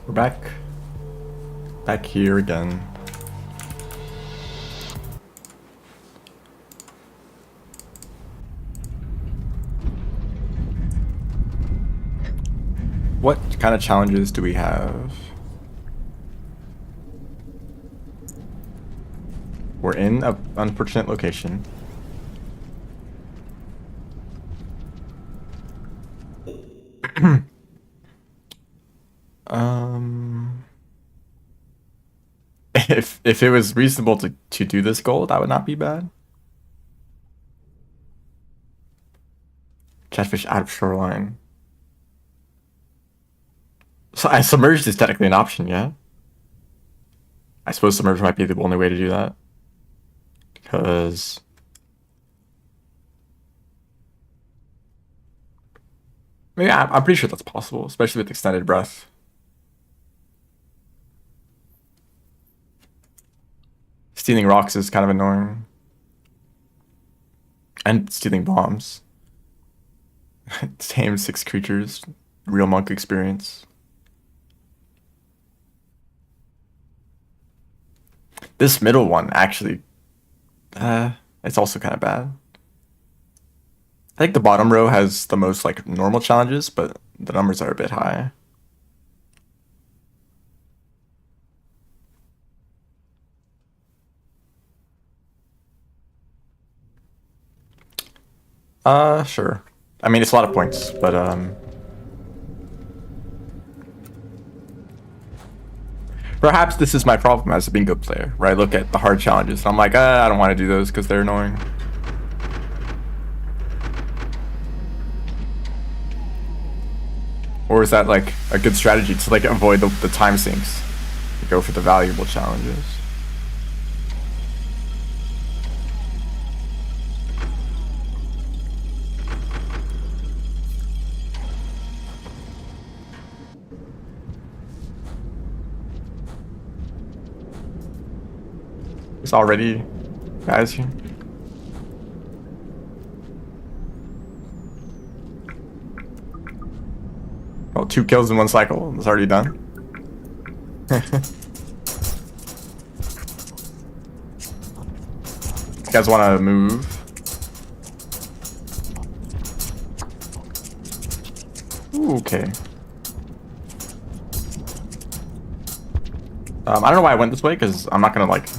We're back here again. What kind of challenges do we have? We're in an unfortunate location. If it was reasonable to do this goal, that would not be bad. Catfish out of shoreline. So I submerged is technically an option, yeah? I suppose submerge might be the only way to do that. Because I'm pretty sure that's possible, especially with extended breath. Stealing rocks is kind of annoying. And stealing bombs. Tame 6 creatures. Real monk experience. This middle one, actually, it's also kind of bad. I think the bottom row has the most, like, normal challenges, but the numbers are a bit high. Sure. I mean, it's a lot of points, but, perhaps this is my problem as a bingo player, where I look at the hard challenges and I'm like, I don't want to do those because they're annoying. Or is that, like, a good strategy to, like, avoid the time sinks? Go for the valuable challenges. There's already guys here. Oh, 2 kills in 1 cycle. It's already done. You guys want to move? Ooh, okay. I don't know why I went this way, because I'm not gonna, like,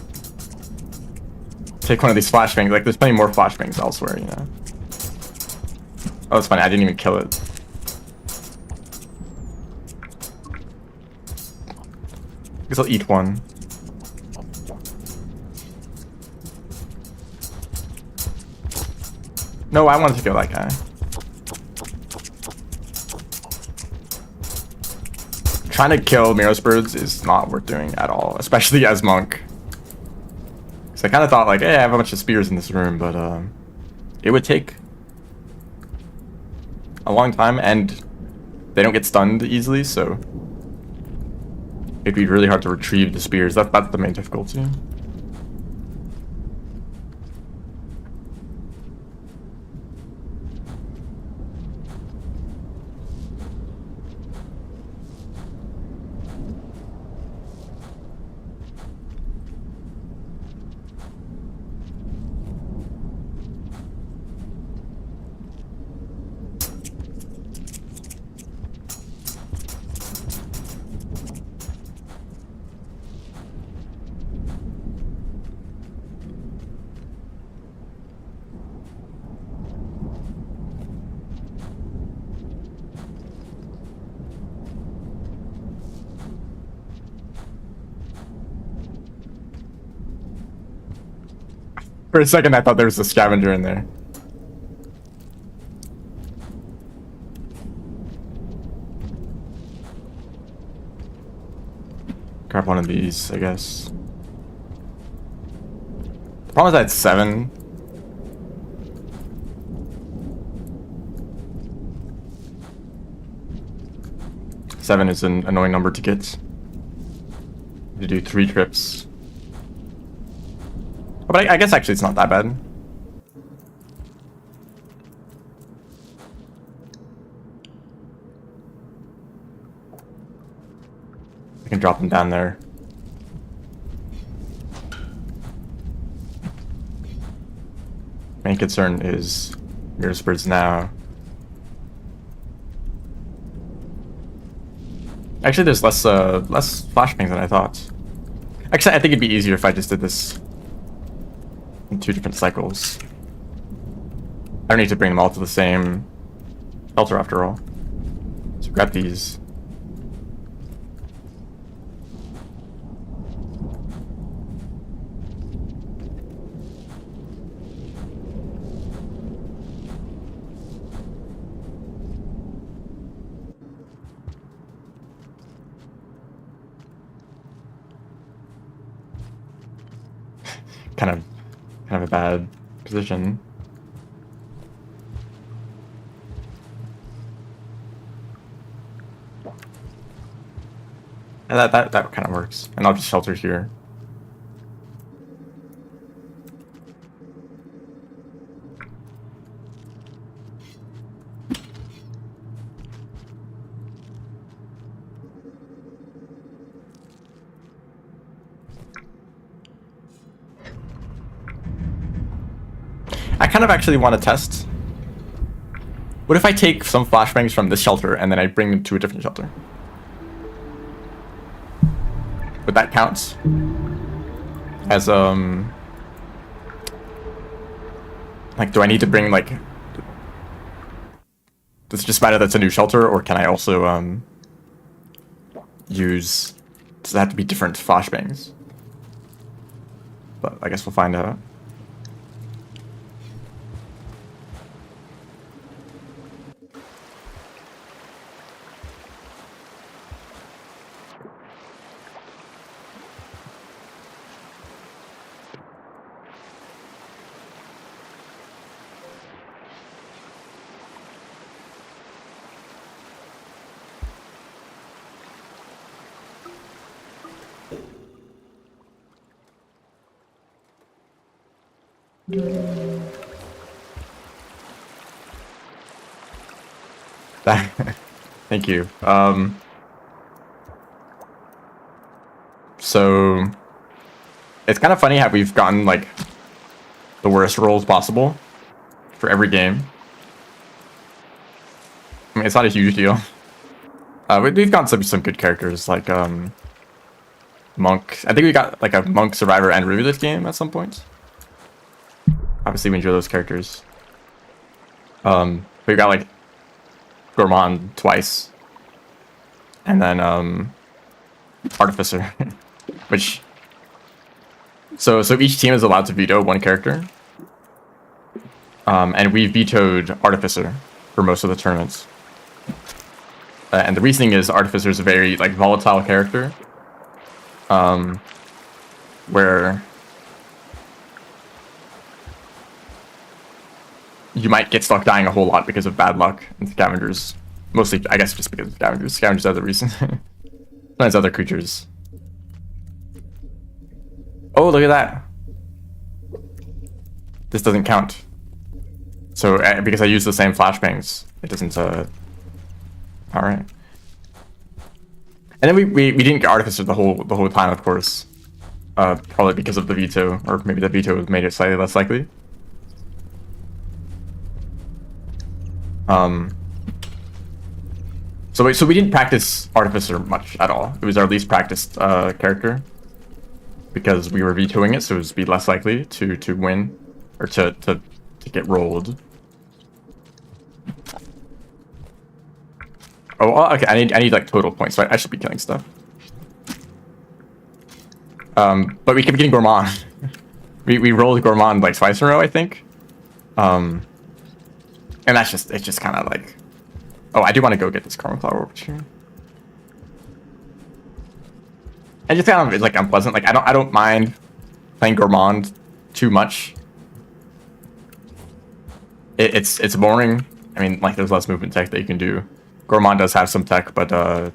take one of these flashbangs. Like, there's plenty more flashbangs elsewhere, you know? Oh, it's funny. I didn't even kill it. I guess I'll eat one. No, I wanted to kill that guy. Trying to kill Miros birds is not worth doing at all, especially as monk. So I kind of thought, like, hey, I have a bunch of spears in this room, but it would take a long time, and they don't get stunned easily, so it'd be really hard to retrieve the spears. That's the main difficulty. For a second, I thought there was a scavenger in there. Grab one of these, I guess. The problem is I had 7. Seven is an annoying number to get. To do 3 trips. But I guess actually it's not that bad. drop them down there. Main concern is Mirror Spirits now. Actually, there's less flashbangs than I thought. Actually, I think it'd be easier if I just did this in 2 different cycles. I don't need to bring them all to the same shelter after all. So grab these. kind of a bad position. And that kind of works. And I'll just shelter here. I kind of actually want to test. What if I take some flashbangs from this shelter and then I bring them to a different shelter? Would that count as like, do I need to bring, like, does it just matter that's a new shelter, or can I also use, does it have to be different flashbangs? But I guess we'll find out. Thank you. So it's kind of funny how we've gotten, like, the worst rolls possible for every game. I mean, it's not a huge deal. We've gotten some good characters, like Monk. I think we got like a Monk, Survivor, and Ruby this game at some point. Obviously, we enjoy those characters. We got like Gourmand twice, and then Artificer, which so each team is allowed to veto one character, and we vetoed Artificer for most of the tournaments. And the reasoning is Artificer is a very, like, volatile character, where you might get stuck dying a whole lot because of bad luck and scavengers. Mostly, I guess, just because of scavengers. Scavengers are the reason. Sometimes other creatures. Oh, look at that. This doesn't count. So, because I use the same flashbangs, it doesn't, alright. And then we didn't get Artificer the whole time, of course. Probably because of the veto, or maybe the veto made it slightly less likely. So we didn't practice Artificer much at all. It was our least practiced character, because we were vetoing it, so it would be less likely to win, or to get rolled. Oh, okay. I need like total points, so I should be killing stuff. But we kept getting Gourmand. we rolled Gourmand like twice in a row, I think. And it's just kind of like, oh, I do want to go get this Karma Flower over here. And just kind of, it's like unpleasant. Like I don't mind playing Gourmand too much. It's boring. I mean, like, there's less movement tech that you can do. Gourmand does have some tech, but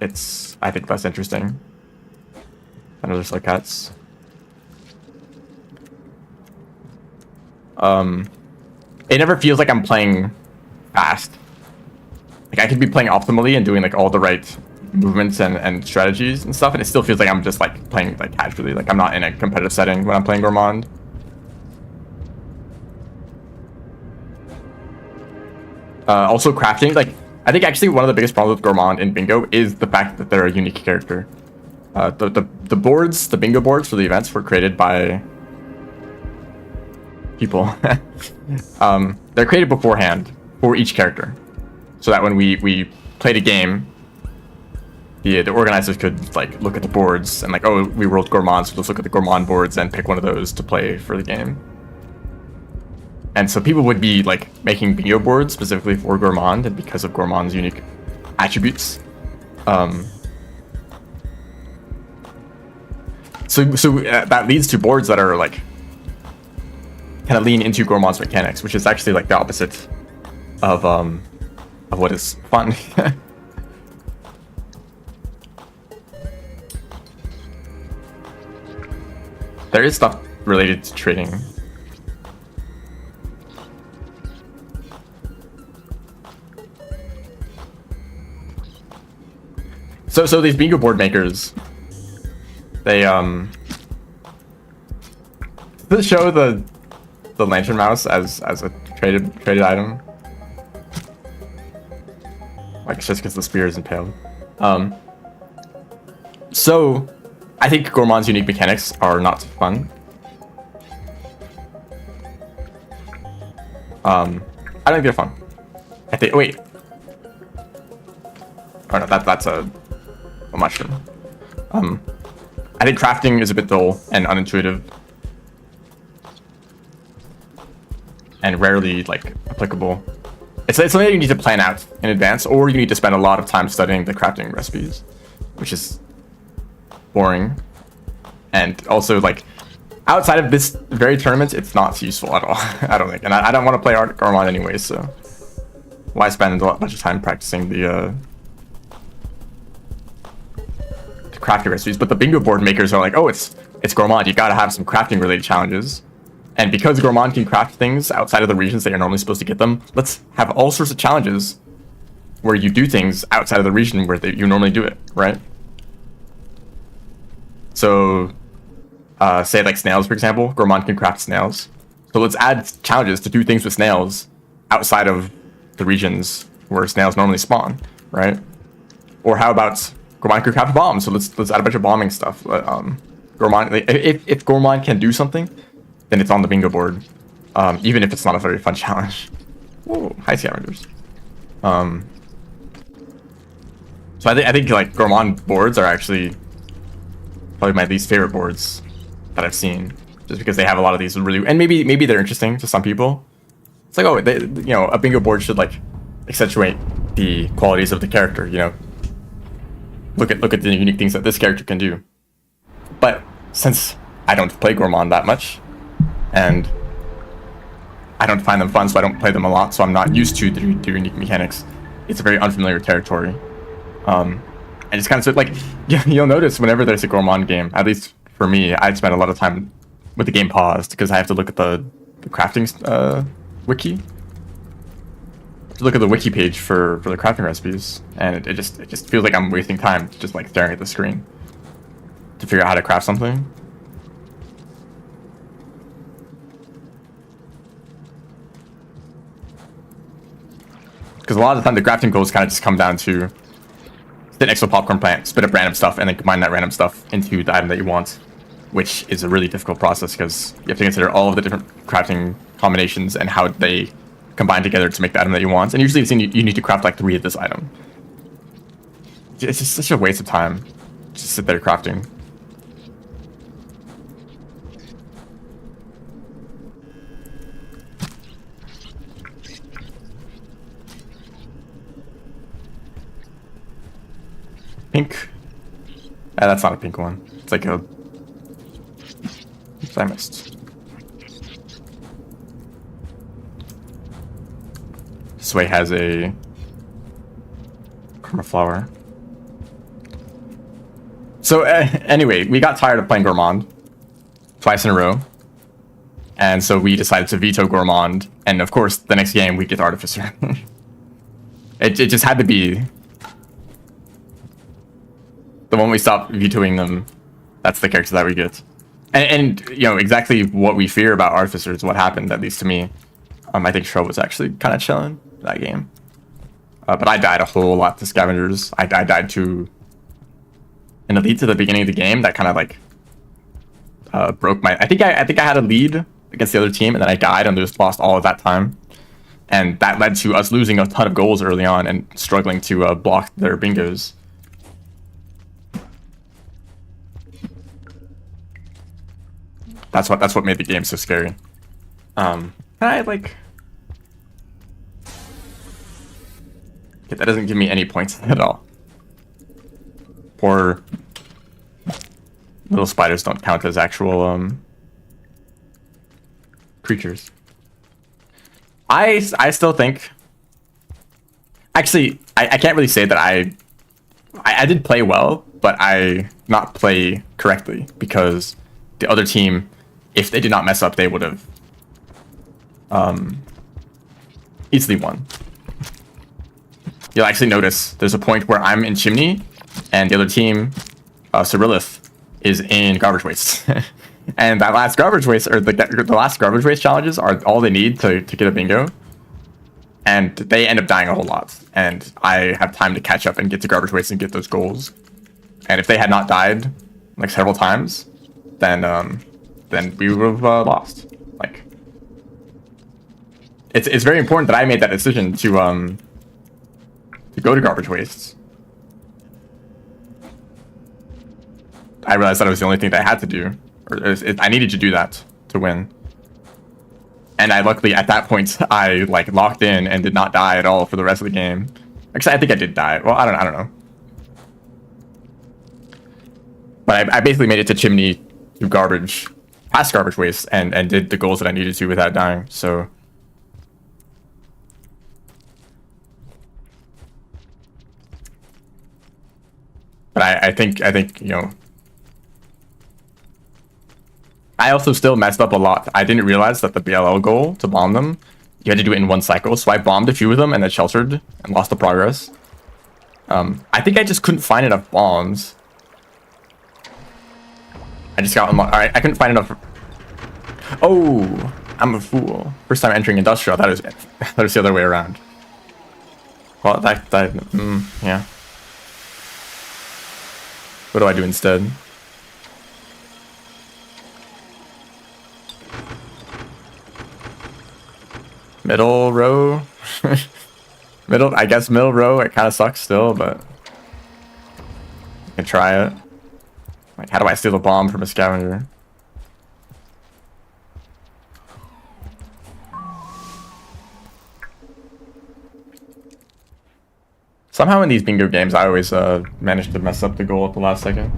it's, I think, less interesting than other slug cats. It never feels like I'm playing fast. Like, I could be playing optimally and doing like all the right movements and strategies and stuff, and it still feels like I'm just like playing like casually, like I'm not in a competitive setting when I'm playing Gourmand. Also crafting, like I think actually one of the biggest problems with Gourmand in Bingo is the fact that they're a unique character. The boards, the Bingo boards for the events were created by people. They're created beforehand for each character, so that when we played a game, the organizers could like look at the boards and like, oh, we rolled Gourmand, so let's look at the Gourmand boards and pick one of those to play for the game. And so people would be like making Bingo boards specifically for Gourmand, and because of Gourmand's unique attributes. So that leads to boards that are like kind of lean into Gourmand's mechanics, which is actually like the opposite of what is fun. There is stuff related to trading. So these Bingo board makers, they does it show the lantern mouse as a traded item? Like it's just because the spear is impaled. So I think Gourmand's unique mechanics are not fun. I don't think they're fun. I think wait. Oh no, that's a mushroom. I think crafting is a bit dull and unintuitive, and rarely like applicable. It's something that you need to plan out in advance, or you need to spend a lot of time studying the crafting recipes, which is boring. And also, like, outside of this very tournament, it's not useful at all. I don't think, and I don't want to play Gourmand anyway, so why spend a bunch of time practicing the crafting recipes? But the Bingo board makers are like, oh, it's Gourmand, you gotta have some crafting related challenges. And because Gourmand can craft things outside of the regions that you're normally supposed to get them, let's have all sorts of challenges where you do things outside of the region where you normally do it, right? So, say like snails, for example, Gourmand can craft snails. So let's add challenges to do things with snails outside of the regions where snails normally spawn, right? Or how about Gourmand can craft bombs? So let's add a bunch of bombing stuff. Gourmand, if Gourmand can do something, then it's on the Bingo board, even if it's not a very fun challenge. Whoa, hi scavengers. So I think like Gourmand boards are actually probably my least favorite boards that I've seen, just because they have a lot of these really, and maybe they're interesting to some people. It's like, oh, a Bingo board should like accentuate the qualities of the character, you know. Look at the unique things that this character can do. But since I don't play Gourmand that much, and I don't find them fun, so I don't play them a lot, so I'm not used to the unique mechanics, it's a very unfamiliar territory. And it's kind of like, you'll notice whenever there's a Gourmand game, at least for me, I spend a lot of time with the game paused because I have to look at the crafting wiki. Look at the wiki page for the crafting recipes, and it just feels like I'm wasting time just like staring at the screen to figure out how to craft something. Because a lot of the time the crafting goals kind of just come down to sit next to a popcorn plant, spit up random stuff, and then combine that random stuff into the item that you want, which is a really difficult process because you have to consider all of the different crafting combinations and how they combine together to make the item that you want. And usually you need to craft like 3 of this item. It's just such a waste of time to sit there crafting. Pink. That's not a pink one. It's like a... I missed. This way has a karma flower. So anyway, we got tired of playing Gourmand twice in a row, and so we decided to veto Gourmand. And of course, the next game we get Artificer. it just had to be. the moment we stop vetoing them, that's the character that we get. And you know, exactly what we fear about Artificers, what happened, at least to me. I think Shrub was actually kind of chilling that game. But I died a whole lot to Scavengers. I died to an elite at the beginning of the game that kind of like broke my... I think I had a lead against the other team, and then I died and just lost all of that time. And that led to us losing a ton of goals early on and struggling to block their bingos. That's what made the game so scary. I like... Okay, that doesn't give me any points at all. Poor little spiders don't count as actual creatures. I still think... Actually, I can't really say that I did play well, but I not play correctly, because the other team, if they did not mess up, they would have easily won. You'll actually notice there's a point where I'm in Chimney, and the other team, Cyrillith, is in Garbage Waste. And that last Garbage Waste, or the last Garbage Waste challenges are all they need to get a bingo. And they end up dying a whole lot. And I have time to catch up and get to Garbage Waste and get those goals. And if they had not died, like, several times, then we would have lost. Like, it's very important that I made that decision to go to Garbage Wastes. I realized that it was the only thing that I had to do. I needed to do that to win. And I luckily, at that point, I like locked in and did not die at all for the rest of the game. Actually, I think I did die. Well, I don't know. But I basically made it to Chimney, to Garbage, past Garbage Waste, and did the goals that I needed to without dying. So... But I think, you know... I also still messed up a lot. I didn't realize that the BLL goal, to bomb them, you had to do it in one cycle. So I bombed a few of them and then sheltered and lost the progress. I think I just couldn't find enough bombs. I just got unlocked. Alright, I couldn't find enough... Oh! I'm a fool. First time entering Industrial, that was the other way around. Well, yeah. What do I do instead? Middle row? I guess middle row, it kind of sucks still, but... I can try it. Like, how do I steal a bomb from a scavenger? Somehow in these bingo games, I always manage to mess up the goal at the last second.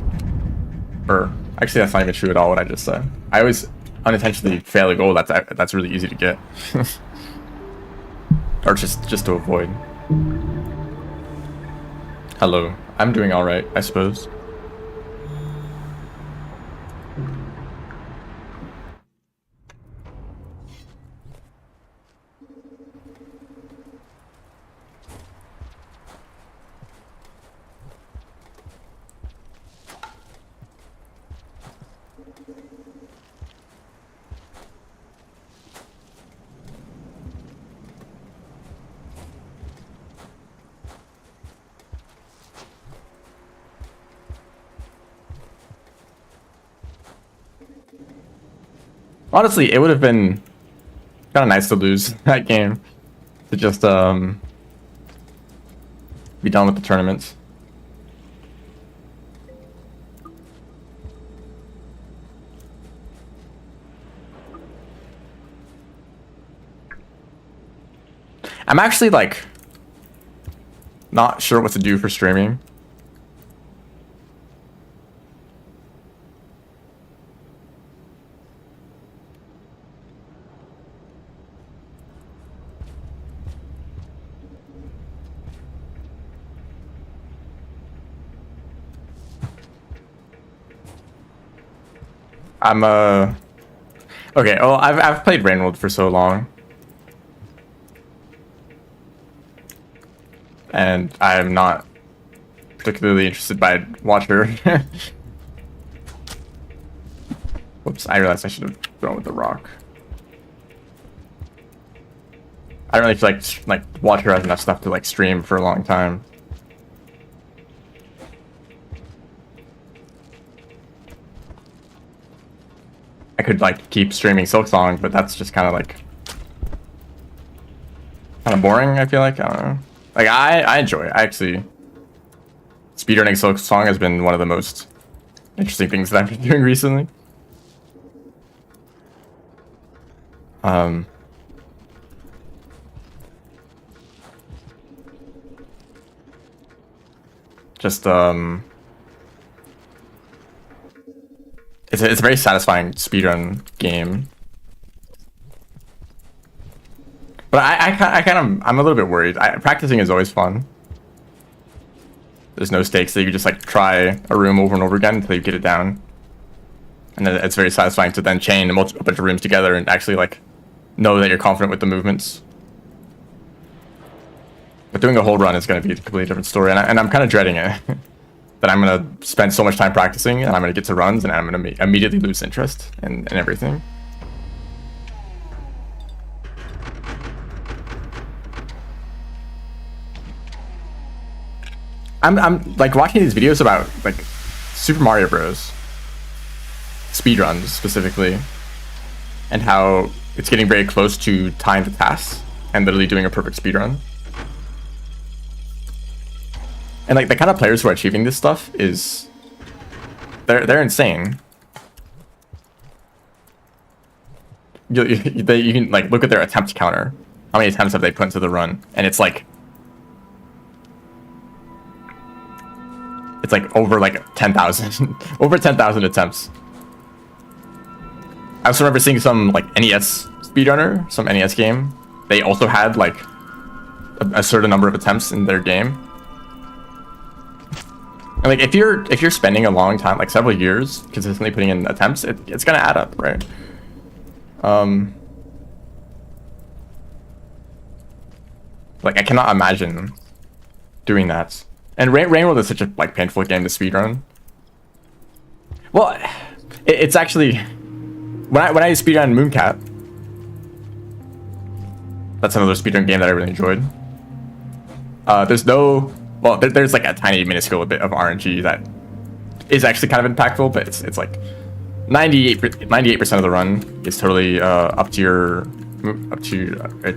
Or, actually that's not even true at all what I just said. I always unintentionally fail a goal that's really easy to get. Or just to avoid. Hello. I'm doing alright, I suppose. Honestly, it would have been kind of nice to lose that game. To just, be done with the tournaments. I'm actually, like, not sure what to do for streaming. Okay, well, I've played Rainworld for so long. And I'm not particularly interested by Watcher. Whoops, I realized I should have thrown with the rock. I don't really feel like Watcher has enough stuff to like stream for a long time. I could like keep streaming Silksong, but that's just kind of like boring. I feel like I don't know. Like I enjoy it. I actually speedrunning Silksong has been one of the most interesting things that I've been doing recently. Just it's a very satisfying speedrun game. But I'm a little bit worried. Practicing is always fun. There's no stakes, so you can just like try a room over and over again until you get it down. And then it's very satisfying to then chain a bunch of rooms together and actually like know that you're confident with the movements. But doing a whole run is going to be a completely different story, and I'm kind of dreading it. That I'm going to spend so much time practicing, and I'm going to get to runs, and I'm going to immediately lose interest in everything. I'm like watching these videos about like Super Mario Bros. Speedruns specifically, and how it's getting very close to timed tasks and literally doing a perfect speedrun. And like the kind of players who are achieving this stuff is they're insane. You can like look at their attempt counter. How many attempts have they put into the run? And it's like over like 10,000 over 10,000 attempts. I also remember seeing some like NES speedrunner, some NES game. They also had like a certain number of attempts in their game. And like if you're spending a long time, like several years, consistently putting in attempts, it's gonna add up, right? Like I cannot imagine doing that. And Rain World is such a like painful game to speedrun. Well, it's actually when I speedrun Mooncat. That's another speedrun game that I really enjoyed. There's no. Well, there's like a tiny minuscule bit of RNG that is actually kind of impactful, but it's like 98% of the run is totally it's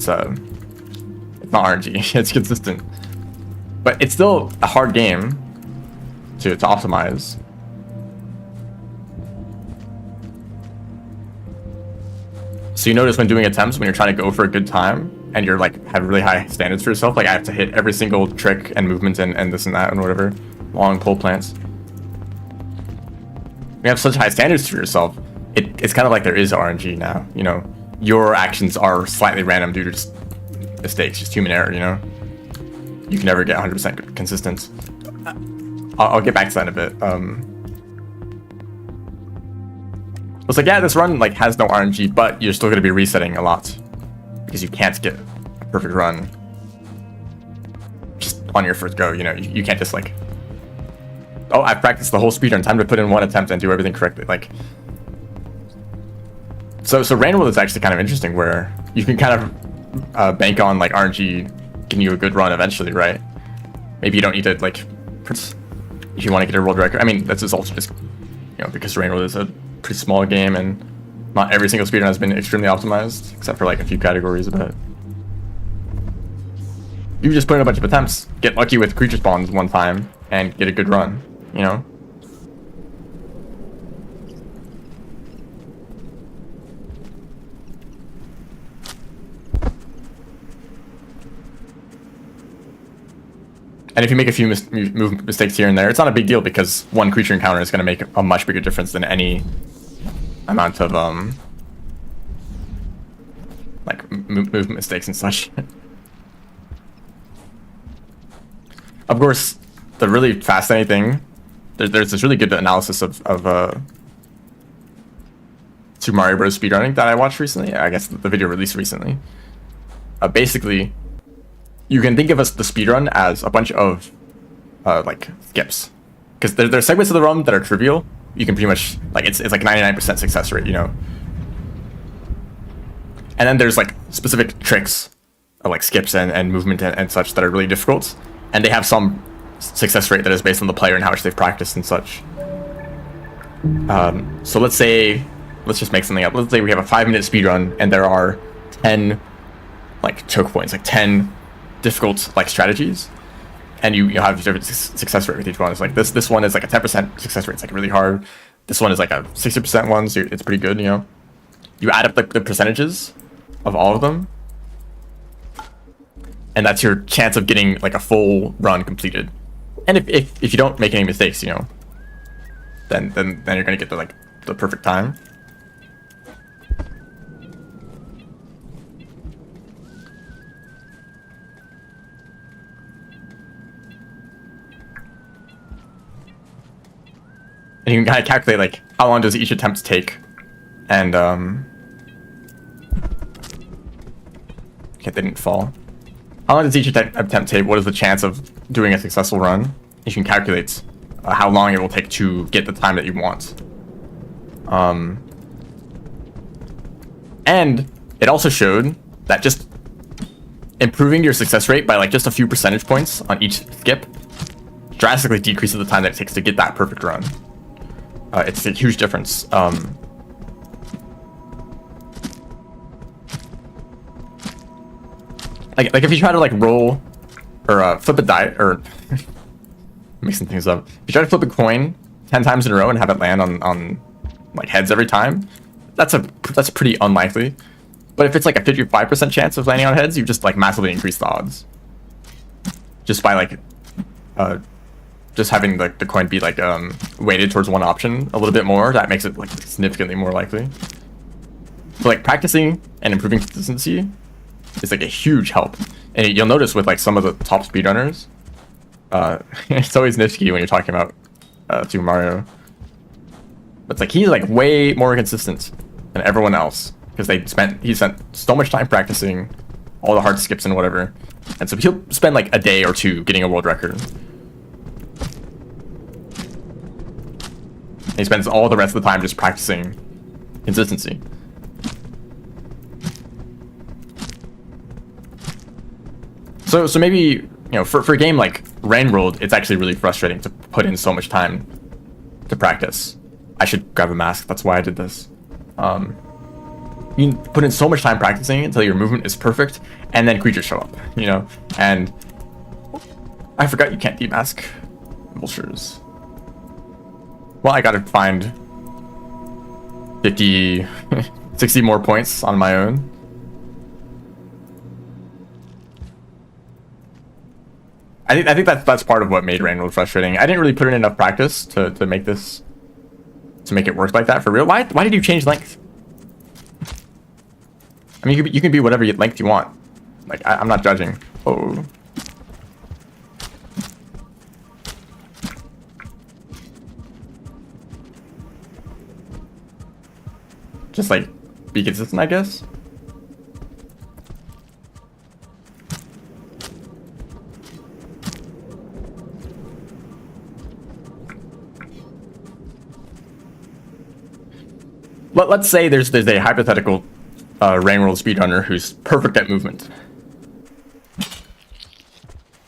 not RNG, it's consistent, but it's still a hard game to optimize. So you notice when doing attempts, when you're trying to go for a good time, and you're like have really high standards for yourself, like I have to hit every single trick and movement and this and that and whatever, long pole plants. You have such high standards for yourself, it's kind of like there is RNG now, you know. Your actions are slightly random due to just mistakes, just human error, you know. You can never get 100% consistent. I'll get back to that in a bit. It's like, yeah, this run like has no RNG, but you're still going to be resetting a lot because you can't get a perfect run just on your first go. You know, you can't just like, oh, I've practiced the whole speedrun, time to put in one attempt and do everything correctly. Like, so Rain World is actually kind of interesting, where you can kind of bank on like RNG giving you a good run eventually, right? Maybe you don't need to like, if you want to get a world record. I mean, that's just also just, you know, because Rain World is a pretty small game and not every single speedrun has been extremely optimized, except for like a few categories. But you just put in a bunch of attempts, get lucky with creature spawns one time, and get a good run, you know? And if you make a few mistakes here and there, it's not a big deal, because one creature encounter is going to make a much bigger difference than any amount of like movement mistakes and such. Of course, the really fascinating thing, there's this really good analysis of Super Mario Bros. Speedrunning that I watched recently. I guess the video released recently. Basically, you can think of the speedrun as a bunch of like skips, because there are segments of the run that are trivial. You can pretty much like it's like 99% success rate, you know. And then there's like specific tricks, like skips and movement and such that are really difficult, and they have some success rate that is based on the player and how much they've practiced and such. So let's just make something up. Let's say we have a 5-minute speedrun and there are 10 like choke points, like 10 difficult like strategies, and you have different success rate with each one. It's like this one is like a 10% success rate. It's like really hard. This one is like a 60% one, so it's pretty good, you know. You add up the percentages of all of them, and that's your chance of getting like a full run completed. And if you don't make any mistakes, you know, then you're gonna get the perfect time. And you can kind of calculate like how long does each attempt take, and okay, they didn't fall. How long does each attempt take? What is the chance of doing a successful run? You can calculate how long it will take to get the time that you want. And it also showed that just improving your success rate by like just a few percentage points on each skip drastically decreases the time that it takes to get that perfect run. It's a huge difference. Like if you try to like roll or flip a die or mixing things up, if you try to flip a coin 10 times in a row and have it land on like heads every time, that's pretty unlikely. But if it's like a 55% chance of landing on heads, you just like massively increase the odds just by like just having the coin be like weighted towards one option a little bit more. That makes it like significantly more likely. So like practicing and improving consistency is like a huge help. And you'll notice with like some of the top speedrunners, it's always nifty when you're talking about Super Mario. But it's like he's like way more consistent than everyone else because he spent so much time practicing all the hard skips and whatever. And so he'll spend like a day or two getting a world record. And he spends all the rest of the time just practicing consistency. So maybe, you know, for a game like Rain World, it's actually really frustrating to put in so much time to practice. I should grab a mask, that's why I did this. You can put in so much time practicing until your movement is perfect, and then creatures show up, you know? And I forgot you can't demask vultures. Well, I gotta find 50, 60 more points on my own. I think that's part of what made Rain World frustrating. I didn't really put in enough practice to make it work like that for real. Why did you change length? I mean, you can be whatever length you want. Like I'm not judging. Oh. Just like be consistent, I guess. Let's say there's a hypothetical Rain World speedrunner who's perfect at movement.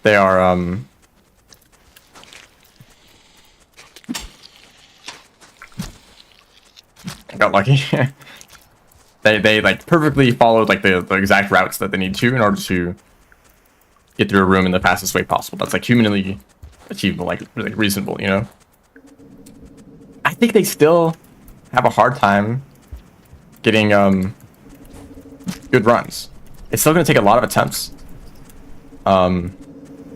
They are I got lucky. they like perfectly followed like the exact routes that they need to in order to get through a room in the fastest way possible. That's like humanly achievable, like really reasonable, you know? I think they still have a hard time getting good runs. It's still going to take a lot of attempts.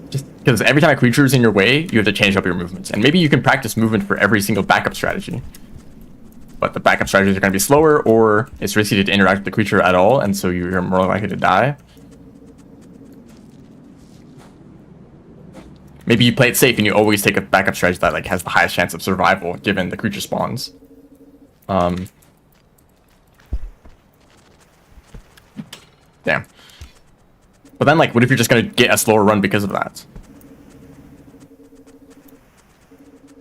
Just because every time a creature is in your way, you have to change up your movements. And maybe you can practice movement for every single backup strategy. But the backup strategies are going to be slower, or it's risky to interact with the creature at all, and so you're more likely to die. Maybe you play it safe and you always take a backup strategy that like has the highest chance of survival given the creature spawns. Damn. But then like, what if you're just gonna get a slower run because of that?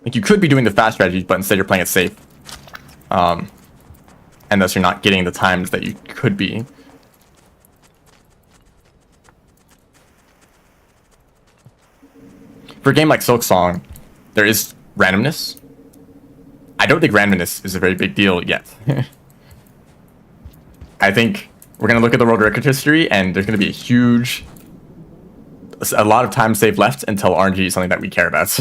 Like, you could be doing the fast strategies, but instead you're playing it safe. And thus you're not getting the times that you could be. For a game like Silksong, there is randomness. I don't think randomness is a very big deal yet. I think we're going to look at the world record history, and there's going to be a lot of time saved left until RNG is something that we care about.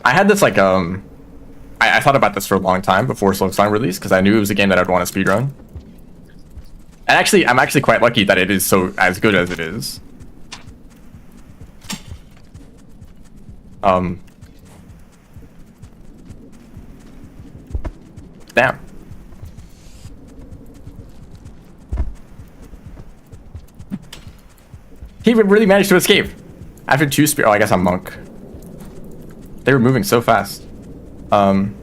I had this like I thought about this for a long time before Silksong released, because I knew it was a game that I'd want to speedrun. And actually, I'm actually quite lucky that it is so as good as it is. Damn. He really managed to escape after 2 spear. Oh, I guess I'm monk. They were moving so fast. I'm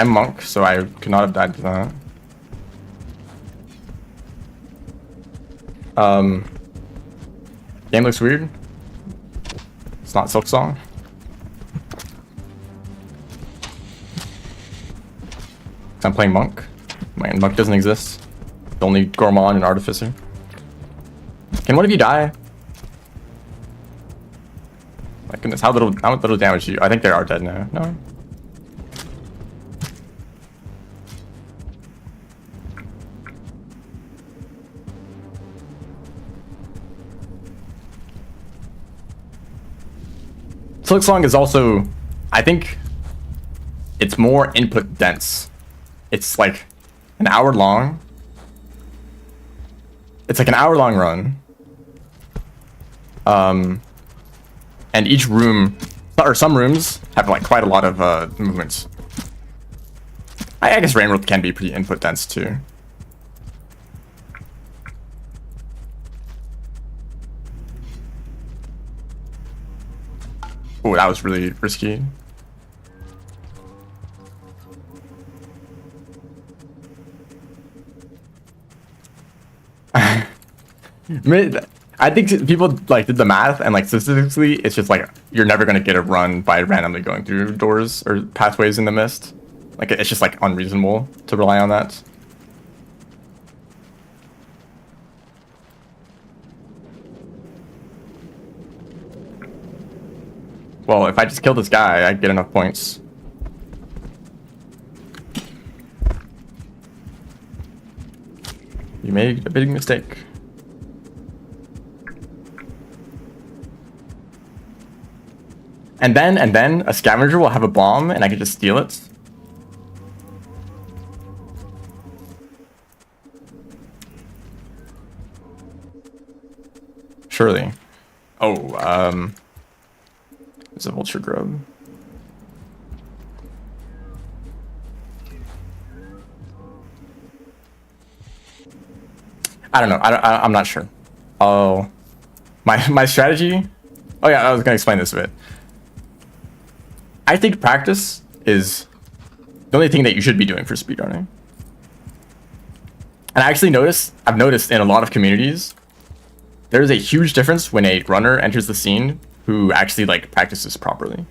monk, so I could not have died to that. Game looks weird. It's not Silksong. I'm playing monk. Man, monk doesn't exist. It's only Gourmand and Artificer. Can one of you die? My goodness, how little damage do you? I think they are dead now. No. Silksong is also, I think, it's more input dense. It's like an hour long. It's like an hour-long run. And each room, or some rooms, have like quite a lot of movements. I guess Rainworld can be pretty input dense too. Oh, that was really risky. I think people like did the math, and like statistically, it's just like you're never gonna get a run by randomly going through doors or pathways in the mist. Like it's just like unreasonable to rely on that. Well, if I just kill this guy, I get enough points. You made a big mistake. And then a scavenger will have a bomb and I can just steal it. Surely. Oh, there's a vulture grub. I don't know. I'm not sure. Oh, my strategy. Oh yeah, I was gonna explain this a bit. I think practice is the only thing that you should be doing for speedrunning. And I've noticed in a lot of communities, there's a huge difference when a runner enters the scene who actually like practices properly.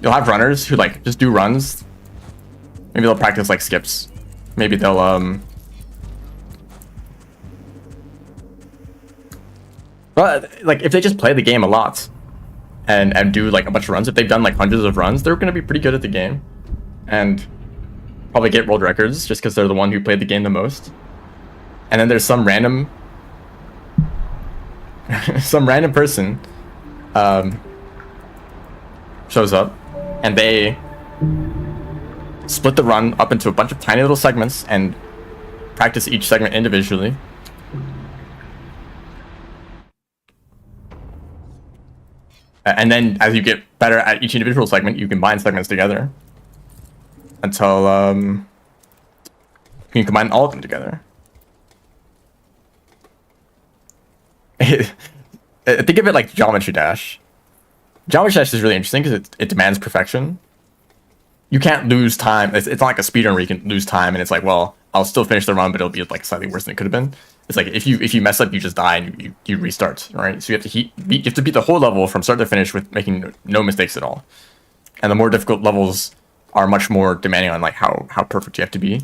You'll have runners who like just do runs. Maybe they'll practice like skips. Maybe they'll but like if they just play the game a lot and do like a bunch of runs, if they've done like hundreds of runs, they're gonna be pretty good at the game and probably get world records just because they're the one who played the game the most. And then there's some random person shows up and they split the run up into a bunch of tiny little segments and practice each segment individually. And then as you get better at each individual segment, you combine segments together until you can combine all of them together. Think of it like Geometry Dash. Geometry Dash is really interesting because it demands perfection. You can't lose time. It's not like a speedrun where you can lose time and it's like, well, I'll still finish the run, but it'll be like slightly worse than it could have been. It's like if you mess up, you just die and you restart, right? So you have to beat the whole level from start to finish with making no mistakes at all. And the more difficult levels are much more demanding on like how perfect you have to be.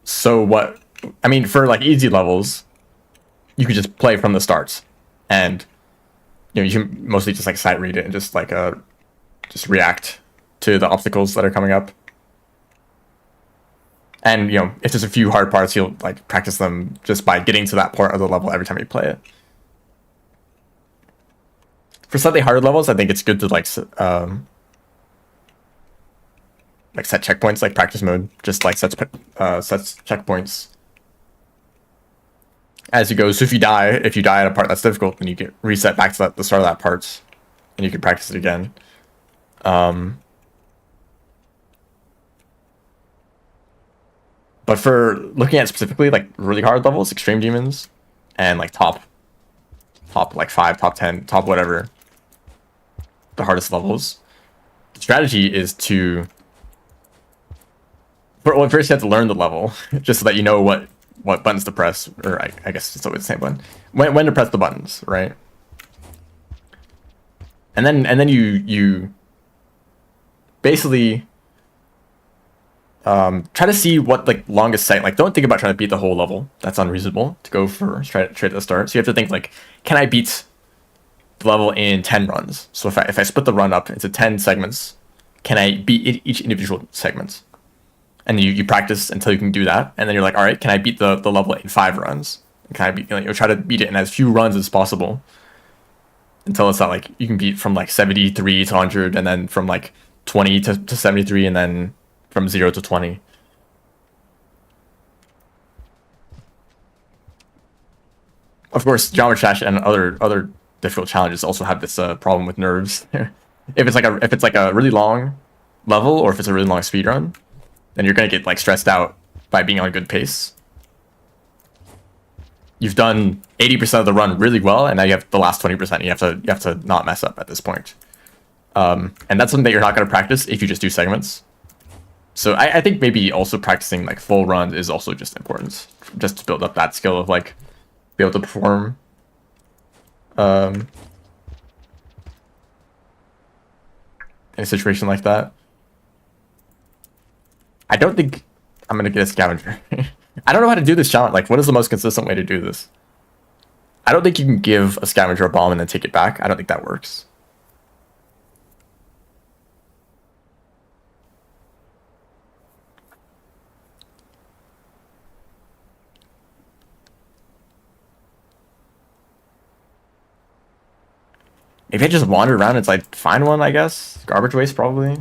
So what, I mean, for like easy levels, you could just play from the start, and you can mostly just like sight read it and just like just react to the obstacles that are coming up. And if there's a few hard parts, you'll like practice them just by getting to that part of the level every time you play it. For slightly harder levels, I think it's good to like set checkpoints, like practice mode, just like sets checkpoints as you go. So if you die at a part that's difficult, then you get reset back to the start of that part, and you can practice it again. But for looking at specifically like really hard levels, Extreme Demons, and like top like 5, top 10, top whatever, the hardest levels, the strategy is to first you have to learn the level just so that you know what buttons to press, or I guess it's always the same button, when to press the buttons, right? And then you basically try to see what like longest segment. Like, don't think about trying to beat the whole level. That's unreasonable to go for straight at the start. So you have to think like, can I beat the level in 10 runs? So if I split the run up into 10 segments, can I beat each individual segment? And you practice until you can do that, and then you're like, all right, can I beat the level in 5 runs? Can I beat? You'll try to beat it in as few runs as possible until it's not like you can beat from like 73 to 100, and then from like 20 to 73, and then from 0 to 20. Of course, Geometry Dash and other difficult challenges also have this problem with nerves. if it's like a really long level, or if it's a really long speed run, then you're gonna get like stressed out by being on a good pace. You've done 80% of the run really well, and now you have the last 20%. You have to not mess up at this point. And that's something that you're not gonna practice if you just do segments. So I think maybe also practicing like full runs is also just important, just to build up that skill of like be able to perform. In a situation like that. I don't think I'm gonna get a scavenger. I don't know how to do this challenge. Like, what is the most consistent way to do this? I don't think you can give a scavenger a bomb and then take it back. I don't think that works. Maybe I just wander around and like find one, I guess. Garbage waste, probably.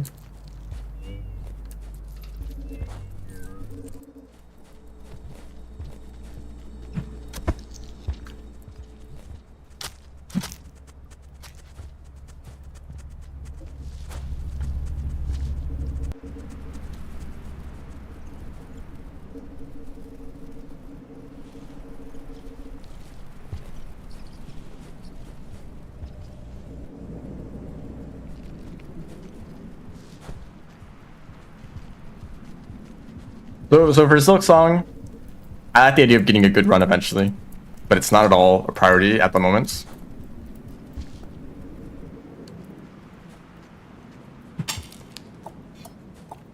So for Silksong, I like the idea of getting a good run eventually, but it's not at all a priority at the moment.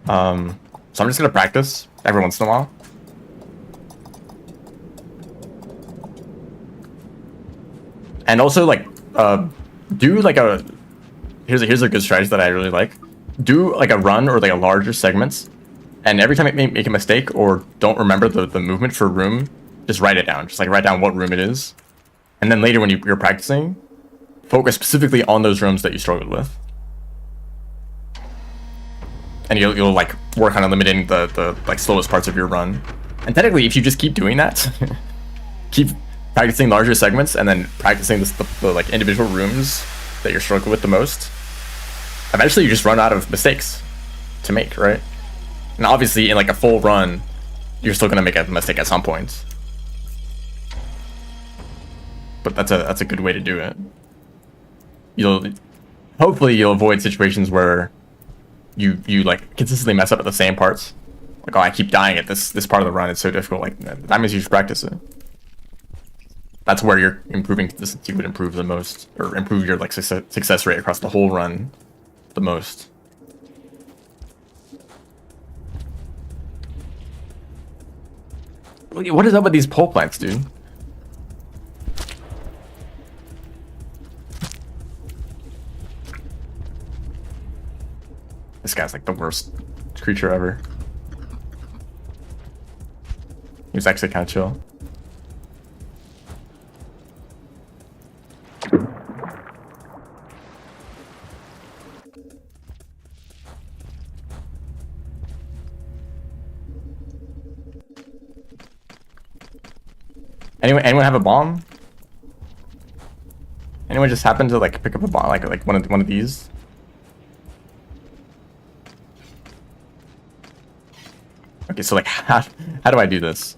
So I'm just gonna practice every once in a while. And also like do like here's a good strategy that I really like. Do like a run or like a larger segments, And every time you make a mistake or don't remember the movement for a room, just write it down. Just like write down what room it is. And then later when you're practicing, focus specifically on those rooms that you struggled with. And you'll like work on eliminating the like slowest parts of your run. And technically, if you just keep doing that, keep practicing larger segments and then practicing the like individual rooms that you're struggling with the most, eventually you just run out of mistakes to make, right? And obviously in like a full run, you're still gonna make a mistake at some point. But that's a good way to do it. Hopefully you'll avoid situations where you like consistently mess up at the same parts. Like, oh, I keep dying at this part of the run, it's so difficult. Like, that means you should practice it. That's where your improving consistency would improve the most, or improve your like success rate across the whole run the most. What is up with these pole plants, dude? This guy's like the worst creature ever. He was actually kind of chill. Anyone have a bomb? Anyone just happen to like pick up a bomb, like one of these? Okay, so like how do I do this?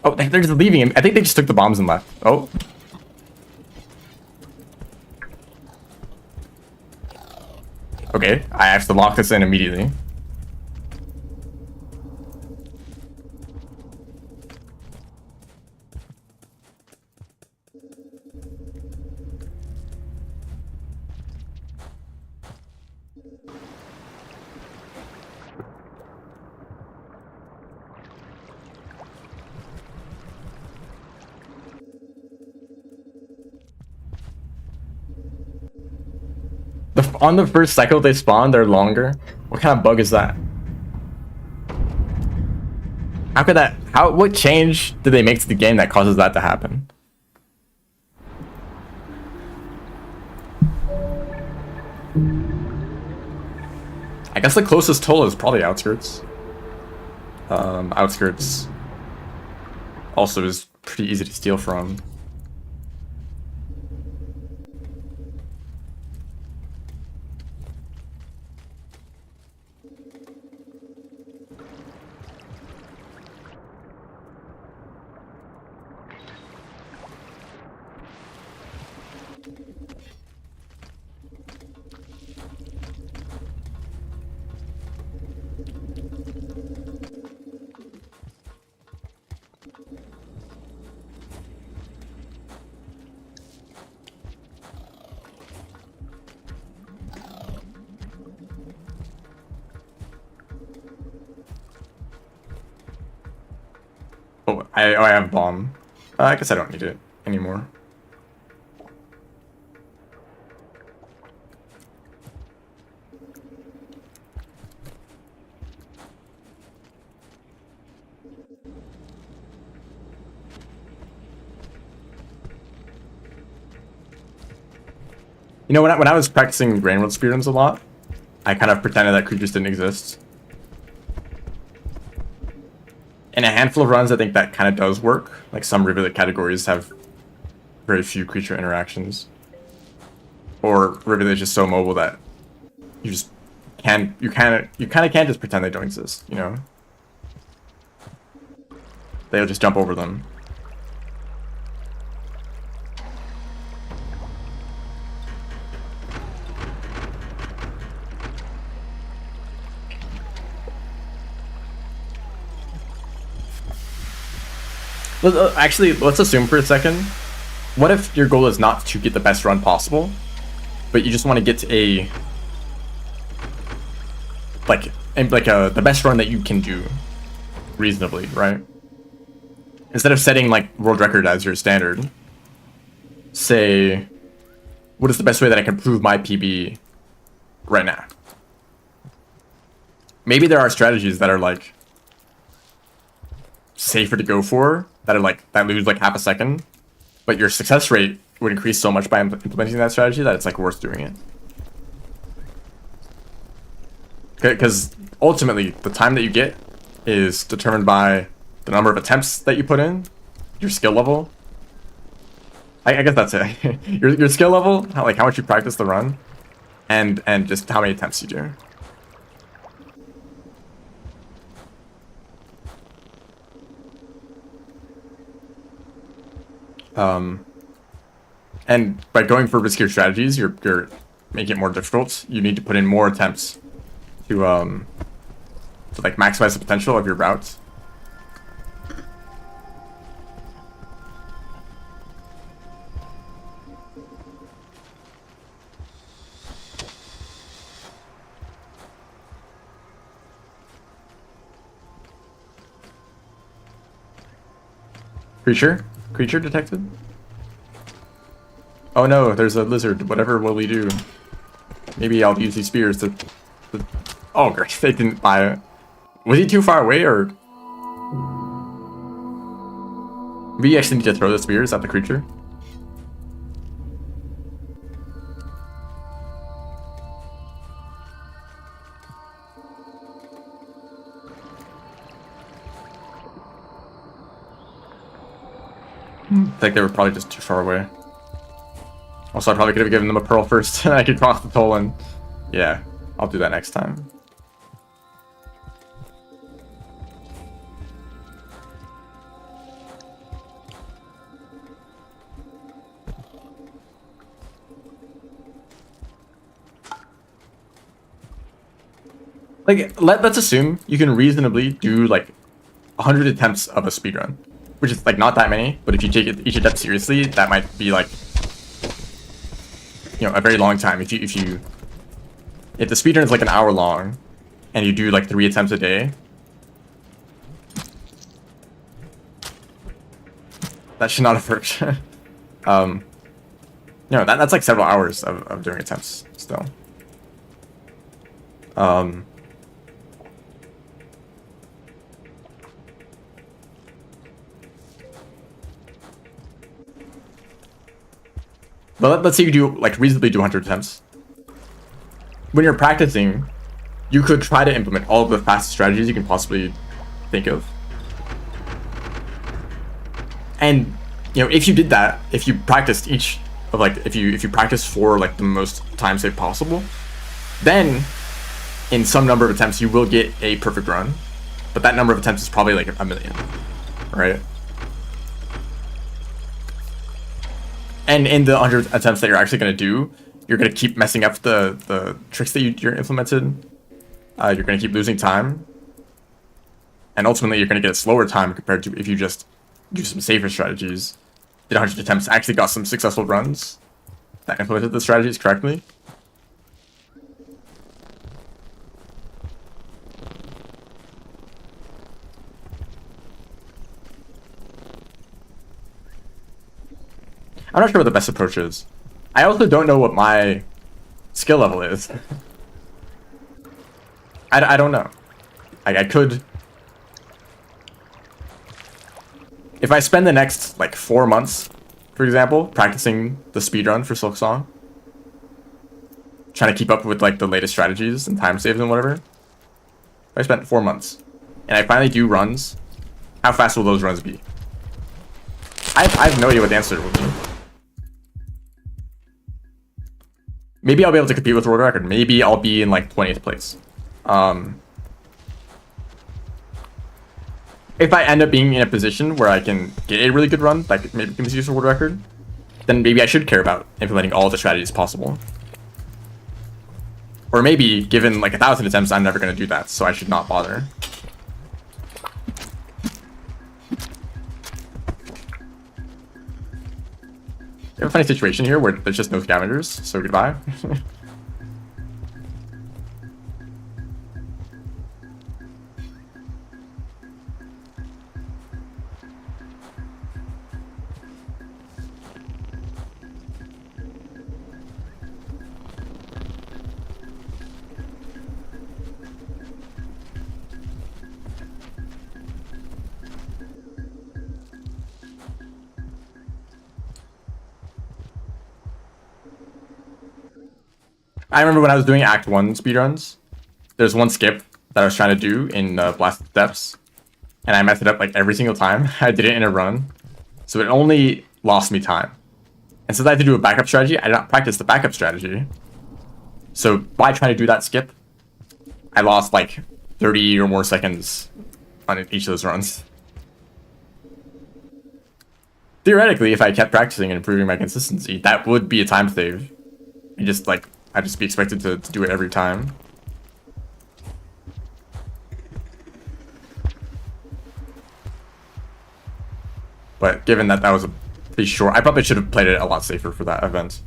Oh, they're just leaving him. I think they just took the bombs and left. Oh. Okay, I have to lock this in immediately. On the first cycle they spawn, they're longer. What kind of bug is that? How could that? What change did they make to the game that causes that to happen? I guess the closest toll is probably Outskirts. Outskirts also is pretty easy to steal from. Oh, I have a bomb. I guess I don't need it anymore. You know, when I was practicing Grain World speedruns a lot, I kind of pretended that creatures didn't exist. In a handful of runs, I think that kind of does work. Like some Rivulet categories have very few creature interactions. Or Rivulet is just so mobile that you just can't, you kind of can't just pretend they don't exist, you know? They'll just jump over them. Actually, let's assume for a second. What if your goal is not to get the best run possible, but you just want to get to the best run that you can do reasonably, right? instead of setting like world record as your standard, say, what is the best way that I can prove my PB right now? Maybe there are strategies that are like safer to go for, that are like, that lose like half a second, but your success rate would increase so much by implementing that strategy that it's like worth doing it. Because ultimately, the time that you get is determined by the number of attempts that you put in, your skill level. I guess that's it. your skill level, how much you practice the run, and just how many attempts you do. And by going for riskier strategies, you're making it more difficult. You need to put in more attempts to like maximize the potential of your routes. Creature detected? Oh no, there's a lizard. Whatever will we do? Maybe I'll use these spears to... Oh great, they didn't buy it. Was he too far away, or... We actually need to throw the spears at the creature? I think they were probably just too far away. Also, I probably could have given them a pearl first, and I could cross the toll, and... Yeah, I'll do that next time. Like, let's assume you can reasonably do, like, 100 attempts of a speedrun. Which is, like, not that many, but if you take each attempt seriously, that might be, like... You know, a very long time. If the speedrun is, like, an hour long, and you do, like, 3 attempts a day... That should not have hurt. You know, that's, like, several hours of doing attempts, still. But let's say you do, like, reasonably do 100 attempts. When you're practicing, you could try to implement all of the fastest strategies you can possibly think of. And, you know, if you did that, if you practiced each of, like, if you practiced for, like, the most time save possible, then, in some number of attempts, you will get a perfect run. But that number of attempts is probably, like, 1 million, right? And in the 100 attempts that you're actually going to do, you're going to keep messing up the tricks that you're implemented. You're going to keep losing time. And ultimately, you're going to get a slower time compared to if you just use some safer strategies. Did 100 attempts, actually got some successful runs that implemented the strategies correctly. I'm not sure what the best approach is. I also don't know what my skill level is. I don't know. I could... If I spend the next, like, 4 months, for example, practicing the speedrun for Silksong, trying to keep up with, like, the latest strategies and time saves and whatever, if I spent 4 months, and I finally do runs, how fast will those runs be? I have no idea what the answer will be. Maybe I'll be able to compete with world record. Maybe I'll be in, like, 20th place. If I end up being in a position where I can get a really good run, like maybe can use a world record, then maybe I should care about implementing all the strategies possible. Or maybe, given like 1,000 attempts, I'm never going to do that, so I should not bother. We have a funny situation here where there's just no scavengers, so goodbye. I remember when I was doing Act 1 speedruns, there's one skip that I was trying to do in Blasted Steps, and I messed it up like every single time. I did it in a run, so it only lost me time. And since I had to do a backup strategy, I did not practice the backup strategy. So by trying to do that skip, I lost like 30 or more seconds on each of those runs. Theoretically, if I kept practicing and improving my consistency, that would be a time save. And just like, I'd just be expected to do it every time. But given that that was a pretty short, I probably should have played it a lot safer for that event.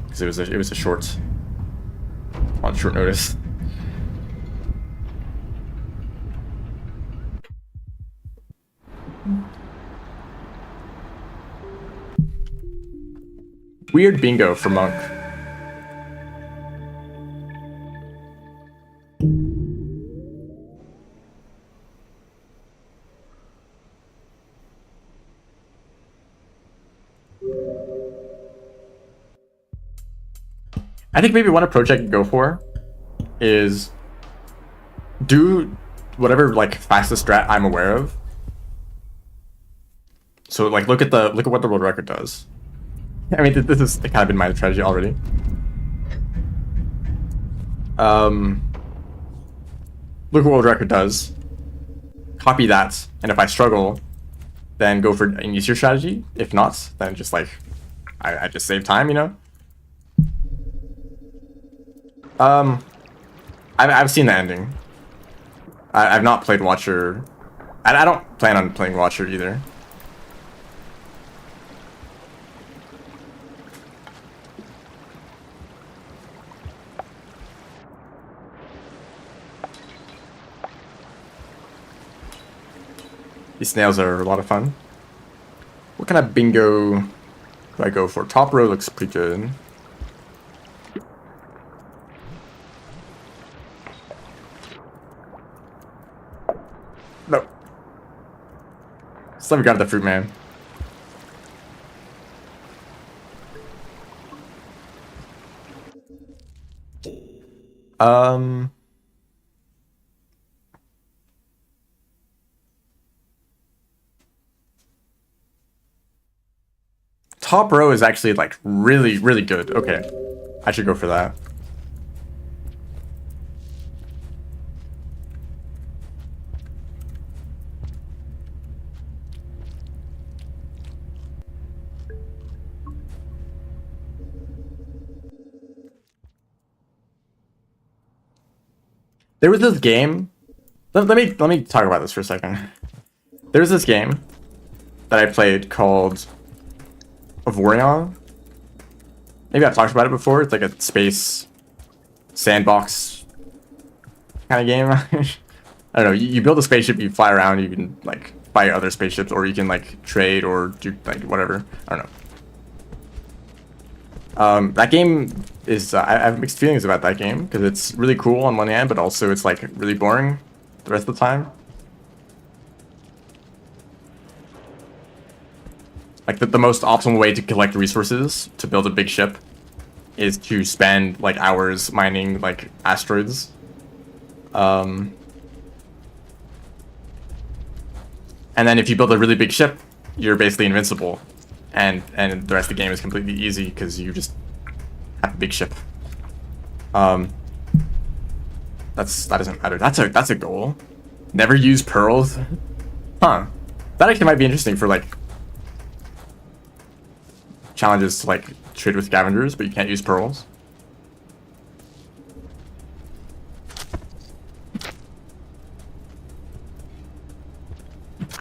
Because it was a short, on short notice. Weird bingo for Monk. I think maybe one approach I could go for is do whatever like fastest strat I'm aware of. So like look at what the world record does. I mean this is kind of been my strategy already. Look what world record does. Copy that, and if I struggle, then go for an easier strategy. If not, then just like I just save time, you know. I've seen the ending. I've not played Watcher. I don't plan on playing Watcher either. These snails are a lot of fun. What kind of bingo do I go for? Top row looks pretty good. No. Still haven't got the fruit man. Top row is actually like really, really good. Okay. I should go for that. There was this game. Let me talk about this for a second. There was this game that I played called Avorion. Maybe I've talked about it before. It's like a space sandbox kind of game. I don't know. You build a spaceship, you fly around, you can like fight other spaceships, or you can like trade or do like whatever. I don't know. That game is I have mixed feelings about that game because it's really cool on one hand, but also it's like really boring the rest of the time. Like the most optimal way to collect resources to build a big ship is to spend like hours mining like asteroids. And then if you build a really big ship, you're basically invincible, and the rest of the game is completely easy because you just have a big ship. That doesn't matter. That's a goal. Never use pearls. Huh. That actually might be interesting for like challenges to like trade with scavengers, but you can't use pearls.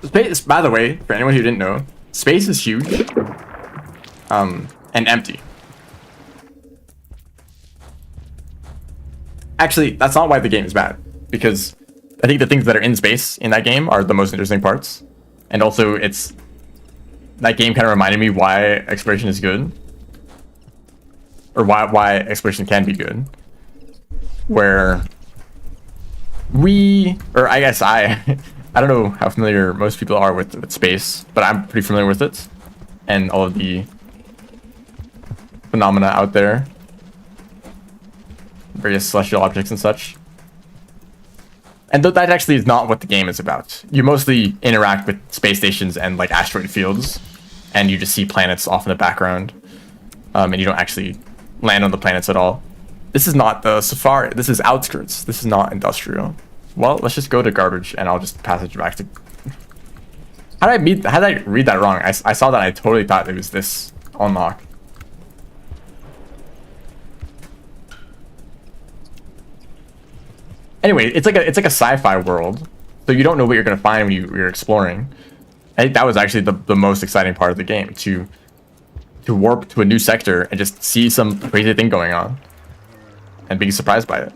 Space, by the way, for anyone who didn't know, space is huge, and empty. Actually, that's not why the game is bad, because I think the things that are in space in that game are the most interesting parts, and also that game kind of reminded me why exploration is good, or why exploration can be good, where I guess I don't know how familiar most people are with space, but I'm pretty familiar with it and all of the phenomena out there. various celestial objects and such. And that actually is not what the game is about. You mostly interact with space stations and like asteroid fields, and you just see planets off in the background, and you don't actually land on the planets at all. This is not the Safari. This is outskirts. This is not industrial. Well, let's just go to garbage, and I'll just pass it back to. How did I read that wrong? I saw that. I totally thought it was this unlock. Anyway, it's like a sci-fi world, so you don't know what you're gonna find when you're exploring. I think that was actually the most exciting part of the game, to warp to a new sector and just see some crazy thing going on, and being surprised by it.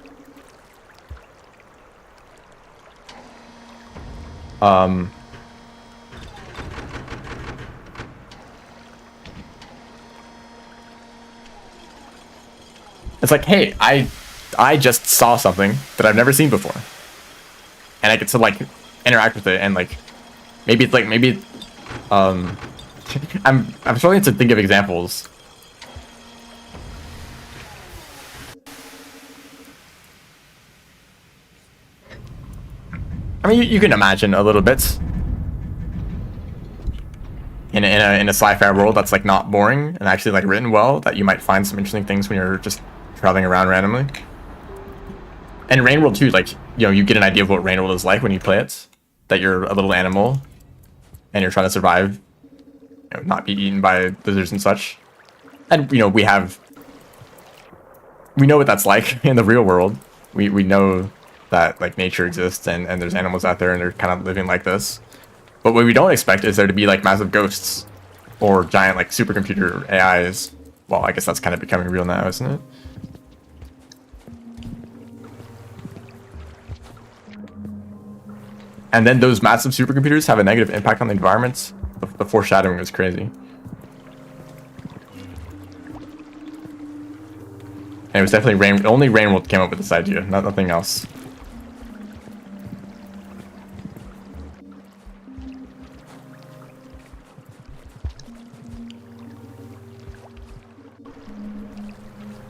It's like, hey, I just saw something that I've never seen before, and I get to like interact with it, and like maybe I'm struggling to think of examples. I mean, you can imagine a little bit in a sci-fi world that's like not boring and actually like written well, that you might find some interesting things when you're just traveling around randomly. And Rain World too, like, you know, you get an idea of what Rain World is like when you play it. That you're a little animal, and you're trying to survive, you know, not be eaten by lizards and such. And you know, we know what that's like in the real world. We know that like nature exists, and there's animals out there, and they're kind of living like this. But what we don't expect is there to be like massive ghosts or giant like supercomputer AIs. Well, I guess that's kind of becoming real now, isn't it? And then those massive supercomputers have a negative impact on the environment. The foreshadowing was crazy. And it was definitely only Rain World came up with this idea, nothing else.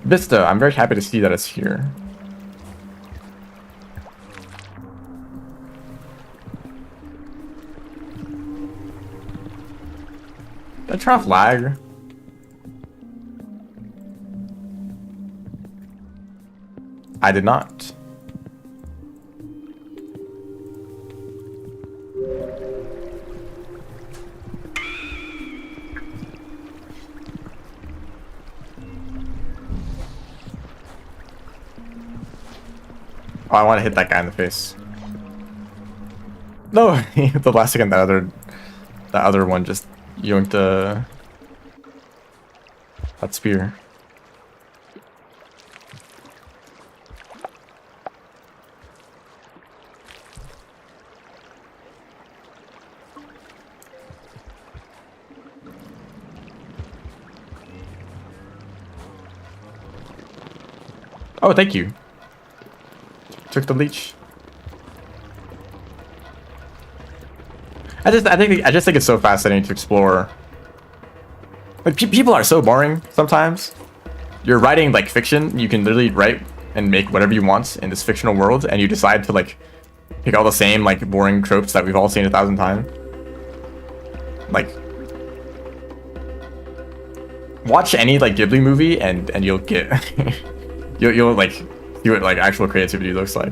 Vista, I'm very happy to see that it's here. Did I turn off lag? I did not. Oh, I want to hit that guy in the face. No, the last second that other one just yoinked that spear. Oh, thank you. Took the leech. I just think it's so fascinating to explore. Like people are so boring sometimes. You're writing like fiction. You can literally write and make whatever you want in this fictional world, and you decide to like pick all the same like boring tropes that we've all seen 1,000 times. Like, watch any like Ghibli movie, and you'll get you'll like see what like actual creativity looks like.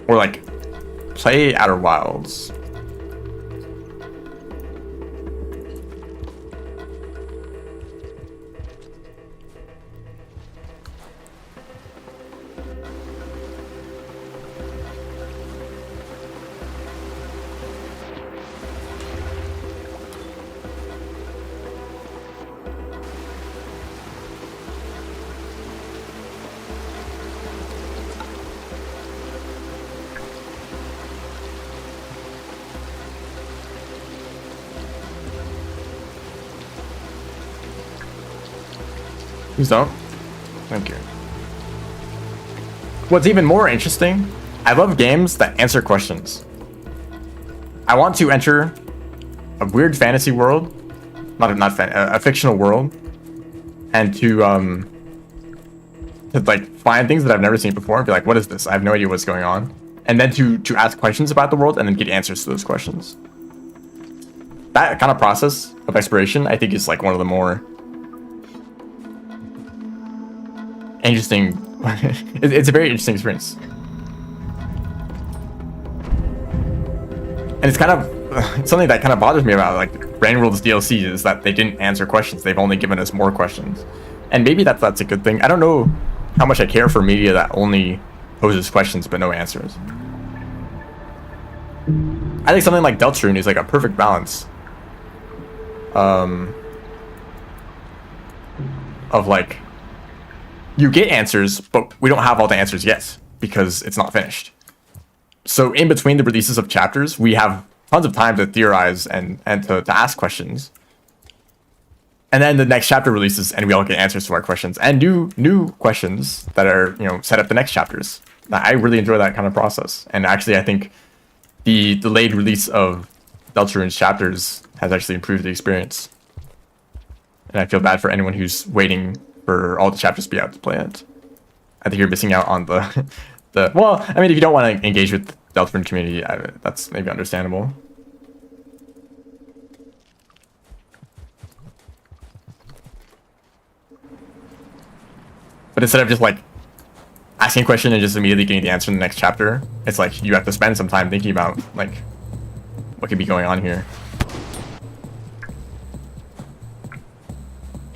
Or like play Outer Wilds. Please don't. Thank you. What's even more interesting, I love games that answer questions. I want to enter a weird fantasy world, a fictional world, and to like find things that I've never seen before and be like, what is this? I have no idea what's going on. And then to ask questions about the world and then get answers to those questions. That kind of process of exploration, I think, is like one of the more interesting. It's a very interesting experience. And it's kind of something that kind of bothers me about like Rain World's DLC is that they didn't answer questions. They've only given us more questions. And maybe that's a good thing. I don't know how much I care for media that only poses questions but no answers. I think something like Deltarune is like a perfect balance of like, you get answers, but we don't have all the answers yet because it's not finished. So in between the releases of chapters, we have tons of time to theorize and to ask questions. And then the next chapter releases and we all get answers to our questions and new questions that are, you know, set up the next chapters. I really enjoy that kind of process. And actually, I think the delayed release of Deltarune's chapters has actually improved the experience. And I feel bad for anyone who's waiting for all the chapters to be out to play it. I think you're missing out on the well, I mean, if you don't want to engage with the Deltarune community, that's maybe understandable. But instead of just like asking a question and just immediately getting the answer in the next chapter, it's like you have to spend some time thinking about like what could be going on here.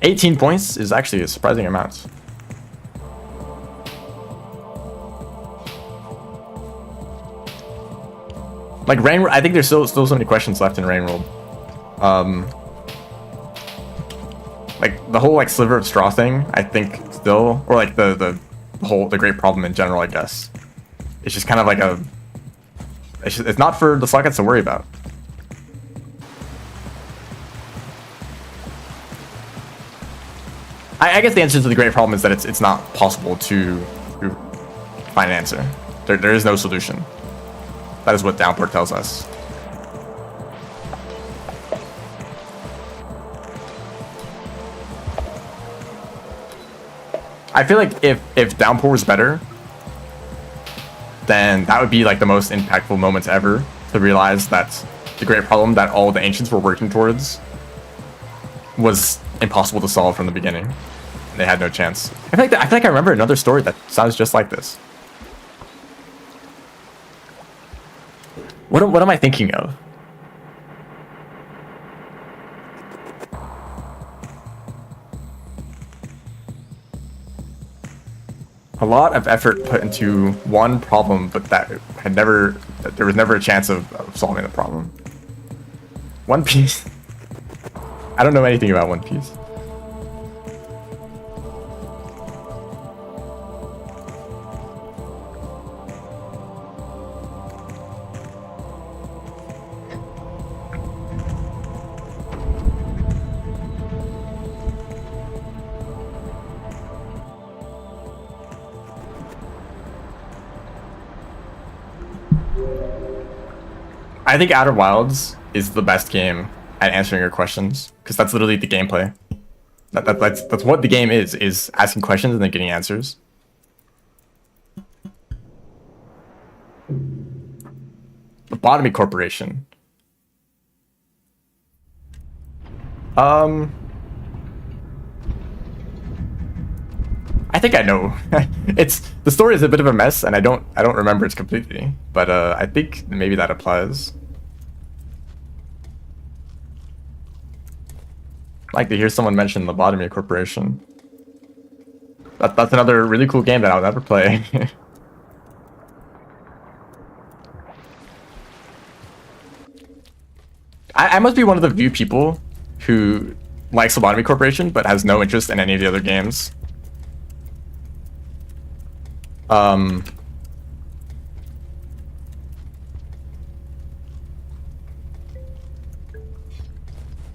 18 points is actually a surprising amount. Like Rain, I think there's still so many questions left in Rain World. Like the whole like sliver of straw thing, I think still, or like the great problem in general, I guess. It's just kind of like it's not for the Sluggets to worry about. I guess the answer to the great problem is that it's not possible to find an answer. There is no solution. That is what Downpour tells us. I feel like if Downpour was better, then that would be like the most impactful moments ever to realize that the great problem that all the ancients were working towards was impossible to solve from the beginning. They had no chance. I feel like I remember another story that sounds just like this. What am I thinking of? A lot of effort put into one problem, but there was never a chance of solving the problem. One Piece. I don't know anything about One Piece. I think Outer Wilds is the best game at answering your questions, because that's literally the gameplay. That's what the game is asking questions and then getting answers. Lobotomy Corporation. I think I know. The story is a bit of a mess, and I don't remember it completely. But I think maybe that applies. I'd like to hear someone mention Lobotomy Corporation. That's another really cool game that I'll never play. I must be one of the few people who likes Lobotomy Corporation but has no interest in any of the other games.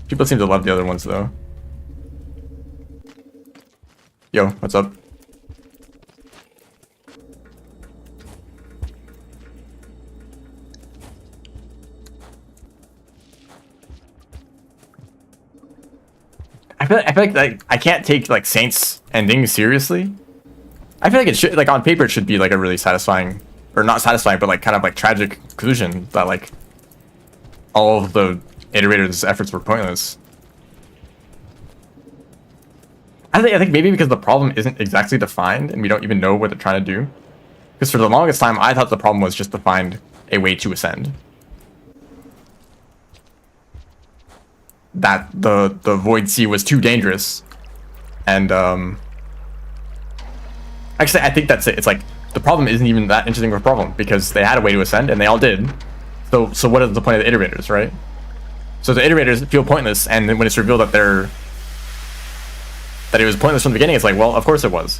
People seem to love the other ones though. Yo, what's up? I feel like I can't take like Saints ending seriously. I feel like it should, like, on paper it should be like a really satisfying, or not satisfying, but like kind of like tragic conclusion that like all of the Iterators' efforts were pointless. I think maybe because the problem isn't exactly defined and we don't even know what they're trying to do. Because for the longest time, I thought the problem was just to find a way to ascend. That the Void Sea was too dangerous. And, actually, I think that's it. It's like, the problem isn't even that interesting of a problem, because they had a way to ascend, and they all did. So what is the point of the Iterators, right? So the Iterators feel pointless, and then when it's revealed that it was pointless from the beginning, it's like, well, of course it was.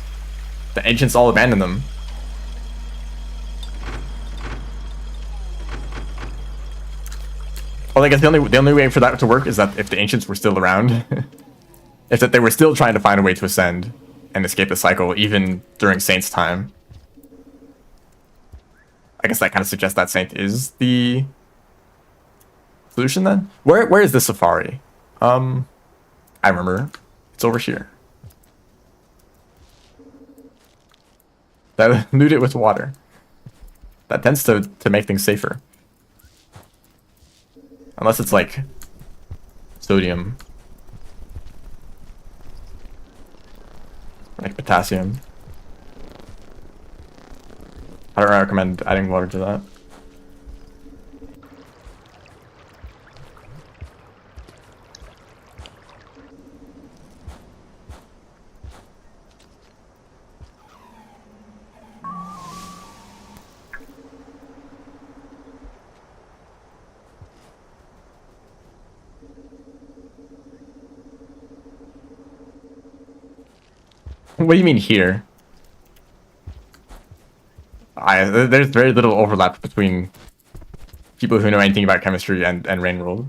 The Ancients all abandoned them. Well, I guess the only way for that to work is that if the Ancients were still around. If that they were still trying to find a way to ascend and escape the cycle, even during Saint's time. I guess that kind of suggests that Saint is the solution then? Where is the Safari? I remember. It's over here. That loot it with water. That tends to make things safer. Unless it's like sodium. Like potassium. I don't recommend adding water to that. What do you mean here? There's very little overlap between people who know anything about chemistry and Rainworld.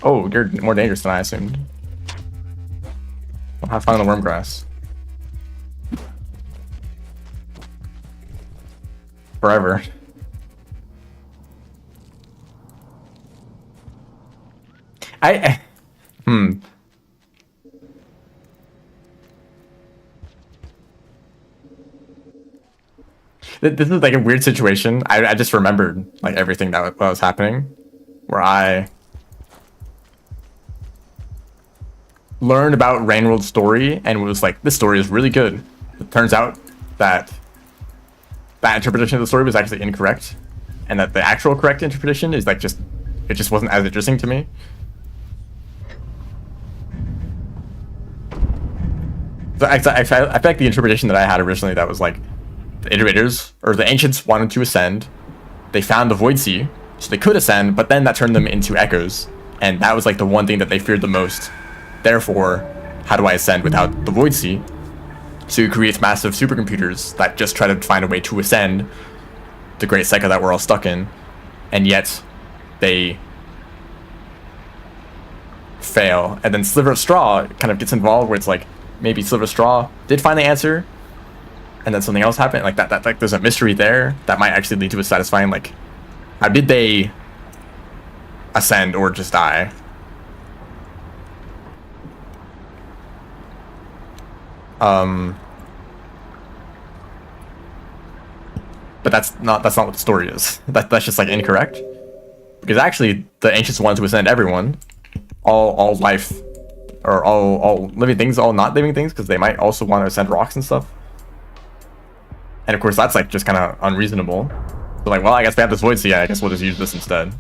Oh, you're more dangerous than I assumed. Well, have fun on the Wormgrass. Forever. This is like a weird situation. I just remembered like everything that was happening, where I learned about Rainworld's story and was like, this story is really good. It turns out that that interpretation of the story was actually incorrect, and that the actual correct interpretation is like it just wasn't as interesting to me. So I feel like the interpretation that I had originally, that was like, the Iterators, or the Ancients, wanted to ascend. They found the Void Sea, so they could ascend, but then that turned them into Echoes, and that was like the one thing that they feared the most. Therefore, how do I ascend without the Void Sea? So it creates massive supercomputers that just try to find a way to ascend the great cycle that we're all stuck in, and yet they fail. And then Sliver of Straw kind of gets involved, where it's like, maybe Sliver of Straw did find the answer, and then something else happened, like that like there's a mystery there that might actually lead to a satisfying, like, how did they ascend or just die? But that's not what the story is. That's just like incorrect, because actually the Ancients wanted to ascend everyone, all life, or all living things, all not living things, because they might also want to ascend rocks and stuff. And of course, that's like just kind of unreasonable. So like, well, I guess we have this Void Sea, I guess we'll just use this instead.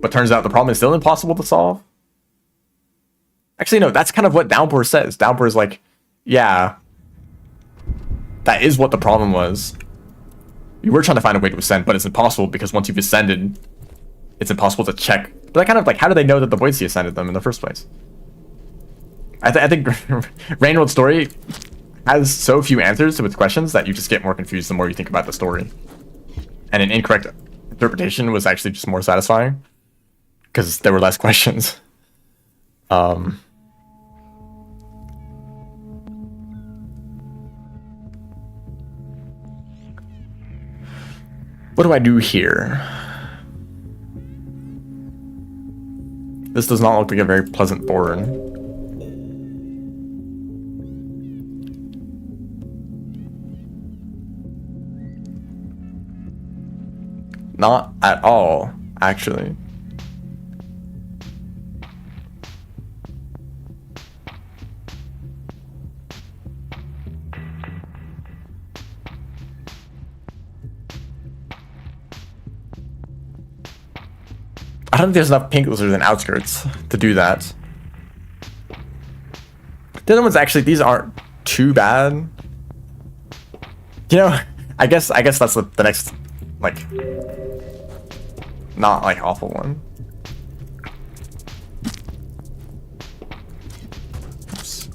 But turns out the problem is still impossible to solve. Actually, no, that's kind of what Downpour says. Downpour is like, yeah, that is what the problem was. We were trying to find a way to ascend, but it's impossible, because once you've ascended, it's impossible to check. But that kind of like, how do they know that the Void Sea ascended them in the first place? I think Rainworld's story has so few answers to its questions that you just get more confused the more you think about the story. And an incorrect interpretation was actually just more satisfying, because there were less questions. What do I do here? This does not look like a very pleasant board. Not at all, actually. I don't think there's enough pink lizards and outskirts to do that. The other ones actually, these aren't too bad. You know, I guess that's the next, like, not like awful one. Oops.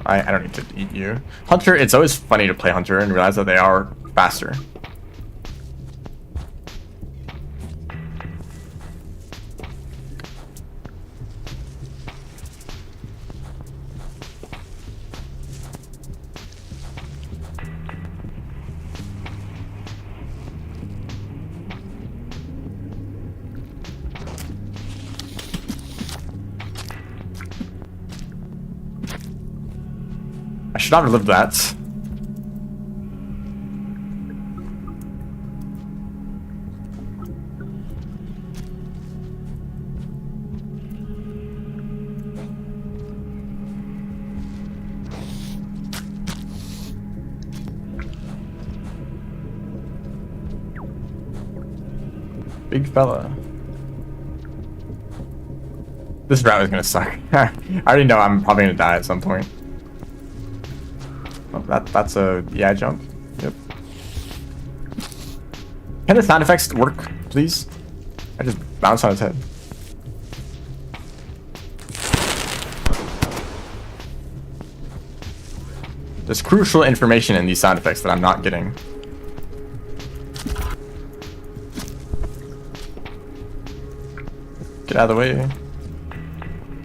I don't need to eat you. Hunter, it's always funny to play Hunter and realize that they are faster. I should not have lived that. Big fella. This route is gonna suck. I already know I'm probably gonna die at some point. Oh, that's a yeah jump. Yep. Can the sound effects work, please? I just bounced on his head. There's crucial information in these sound effects that I'm not getting. Get out of the way.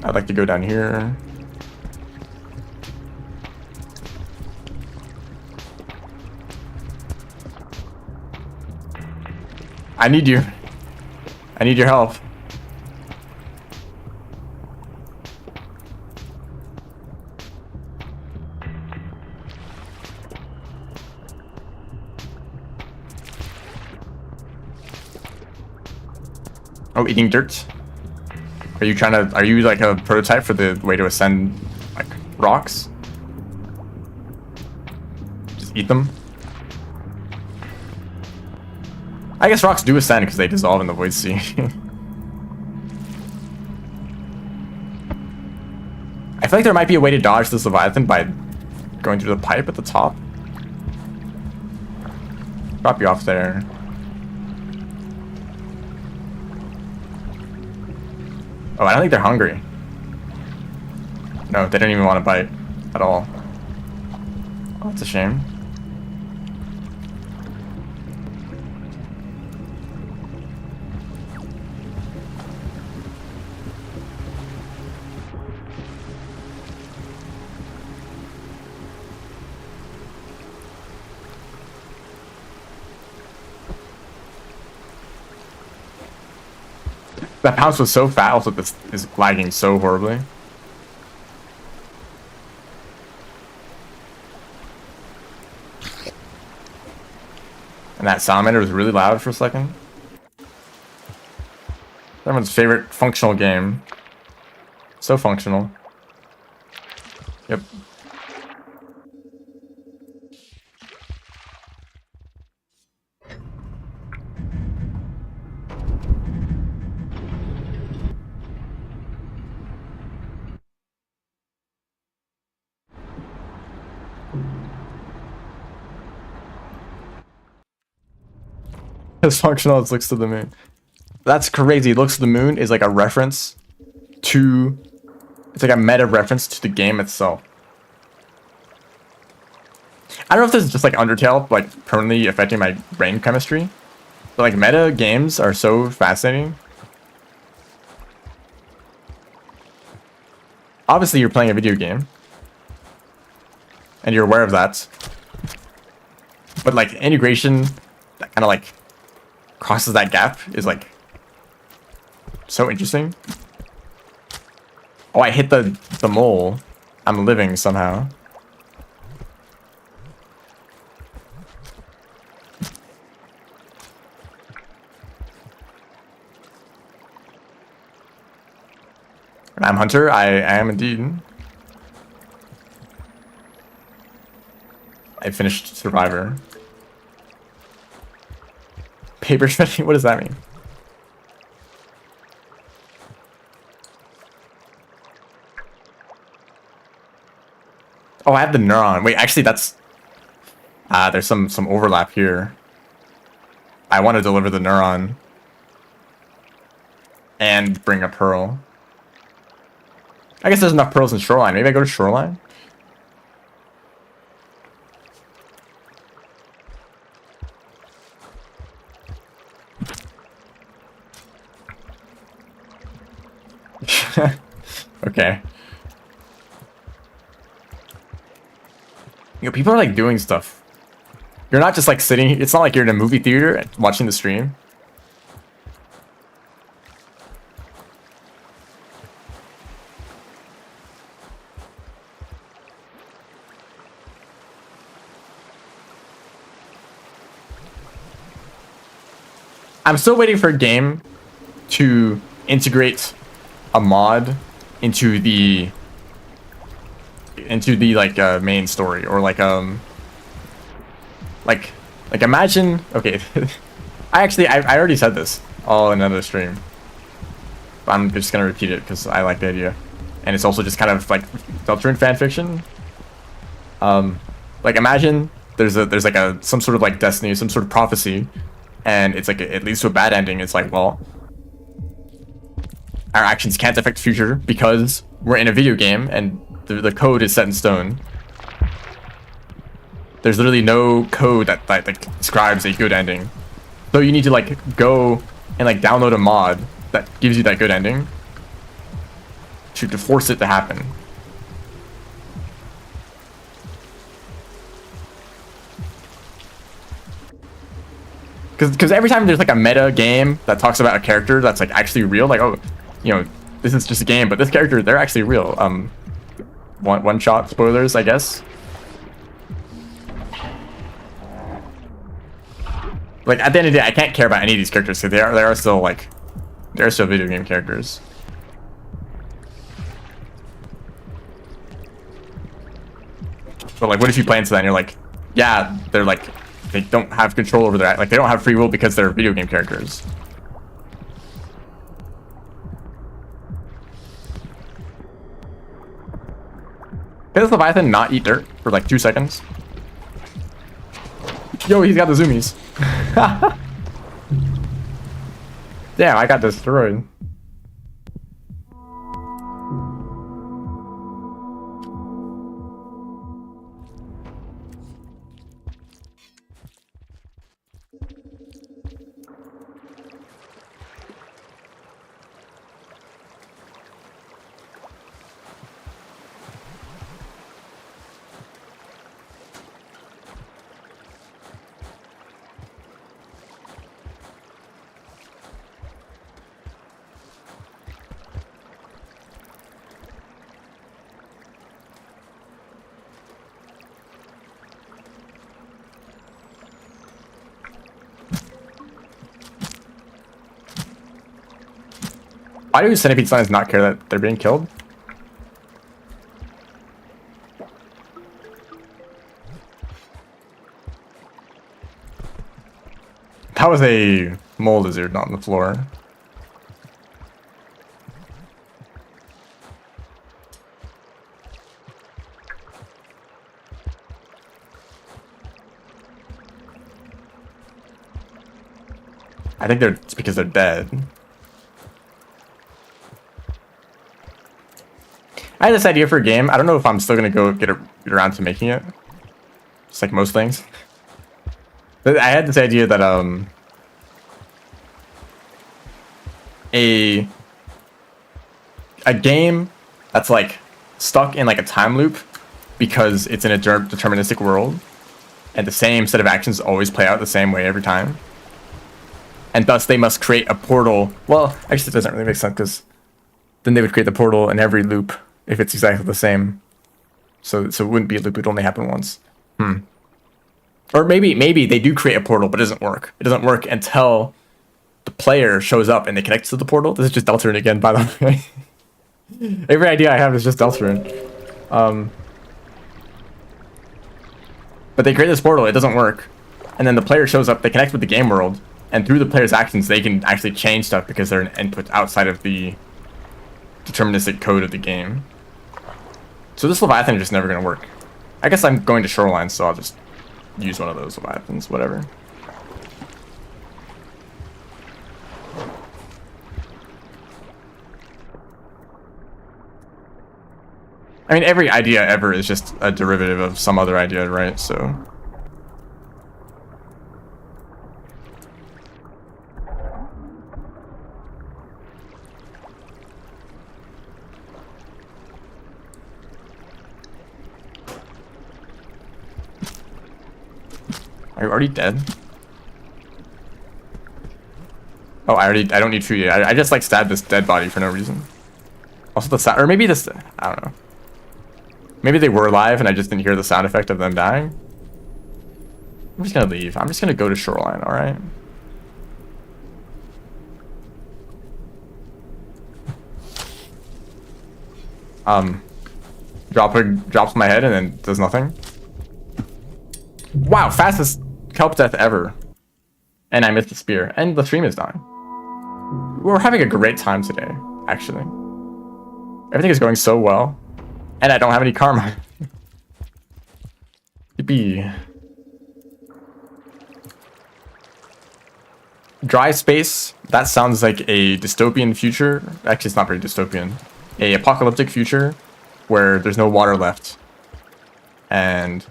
I'd like to go down here. I need you. I need your help. Oh, eating dirt. Are you like a prototype for the way to ascend like rocks? Just eat them. I guess rocks do ascend because they dissolve in the void sea. I feel like there might be a way to dodge this Leviathan by going through the pipe at the top. Drop you off there. Oh, I don't think they're hungry. No, they don't even want to bite at all. Oh, that's a shame. That house was so fat, also this is lagging so horribly. And that salamander was really loud for a second. Everyone's favorite functional game. So functional. Yep. As functional as looks to the moon. That's crazy. Looks to the moon is like a reference to, it's like a meta reference to the game itself. I don't know if this is just like Undertale, like permanently affecting my brain chemistry, but like meta games are so fascinating. Obviously you're playing a video game and you're aware of that, but like integration that kind of like crosses that gap is like So interesting. Oh, I hit the mole. I'm living somehow. I'm Hunter. I am indeed. I finished Survivor. Paper shredding? What does that mean? Oh, I have the neuron. Wait, actually, that's... there's some overlap here. I want to deliver the neuron. And bring a pearl. I guess there's enough pearls in Shoreline. Maybe I go to Shoreline? Okay. You know, people are like doing stuff. You're not just like sitting. It's not like you're in a movie theater watching the stream. I'm still waiting for a game to integrate a mod into the like main story, or like imagine, okay. I already said this all in another stream, but I'm just gonna repeat it because I like the idea, and it's also just kind of like Deltarune fan fiction. Like imagine there's like some sort of like destiny, some sort of prophecy, and it's like it leads to a bad ending. It's like, well, our actions can't affect the future because we're in a video game and the code is set in stone. There's literally no code that like describes a good ending. So you need to like go and like download a mod that gives you that good ending to force it to happen. Because every time there's like a meta game that talks about a character that's like actually real, like, oh, you know, this is just a game, but this character, they're actually real. One shot spoilers, I guess. Like at the end of the day, I can't care about any of these characters because they are still like, they're still video game characters. But like, what if you play into that and you're like, yeah, they're like, they don't have control over their, like, they don't have free will because they're video game characters. Does Leviathan not eat dirt for like 2 seconds? Yo, he's got the zoomies. Damn, I got destroyed. Why do centipede slimes not care that they're being killed? That was a mole lizard, not on the floor. I think it's because they're dead. I had this idea for a game. I don't know if I'm still gonna get around to making it. Just like most things. But I had this idea that a game that's like stuck in like a time loop because it's in a deterministic world, and the same set of actions always play out the same way every time. and thus they must create a portal. Well, actually, it doesn't really make sense because then they would create the portal in every loop if it's exactly the same. So it wouldn't be a loop; it would only happen once. Or maybe they do create a portal, but it doesn't work. It doesn't work until the player shows up and they connect to the portal. This is just Deltarune again, by the way. Every idea I have is just Deltarune. But they create this portal, it doesn't work. And then the player shows up, they connect with the game world, and through the player's actions, they can actually change stuff because they're an input outside of the deterministic code of the game. So this Leviathan is just never going to work. I guess I'm going to Shoreline, so I'll just use one of those Leviathans, whatever. I mean, every idea ever is just a derivative of some other idea, right? So... Are you already dead? Oh, I don't need food yet. I just like stabbed this dead body for no reason. Also the sound, or maybe this, I don't know. Maybe they were alive and I just didn't hear the sound effect of them dying. I'm just gonna leave. I'm just gonna go to Shoreline, alright? Drops my head and then does nothing. Wow, fastest kelp death ever. And I missed the spear. And the stream is dying. We're having a great time today, actually. Everything is going so well. And I don't have any karma. Yippee. Dry space. That sounds like a dystopian future. Actually, it's not very dystopian. A apocalyptic future where there's no water left. And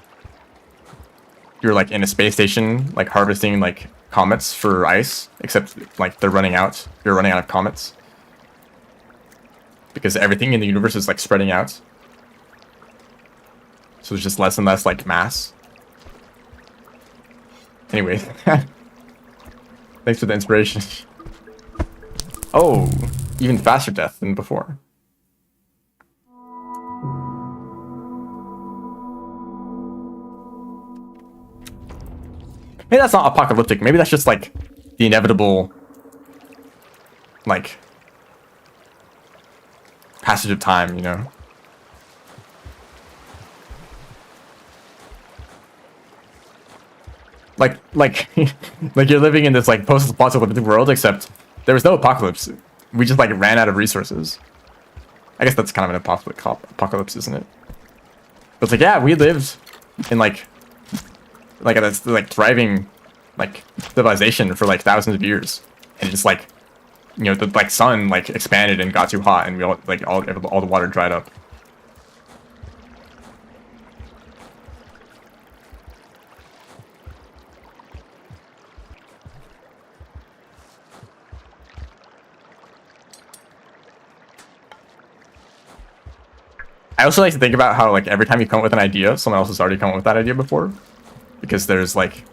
you're like in a space station, like harvesting like comets for ice, except like they're running out. You're running out of comets. Because everything in the universe is like spreading out. So there's just less and less like mass. Anyway. Thanks for the inspiration. Oh, even faster death than before. Maybe that's not apocalyptic. Maybe that's just like the inevitable, like, passage of time, you know? Like like you're living in this like post-apocalyptic world, except there was no apocalypse. We just like ran out of resources. I guess that's kind of an apocalypse, isn't it? But it's like, yeah, we lived in like a like thriving like civilization for like thousands of years, and just like, you know, the like sun like expanded and got too hot, and we all like all the water dried up. I also like to think about how like every time you come up with an idea, someone else has already come up with that idea before, because there's like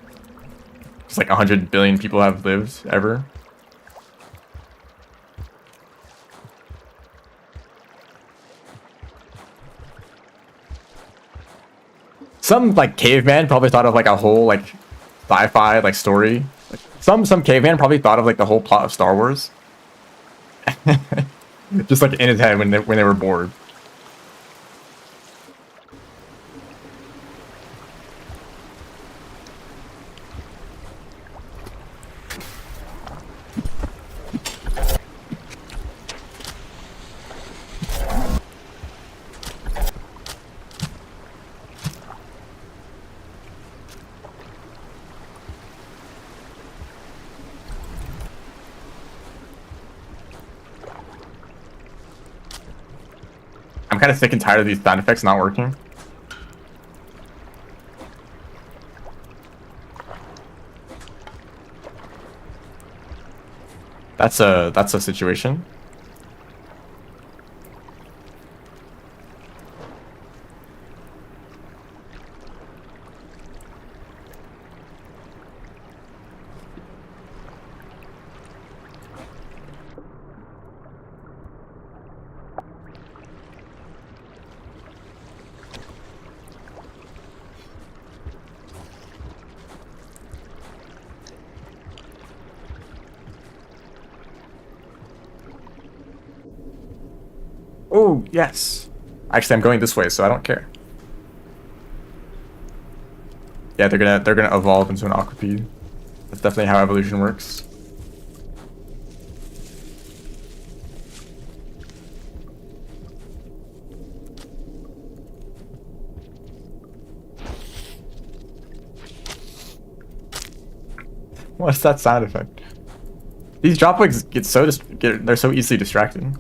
100 billion people have lived ever. Some like caveman probably thought of like a whole like sci-fi like story. Like, some caveman probably thought of like the whole plot of Star Wars, just like in his head when they were bored. I'm kind of sick and tired of these sound effects not working. That's a situation. Oh, yes. Actually, I'm going this way, so I don't care. Yeah, they're gonna evolve into an Aquapede. That's definitely how evolution works. What's that sound effect? These dropwigs they're so easily distracted.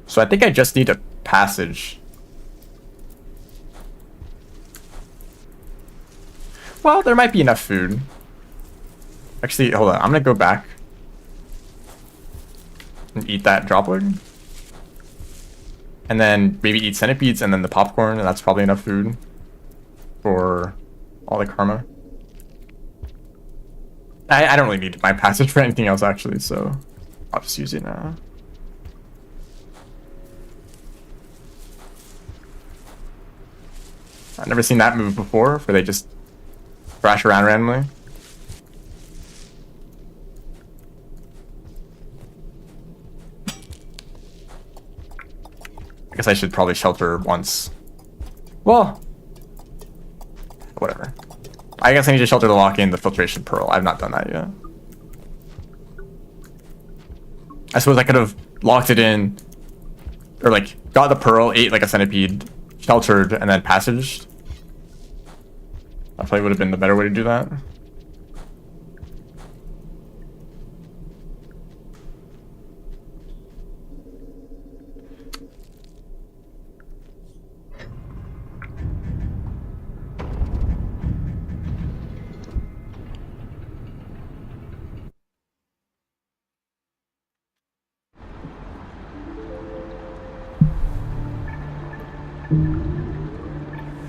So I think I just need a passage. Well, there might be enough food. Actually, hold on. I'm gonna go back and eat that dropwig. And then maybe eat centipedes and then the popcorn, and that's probably enough food for all the karma. I don't really need my passage for anything else, actually, so I'll just use it now. I've never seen that move before, where they just crash around randomly. I guess I should probably shelter once. Well, whatever. I guess I need to shelter to lock in the filtration pearl. I've not done that yet. I suppose I could have locked it in, or like got the pearl, ate like a centipede, sheltered, and then passaged. That probably would have been the better way to do that.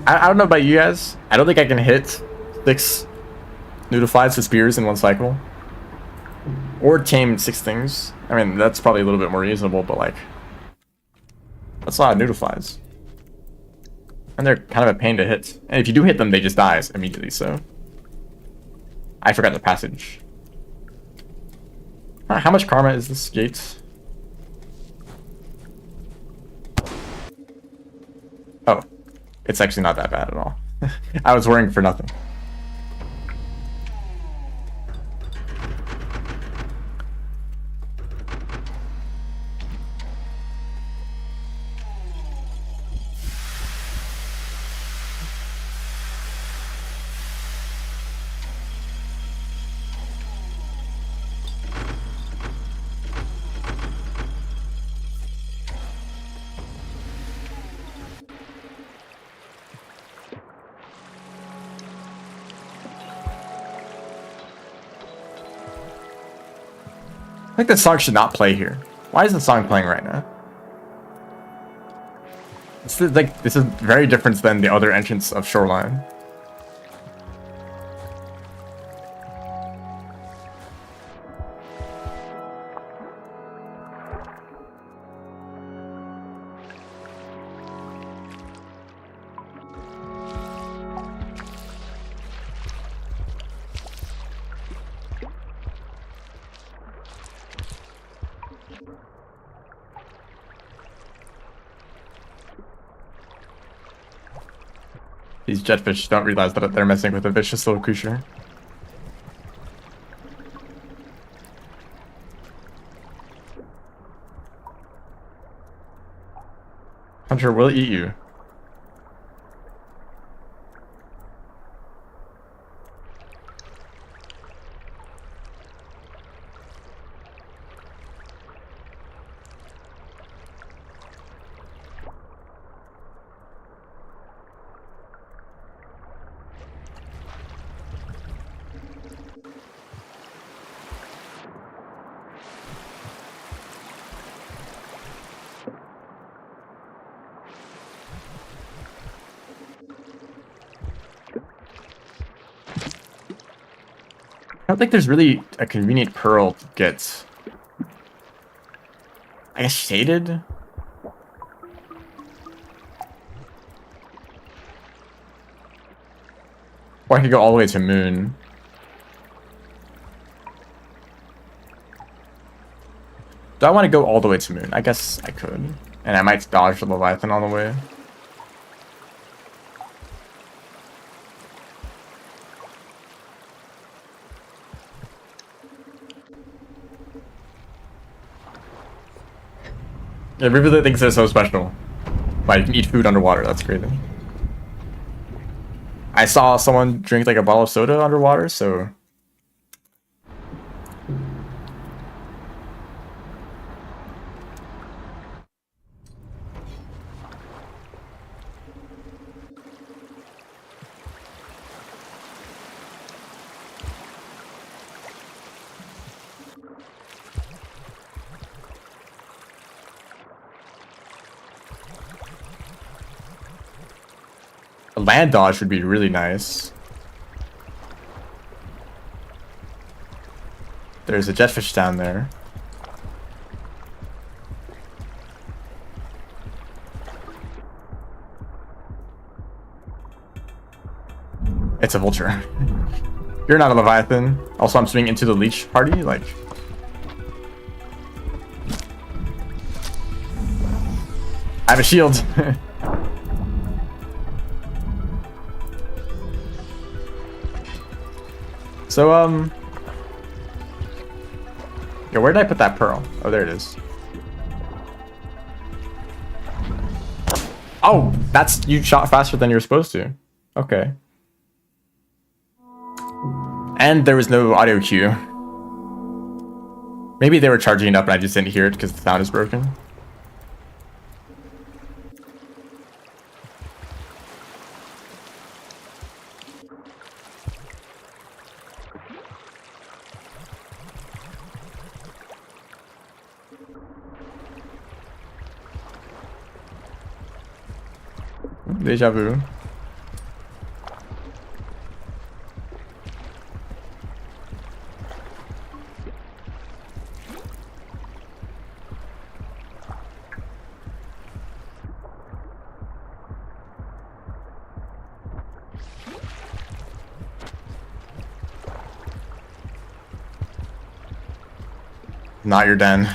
I don't know about you guys. I don't think I can hit 6 Nudiflies with spears in one cycle. Or tame 6 things. I mean, that's probably a little bit more reasonable, but like... that's a lot of Nudiflies. And they're kind of a pain to hit. And if you do hit them, they just die immediately, so... I forgot the passage. How much karma is this gate? Oh. It's actually not that bad at all. I was worrying for nothing. I think the song should not play here. Why is the song playing right now? This is very different than the other entrance of Shoreline. These jetfish don't realize that they're messing with a vicious little creature. Hunter will eat you. I don't think there's really a convenient pearl to get, I guess, shaded? Or I could go all the way to Moon. Do I want to go all the way to Moon? I guess I could. And I might dodge the Leviathan on the way. Yeah, Rivulet thinks they're so special. Like, you can eat food underwater, that's crazy. I saw someone drink like a bottle of soda underwater, so... A land dodge would be really nice. There's a jetfish down there. It's a vulture. You're not a Leviathan. Also, I'm swimming into the leech party, like... I have a shield. So, yeah, where did I put that pearl? Oh, there it is. Oh, that's... You shot faster than you were supposed to. Okay. And there was no audio cue. Maybe they were charging it up and I just didn't hear it because the sound is broken. Deja vu. Not your den.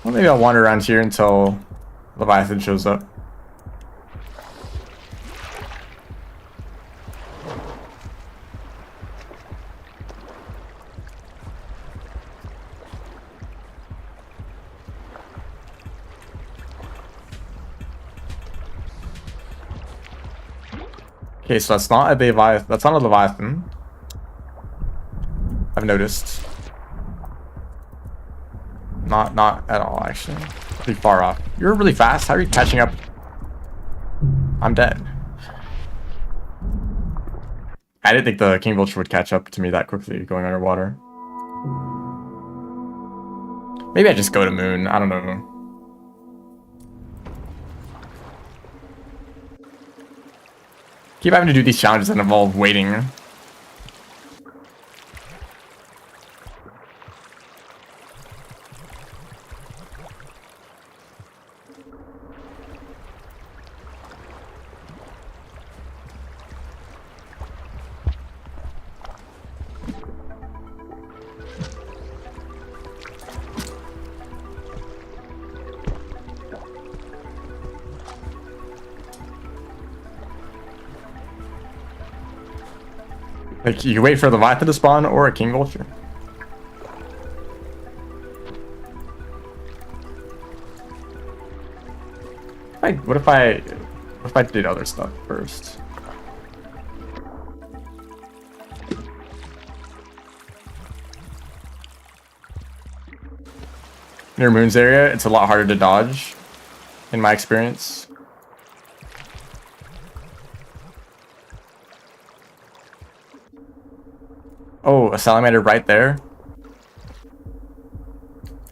Well, maybe I'll wander around here until Leviathan shows up. Okay, so that's not a Leviathan. That's not a Leviathan. I've noticed. Not at all, actually. Pretty far off. You're really fast. How are you catching up? I'm dead. I didn't think the King Vulture would catch up to me that quickly going underwater. Maybe I just go to Moon. I don't know. Keep having to do these challenges that involve waiting. Like, you can wait for the Leviathan to spawn or a King Vulture. What if I did other stuff first? Near Moon's area, it's a lot harder to dodge, in my experience. Oh, a salamander right there.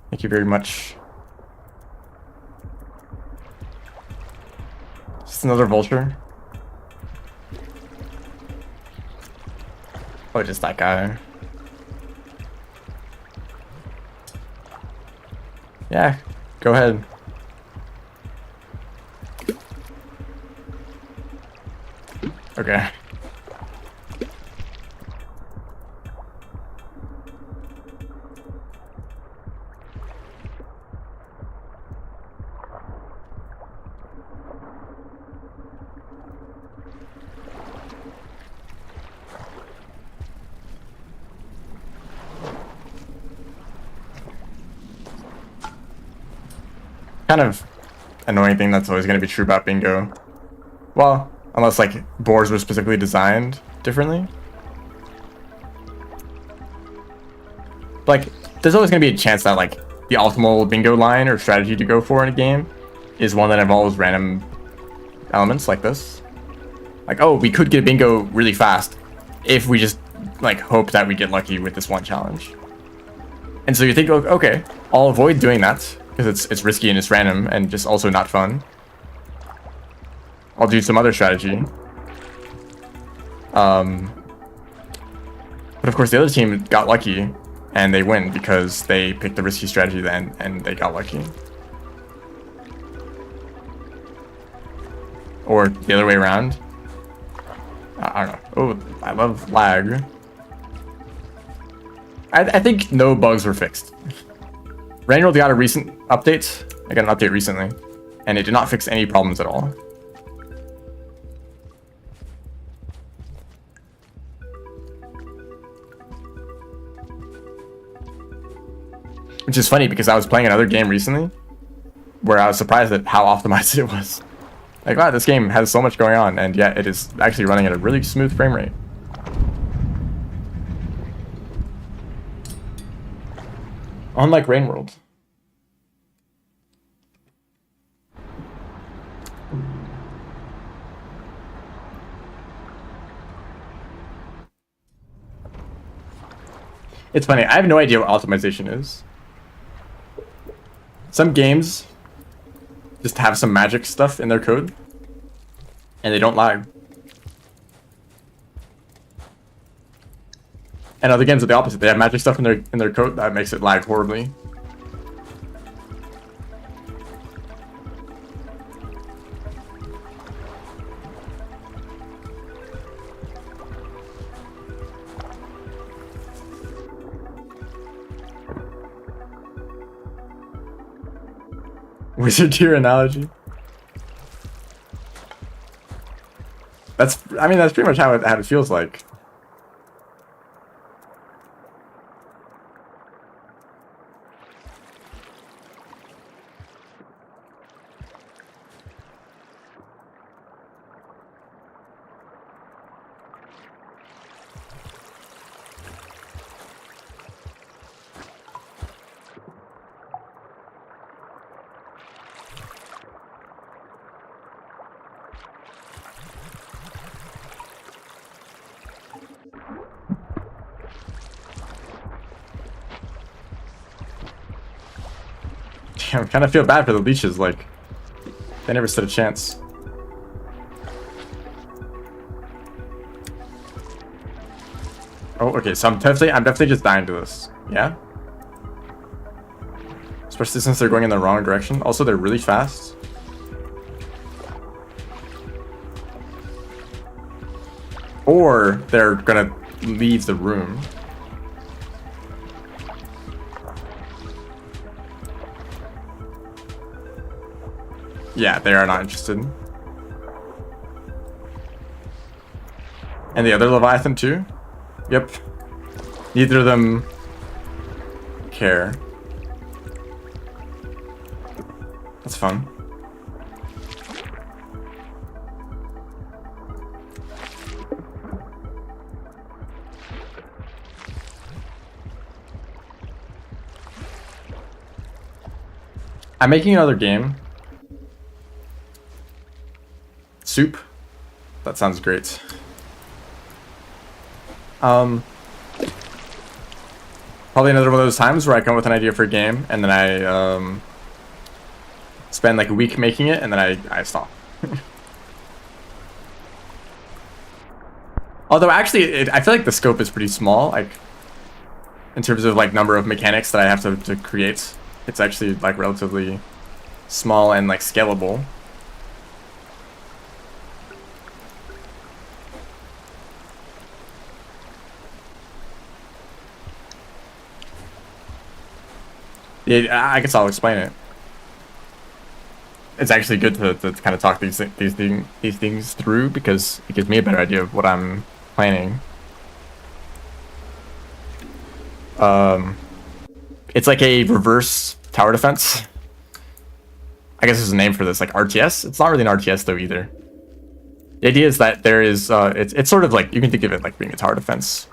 Thank you very much. Just another vulture. Oh, just that guy. Yeah, go ahead. Okay. Kind of annoying thing that's always going to be true about bingo. Well, unless like boards were specifically designed differently. Like, there's always going to be a chance that like the optimal bingo line or strategy to go for in a game is one that involves random elements like this. Like, oh, we could get a bingo really fast if we just like hope that we get lucky with this one challenge. And so you think, okay, I'll avoid doing that because it's risky and it's random and just also not fun. I'll do some other strategy. But of course, the other team got lucky and they win because they picked the risky strategy then and they got lucky. Or the other way around. I don't know. Oh, I love lag. I think no bugs were fixed. Rainworld got a recent update. I got an update recently, and it did not fix any problems at all. Which is funny because I was playing another game recently where I was surprised at how optimized it was. Like, wow, this game has so much going on, and yet it is actually running at a really smooth frame rate. Unlike Rainworld. It's funny, I have no idea what optimization is. Some games just have some magic stuff in their code, and they don't lag. And other games are the opposite. They have magic stuff in their code that makes it lag horribly. Wizard tier analogy. I mean, that's pretty much how it feels like. I kind of feel bad for the leeches, like, they never stood a chance. Oh, okay, so I'm definitely just dying to this, yeah? Especially since they're going in the wrong direction. Also, they're really fast. Or they're gonna leave the room. Yeah, they are not interested. And the other Leviathan too? Yep. Neither of them care. That's fun. I'm making another game. Soup? That sounds great. Probably another one of those times where I come up with an idea for a game and then I spend like a week making it and then I stop. Although actually, I feel like the scope is pretty small, like in terms of like number of mechanics that I have to create. It's actually like relatively small and like scalable. Yeah, I guess I'll explain it. It's actually good to kind of talk these things through because it gives me a better idea of what I'm planning. It's like a reverse tower defense. I guess there's a name for this, like RTS. It's not really an RTS though either. The idea is that there is, it's sort of like, you can think of it like being a tower defense.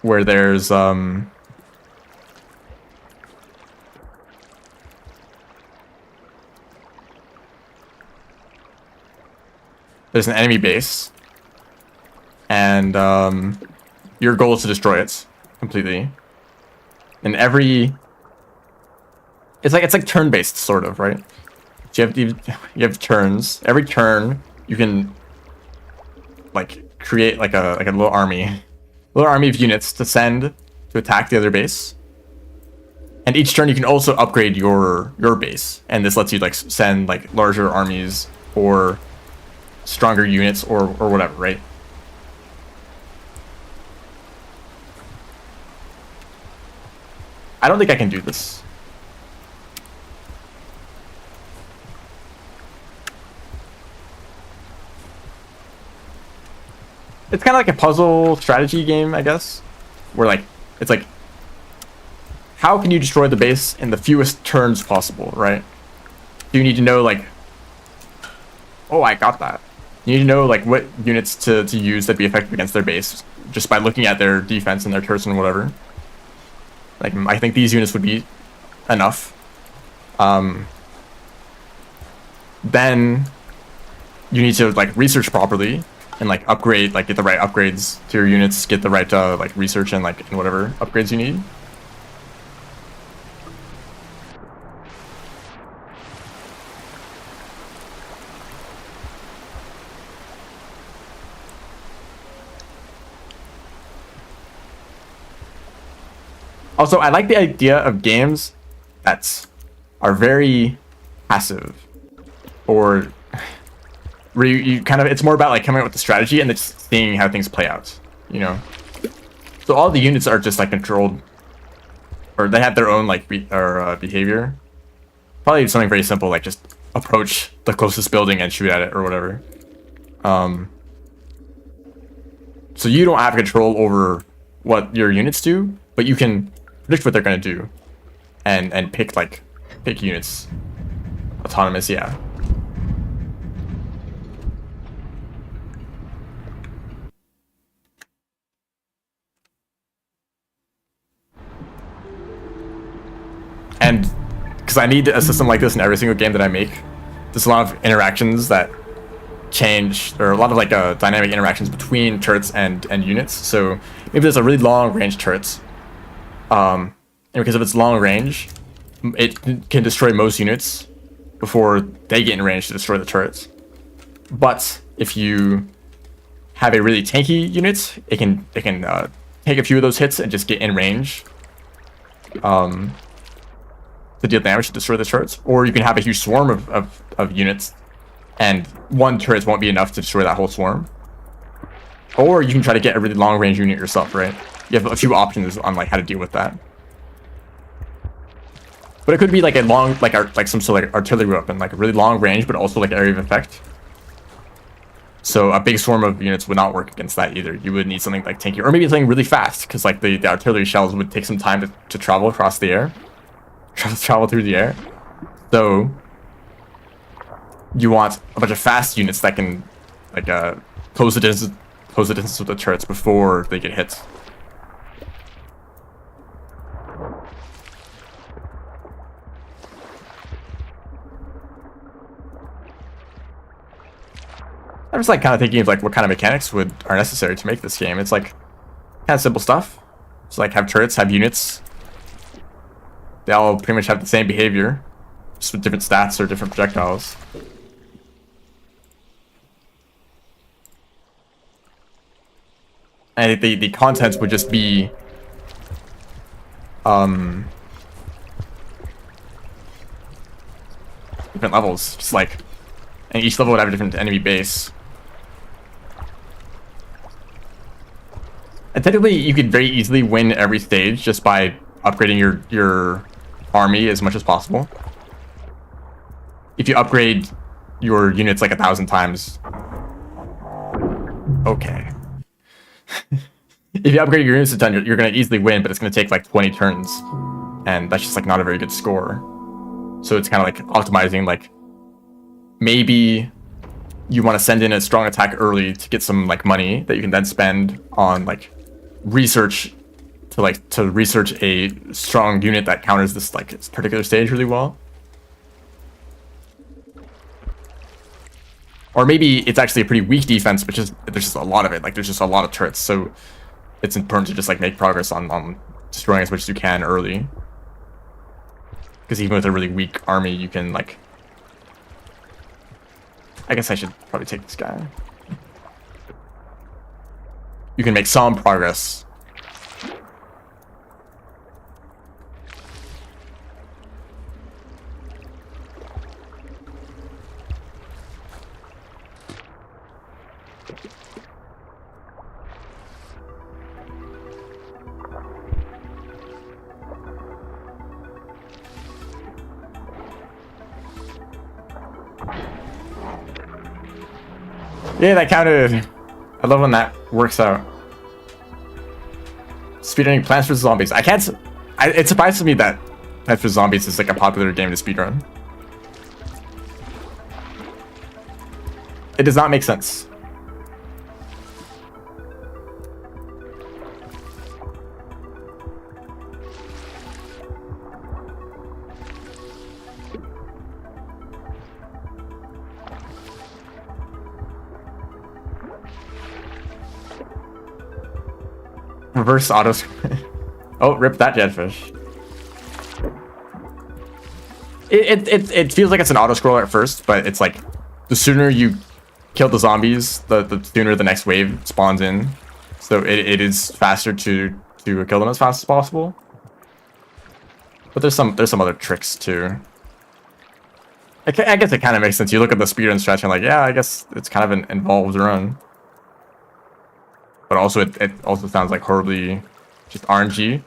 Where there's, there's an enemy base, and your goal is to destroy it completely. And it's like turn-based sort of, right? So you have turns. Every turn you can like create like a little army of units to send to attack the other base. And each turn you can also upgrade your base, and this lets you like send like larger armies or stronger units or whatever, right? I don't think I can do this. It's kind of like a puzzle strategy game, I guess, where like it's like, how can you destroy the base in the fewest turns possible, right? You need to know like, oh, I got that. You need to know like what units to use that be effective against their base just by looking at their defense and their turrets and whatever. Like, I think these units would be enough. Then you need to like research properly and like upgrade, like get the right upgrades to your units, get the right like research and like and whatever upgrades you need. Also, I like the idea of games that are very passive, or where you kind of, it's more about like coming up with the strategy and just seeing how things play out, you know? So all the units are just like controlled, or they have their own like behavior. Probably something very simple, like just approach the closest building and shoot at it or whatever. So you don't have control over what your units do, but you can predict what they're gonna do, and pick units. Autonomous, yeah. And because I need a system like this in every single game that I make, there's a lot of interactions that change, or a lot of like dynamic interactions between turrets and units. So maybe there's a really long range turret, and because of its long range, it can destroy most units before they get in range to destroy the turrets. But if you have a really tanky unit, it can take a few of those hits and just get in range to deal damage to destroy the turrets. Or you can have a huge swarm of units, and one turret won't be enough to destroy that whole swarm. Or you can try to get a really long range unit yourself, right? You have a few options on like how to deal with that. But it could be like a long, like some sort of like artillery weapon, like a really long range, but also like area of effect. So a big swarm of units would not work against that either. You would need something like tanky, or maybe something really fast, because like the artillery shells would take some time to travel across the air, travel through the air. So you want a bunch of fast units that can like close the distance with the turrets before they get hit. I'm just like kind of thinking of like what kind of mechanics are necessary to make this game. It's like kind of simple stuff. So like have turrets, have units. They all pretty much have the same behavior, just with different stats or different projectiles. And the contents would just be different levels, just like, and each level would have a different enemy base. And technically, you could very easily win every stage just by upgrading your army as much as possible. If you upgrade your units like 1,000 times. Okay. If you upgrade your units a ton, you're going to easily win, but it's going to take like 20 turns. And that's just like not a very good score. So it's kind of like optimizing, like maybe you want to send in a strong attack early to get some like money that you can then spend on like research to research a strong unit that counters this like this particular stage really well. Or maybe it's actually a pretty weak defense, but there's just a lot of it. Like there's just a lot of turrets, so it's important to just like make progress on destroying as much as you can early. Because even with a really weak army, you can like. I guess I should probably take this guy. You can make some progress. Yeah, that counted. I love when that works out. Speedrunning Plants vs Zombies. It surprises me that Plants vs Zombies is like a popular game to speedrun. It does not make sense. Reverse auto. Oh, rip that jetfish. It feels like it's an auto scroller at first, but it's like the sooner you kill the zombies, the sooner the next wave spawns in. So it is faster to kill them as fast as possible. But there's some other tricks too. I guess it kind of makes sense. You look at the speedrun stretch and like, yeah, I guess it's kind of an involved run. But also it also sounds like horribly just RNG.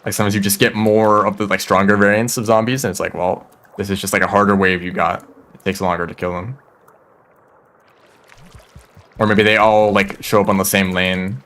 Like sometimes you just get more of the like stronger variants of zombies, and it's like, well, this is just like a harder wave you got. It takes longer to kill them. Or maybe they all like show up on the same lane.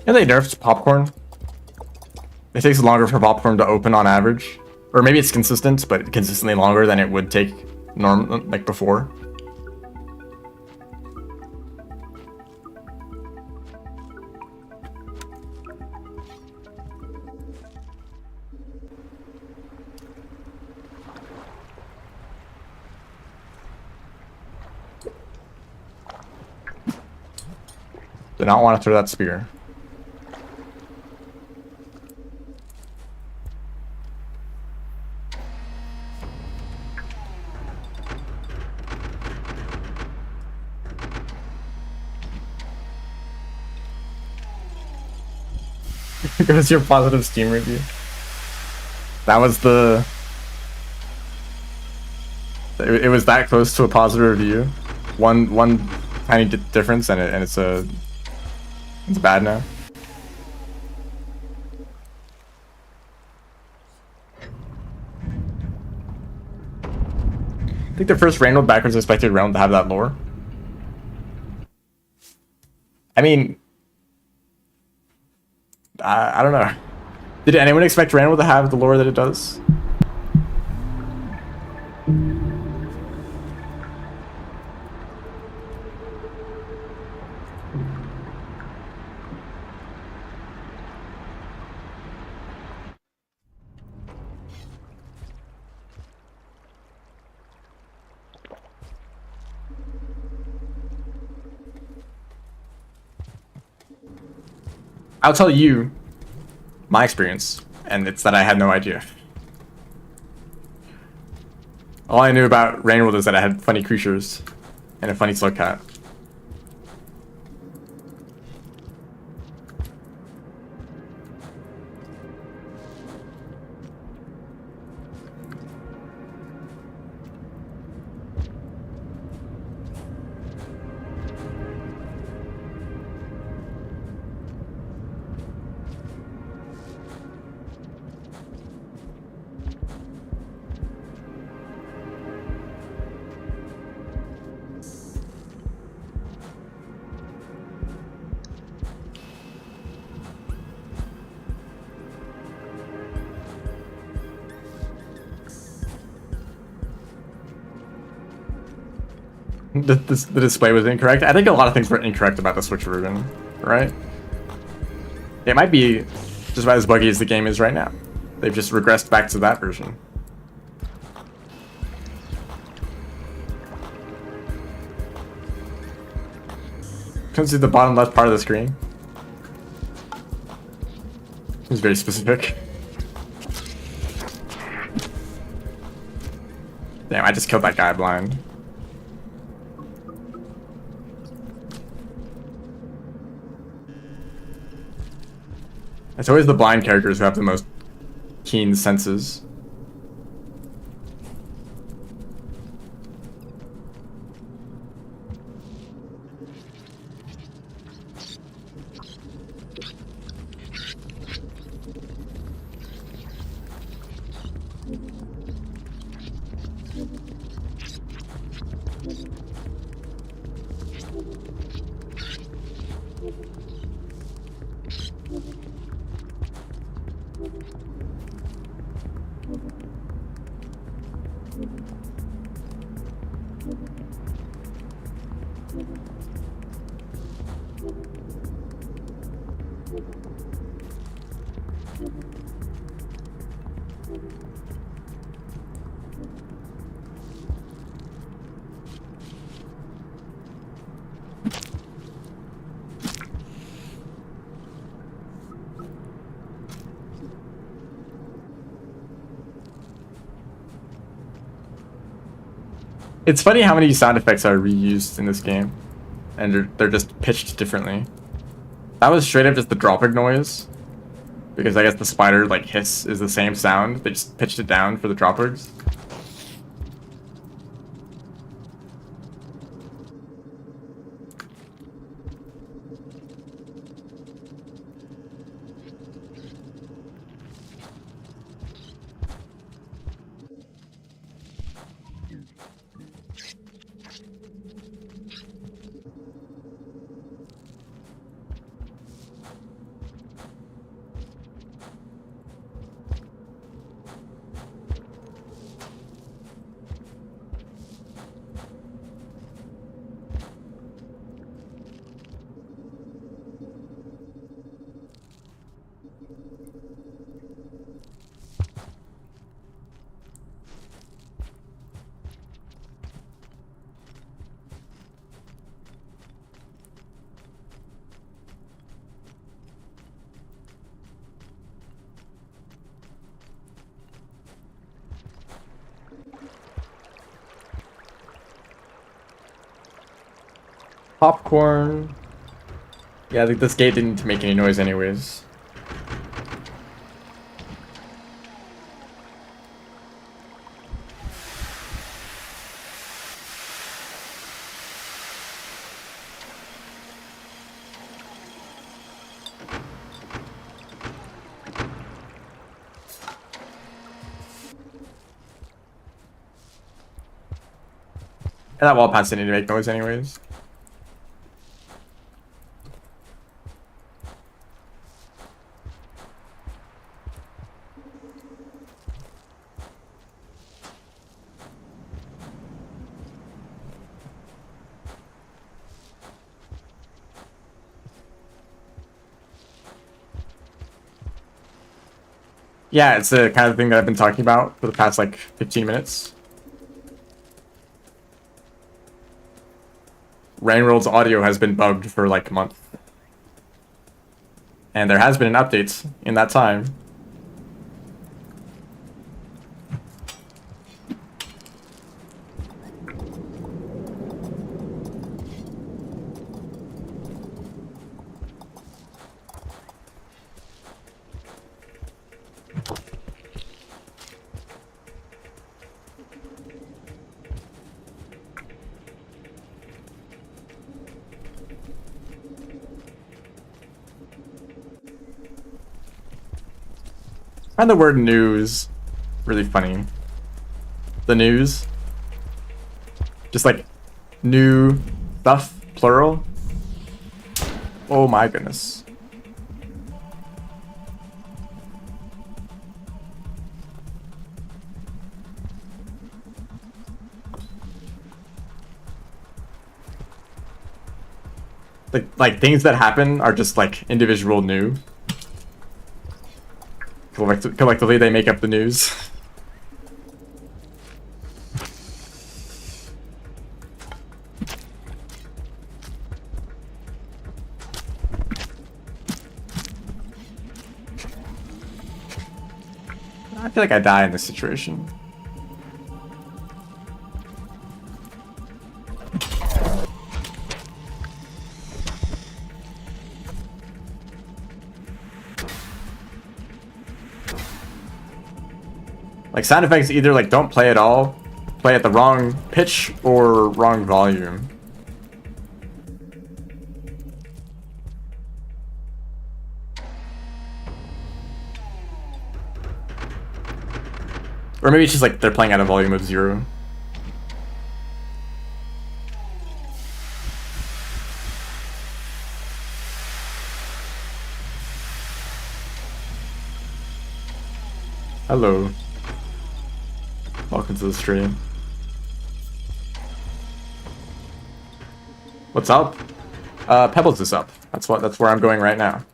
Yeah, they nerfed popcorn. It takes longer for popcorn to open on average. Or maybe it's consistent, but consistently longer than it would take like before. Do not want to throw that spear. Goes your positive Steam review. That was the. It was that close to a positive review. One tiny difference, and it's bad now. I think the first random backwards expected round to have that lore. I mean, I don't know. Did anyone expect Randall to have the lore that it does? I'll tell you my experience, and it's that I had no idea. All I knew about Rainworld is that I had funny creatures and a funny slug cat. The display was incorrect. I think a lot of things were incorrect about the Switch version, right? It might be just about as buggy as the game is right now. They've just regressed back to that version. Comes to the bottom left part of the screen. It's very specific. Damn, I just killed that guy blind. It's always the blind characters who have the most keen senses. It's funny how many sound effects are reused in this game, and they're just pitched differently. That was straight up just the dropping noise, because I guess the spider like hiss is the same sound. They just pitched it down for the droppers. Popcorn. Yeah, I think this gate didn't make any noise anyways. And that wall pass didn't need to make noise anyways. Yeah, it's the kind of thing that I've been talking about for the past like 15 minutes. Rainworld's audio has been bugged for like a month. And there has been an update in that time. I find the word news really funny. The news. Just like new stuff, plural. Oh my goodness. Like things that happen are just like individual new. Collectively, they make up the news. I feel like I die in this situation. Like sound effects either like don't play at all, play at the wrong pitch or wrong volume. Or maybe it's just like they're playing at a volume of 0. Hello. Welcome to the stream. What's up? Pebbles is up. That's where I'm going right now.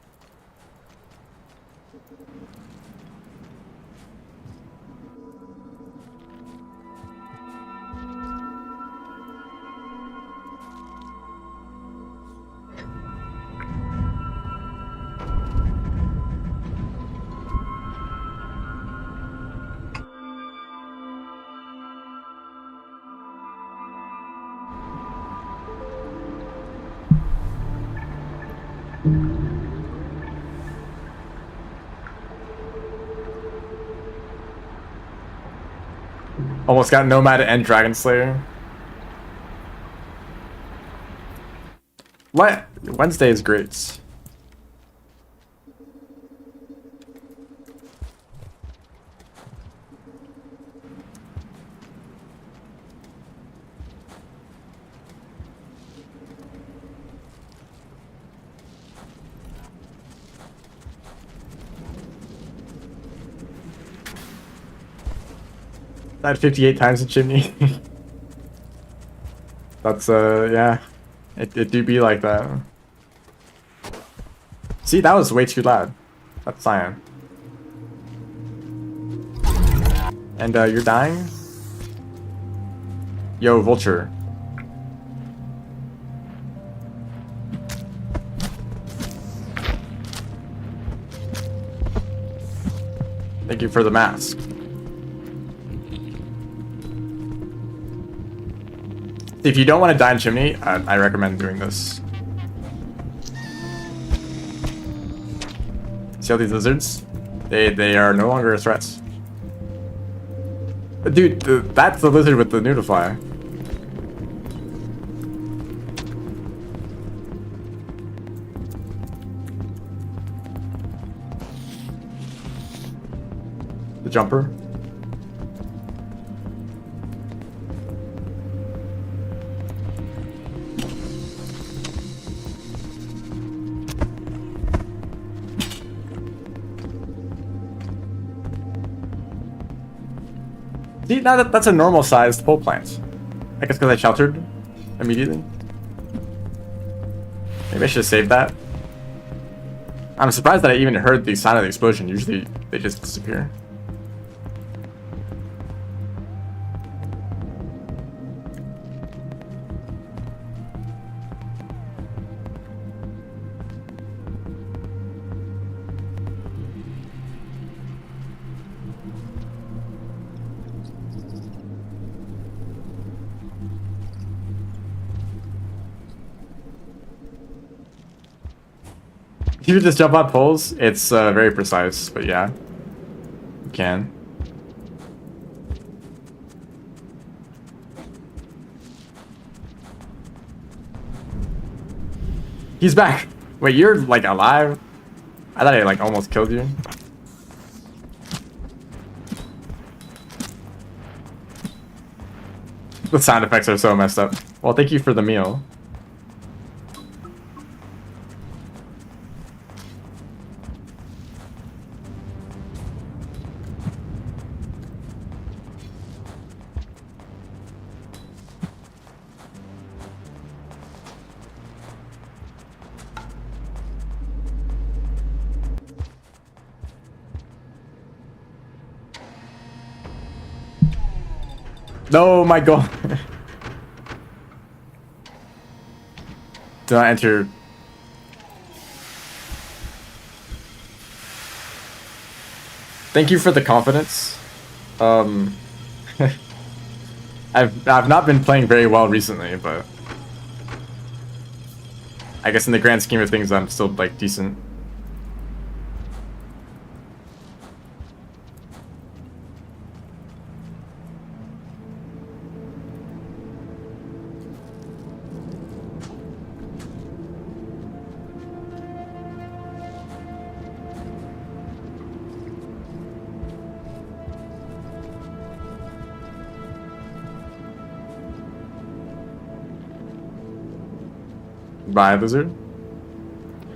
Almost got Nomad and Dragon Slayer. What? Wednesday is great. Died 58 times in Chimney. That's yeah. It do be like that. See, that was way too loud. That's Cyan. And you're dying? Yo, Vulture. Thank you for the mask. If you don't want to die in Chimney, I recommend doing this. See all these lizards? They are no longer a threat. Dude, that's the lizard with the noodle fly. The jumper. See, now that's a normal sized pole plant. I guess because I sheltered immediately. Maybe I should have saved that. I'm surprised that I even heard the sound of the explosion. Usually they just disappear. You just jump on poles. It's very precise, but yeah, you can. He's back. Wait, you're like alive? I thought I like almost killed you. The sound effects are so messed up. Well, thank you for the meal. No, my god. Do not enter. Thank you for the confidence. I've not been playing very well recently, but I guess in the grand scheme of things, I'm still like decent. Bye, lizard.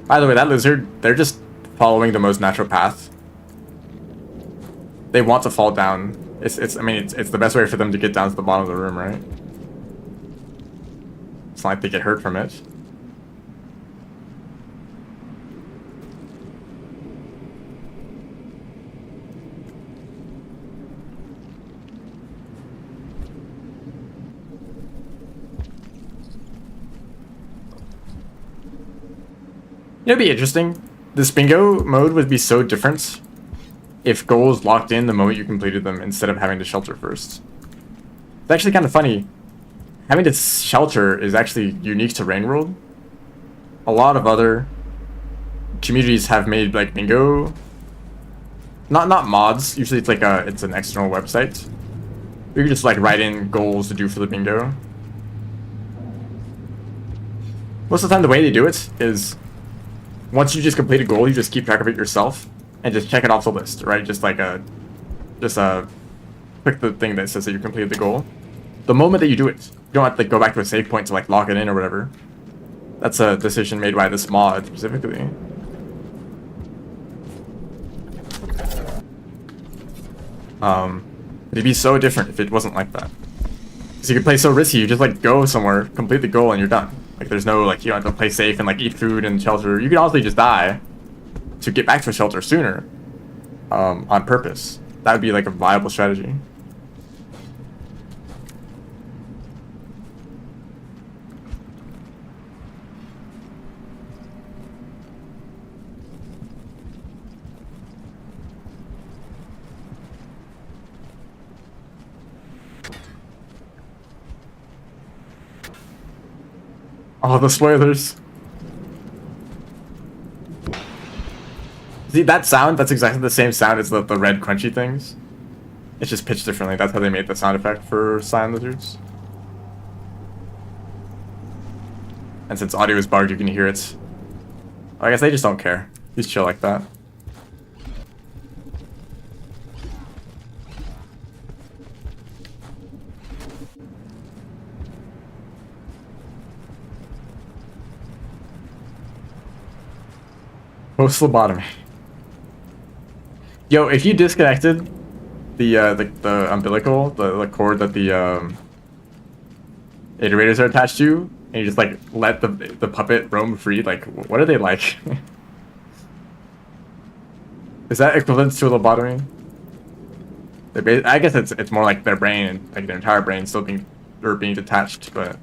By the way, that lizard, they're just following the most natural path. They want to fall down. I mean, it's the best way for them to get down to the bottom of the room, right? It's not like they get hurt from it. It'd be interesting. This bingo mode would be so different if goals locked in the moment you completed them instead of having to shelter first. It's actually kind of funny. Having to shelter is actually unique to Rain World. A lot of other communities have made like bingo, not mods. Usually it's like it's an external website. You can just like write in goals to do for the bingo. Most of the time, the way they do it is, once you just complete a goal, you just keep track of it yourself and just check it off the list, right? Just like click the thing that says that you completed the goal. The moment that you do it, you don't have to go back to a save point to like lock it in or whatever. That's a decision made by this mod specifically. It'd be so different if it wasn't like that. Because you could play so risky, you just like go somewhere, complete the goal, and you're done. Like there's no like you don't have to play safe and like eat food and shelter. You could honestly just die to get back to a shelter sooner, on purpose. That would be like a viable strategy. Oh, the spoilers. See, that sound, that's exactly the same sound as the red crunchy things. It's just pitched differently. That's how they made the sound effect for Cyan Lizards. And since audio is barred, you can hear it. I guess they just don't care. Just chill like that. Post lobotomy. Yo, if you disconnected the umbilical, the cord that the iterators are attached to, and you just like let the puppet roam free, like what are they like? Is that equivalent to a lobotomy? I guess it's more like their brain, like their entire brain still being detached, but.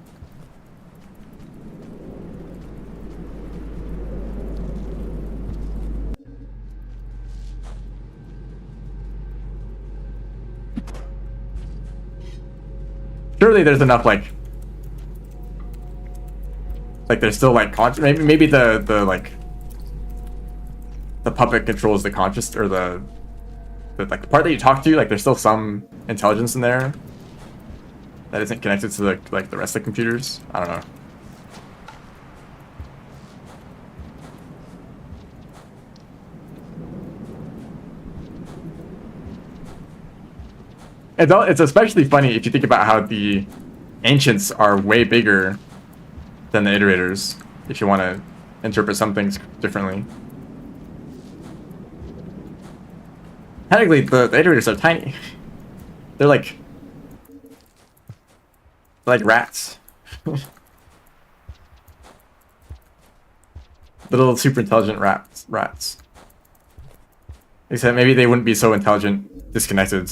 Surely there's enough like there's still like maybe the like puppet controls the conscious or the like the part that you talk to. Like there's still some intelligence in there that isn't connected to the like the rest of the computers. I don't know. It's especially funny if you think about how the ancients are way bigger than the iterators, if you want to interpret some things differently. Technically, the iterators are tiny. They're like rats. Little super intelligent rats. Except maybe they wouldn't be so intelligent disconnected.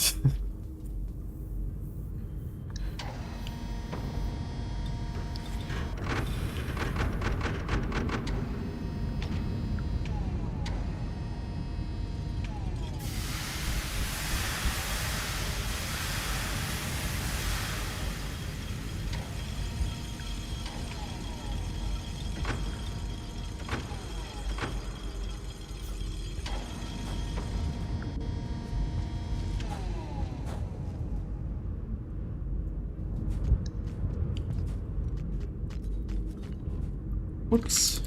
Whoops.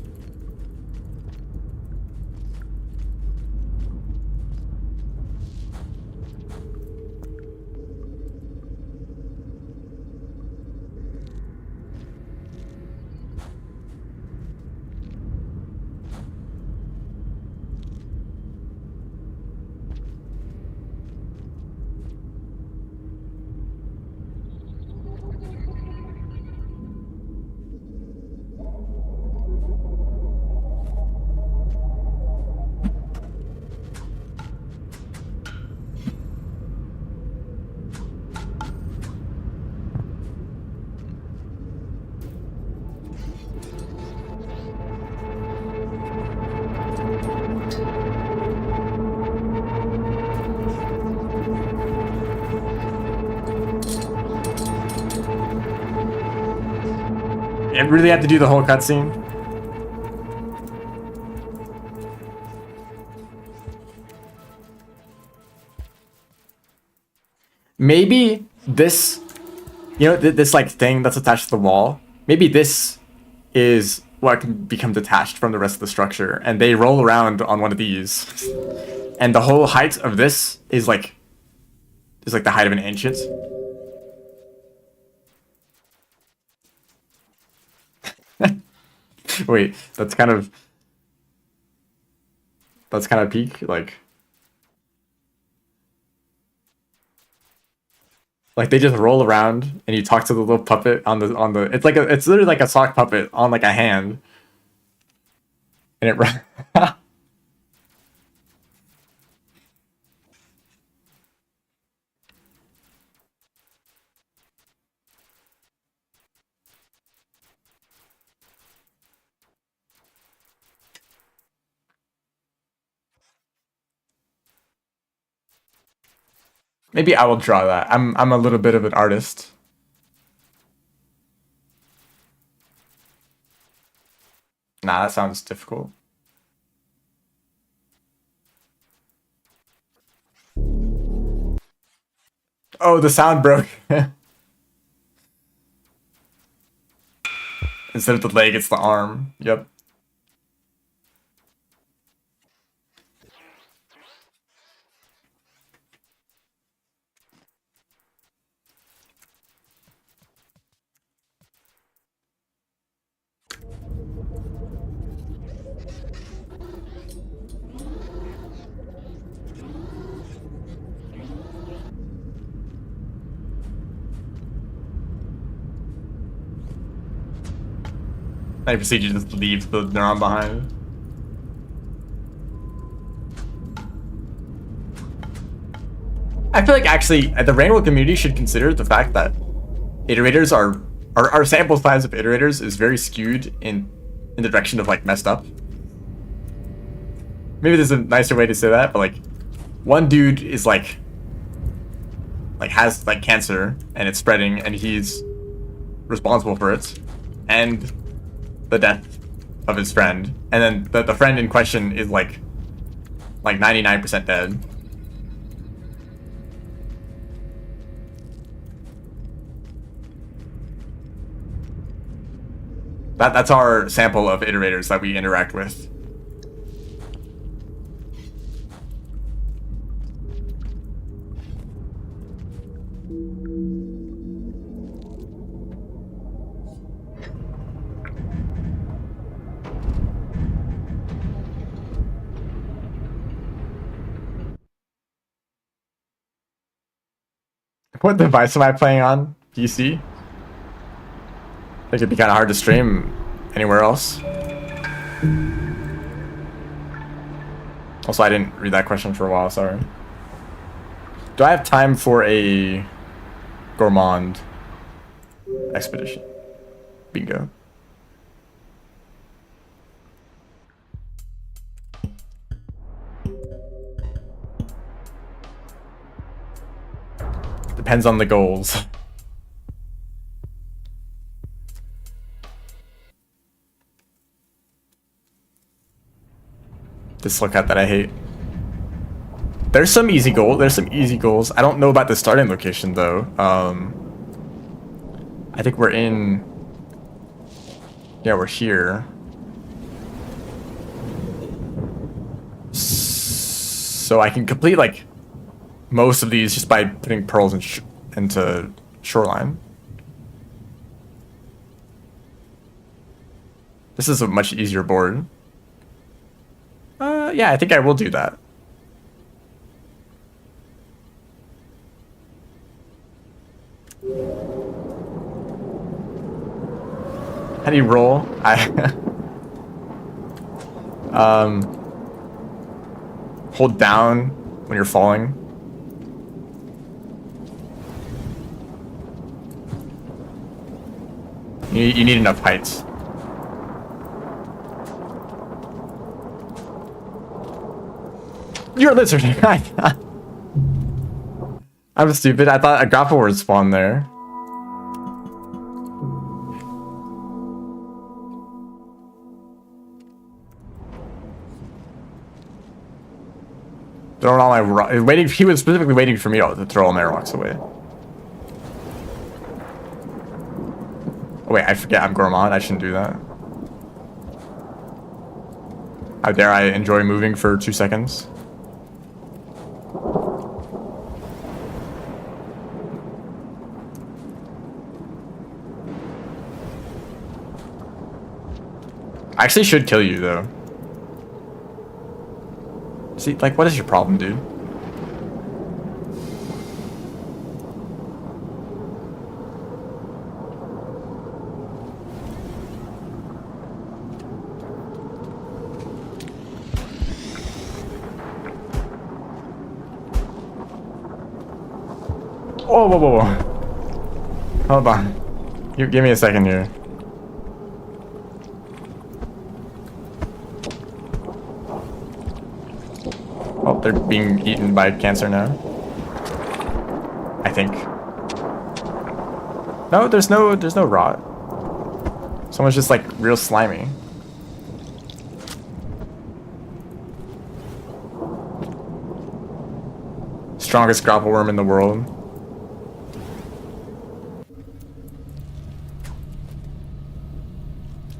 And really have to do the whole cutscene? Maybe this, you know, this like thing that's attached to the wall, maybe this is what can become detached from the rest of the structure, and they roll around on one of these. And the whole height of this is like the height of an ancient. Wait, that's kind of peak, like they just roll around and you talk to the little puppet on the it's literally like a sock puppet on like a hand, and it maybe I will draw that. I'm a little bit of an artist. Nah, that sounds difficult. Oh, the sound broke. Instead of the leg, it's the arm. Yep. I procedure just leaves the neuron behind. I feel like actually the Rainbow community should consider the fact that iterators are our sample size of iterators is very skewed in the direction of like messed up. Maybe there's a nicer way to say that, but like one dude is like has like cancer and it's spreading and he's responsible for it, and the death of his friend, and then the friend in question is like like 99% dead. That's our sample of iterators that we interact with. What device am I playing on? PC? I think it'd be kind of hard to stream anywhere else. Also, I didn't read that question for a while, sorry. Do I have time for a gourmand expedition? Bingo. Depends on the goals. This lookout that I hate. There's some easy goals. I don't know about the starting location though. I think we're in. Yeah, we're here. So I can complete like most of these just by putting pearls into shoreline. This is a much easier board. Yeah, I think I will do that. How do you roll? Hold down when you're falling. You need enough heights. You're a lizard. I'm stupid. I thought a grapple would spawn there. Throwing all my waiting. He was specifically waiting for me to throw all my rocks away. Oh, wait, I forget I'm gourmand. I shouldn't do that. How dare I enjoy moving for 2 seconds? I actually should kill you though. See, like, what is your problem, dude? Whoa, whoa, whoa, whoa. Hold on. You give me a second here. Oh, they're being eaten by cancer now. I think. No, there's no rot. Someone's just like real slimy. Strongest grapple worm in the world.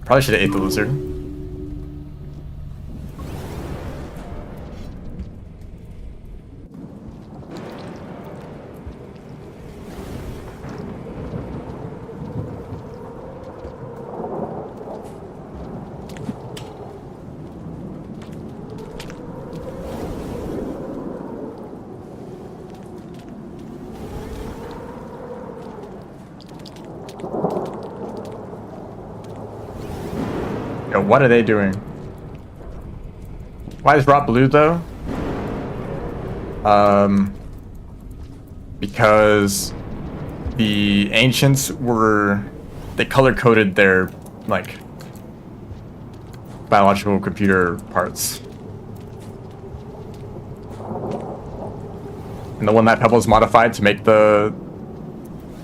Probably should have ate the lizard. Yo, what are they doing? Why is rot blue though? Because the ancients they color-coded their, like, biological computer parts. And the one that Pebble's modified to make or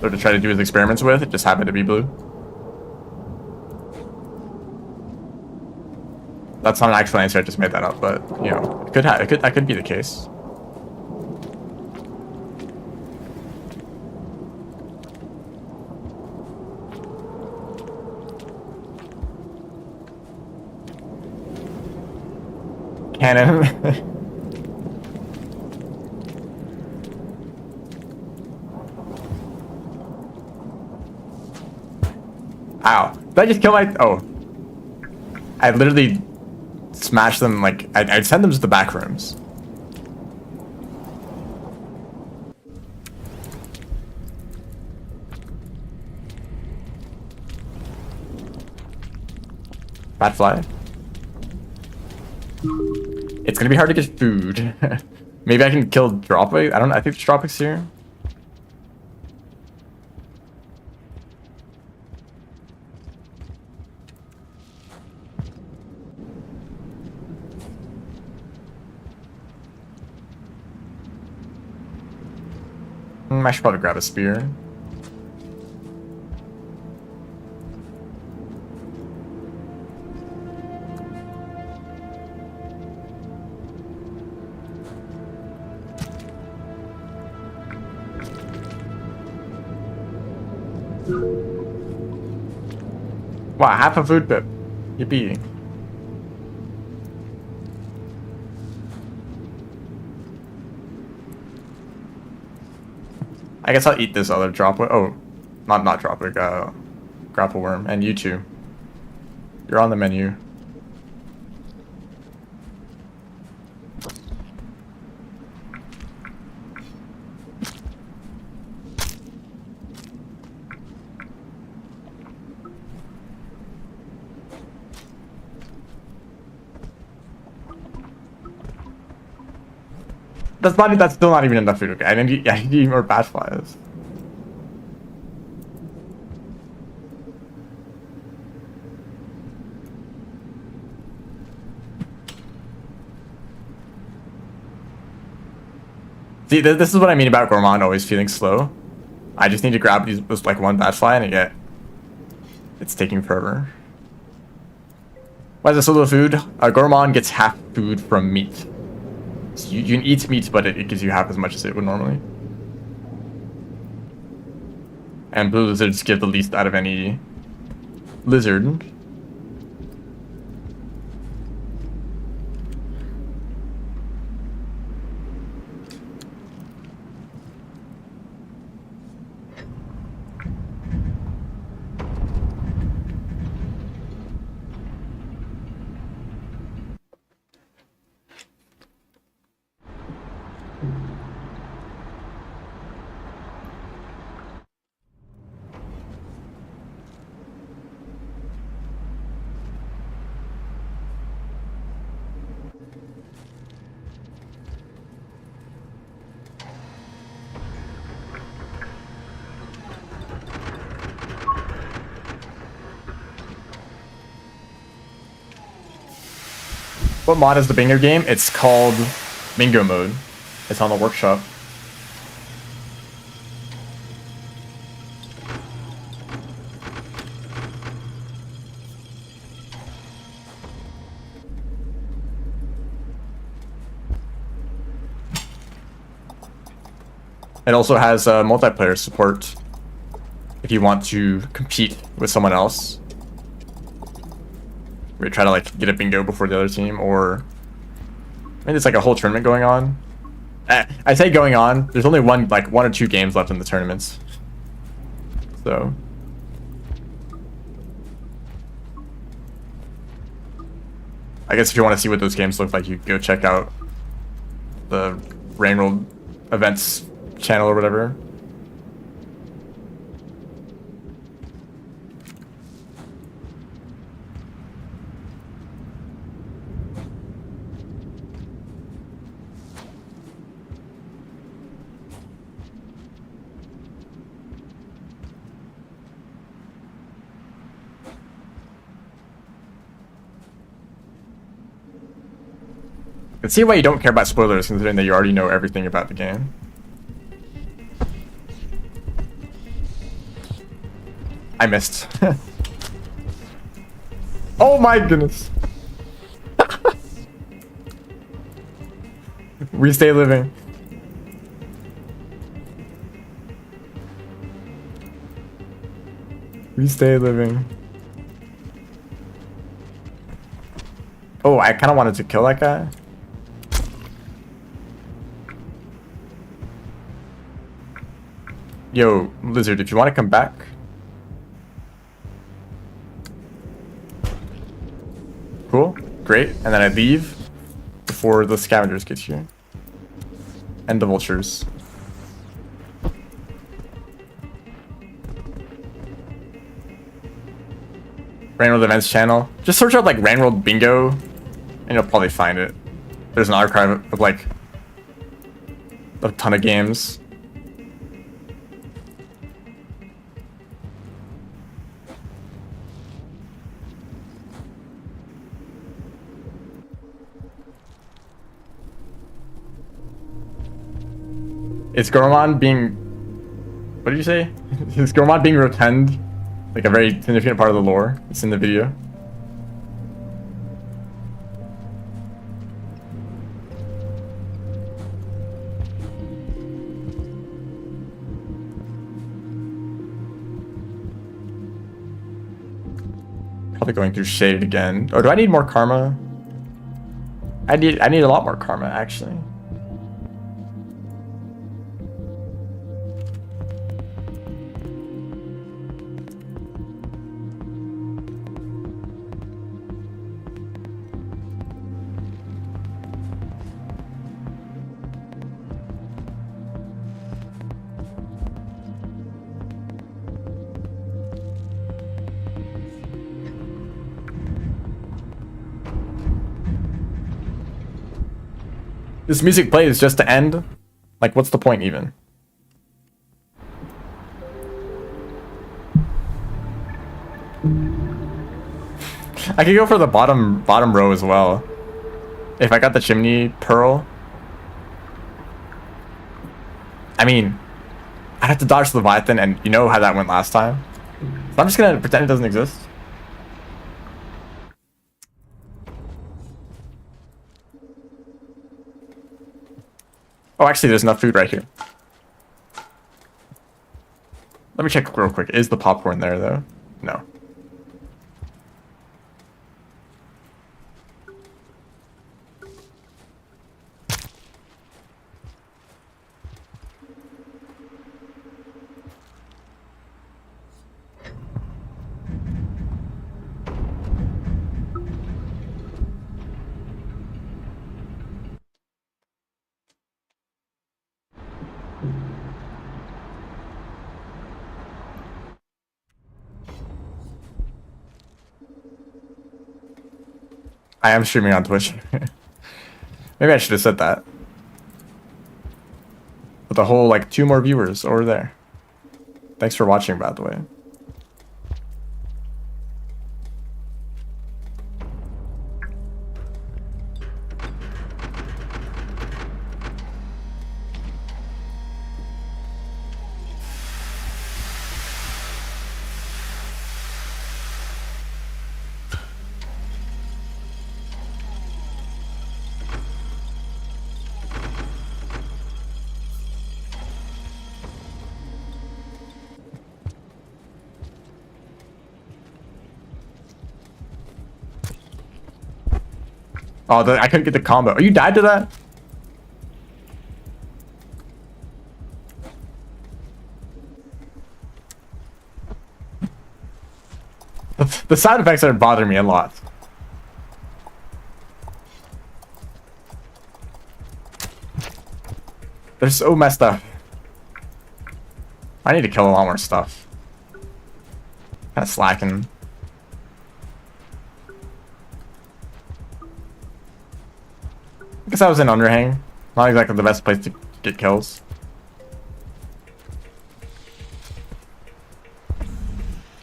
to try to do his experiments with, it just happened to be blue. That's not an actual answer. I just made that up, but you know, that could be the case. Cannon. Ow. Did I just kill my... Oh. I literally smashed them, like... I'd send them to the back rooms. Bad fly. It's gonna be hard to get food. Maybe I can kill Dropwick? I don't know. I think Dropwick's here. I should probably grab a spear. Wow, half a food pip. Yippee. I guess I'll eat this other Dropwick. Oh, not Dropwick, grapple worm. And you too. You're on the menu. That's still not even enough food. Okay, I need to eat more bat flies. See, this is what I mean about Gourmand always feeling slow. I just need to grab this like one bat fly and it's taking forever. Why is this a little food? Gourmand gets half food from meat. So you can eat meat, but it gives you half as much as it would normally. And blue lizards give the least out of any lizard. What mod is the bingo game? It's called bingo mode. It's on the workshop. It also has multiplayer support if you want to compete with someone else. We try to like get a bingo before the other team, or I mean, it's like a whole tournament going on. I say going on. There's only one or two games left in the tournaments, so I guess if you want to see what those games look like, you go check out the Rainworld events channel or whatever. I can see why you don't care about spoilers, considering that you already know everything about the game. I missed. Oh my goodness. We stay living. We stay living. Oh, I kind of wanted to kill that guy. Yo, Lizard, if you want to come back. Cool, great. And then I leave before the scavengers get here. And the vultures. Rainworld Events channel. Just search up like Rainworld Bingo and you'll probably find it. There's an archive of like a ton of games. Is Gormon being... What did you say? Is Gormon being rotund? Like a very significant part of the lore. It's in the video. Probably going through Shade again. Oh, do I need more karma? I need a lot more karma, actually. This music plays just to end? Like, what's the point even? I could go for the bottom row as well. If I got the chimney pearl. I mean, I'd have to dodge the Leviathan, and you know how that went last time. So I'm just gonna pretend it doesn't exist. Oh, actually, there's enough food right here. Let me check real quick. Is the popcorn there, though? No. I am streaming on Twitch. Maybe I should have said that. With a whole, like, 2 more viewers over there. Thanks for watching, by the way. Oh, I couldn't get the combo. Oh, you died to that? The side effects are bothering me a lot. They're so messed up. I need to kill a lot more stuff. Kind of slacking. I guess I was in Underhang. Not exactly the best place to get kills.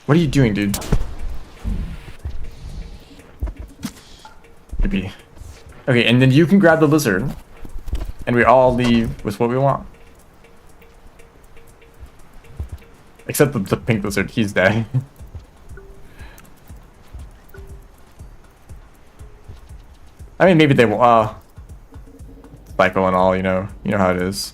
What are you doing, dude? Maybe. Okay, and then you can grab the lizard. And we all leave with what we want. Except the pink lizard, he's dead. I mean, maybe they will, cycle and all, you know how it is.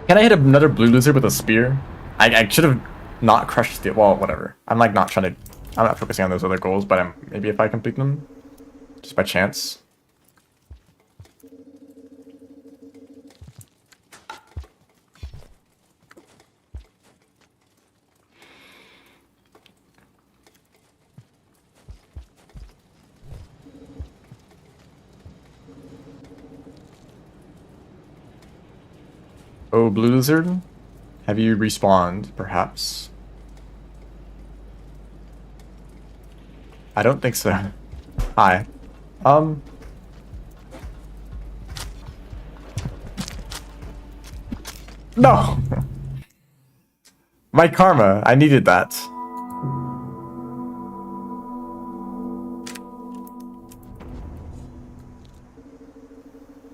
Can I hit another blue lizard with a spear? I should have not crushed the well, whatever. I'm like not trying to. I'm not focusing on those other goals, but maybe if I complete them, just by chance. Oh, blue lizard, have you respawned? Perhaps. I don't think so. Hi. No! My karma, I needed that.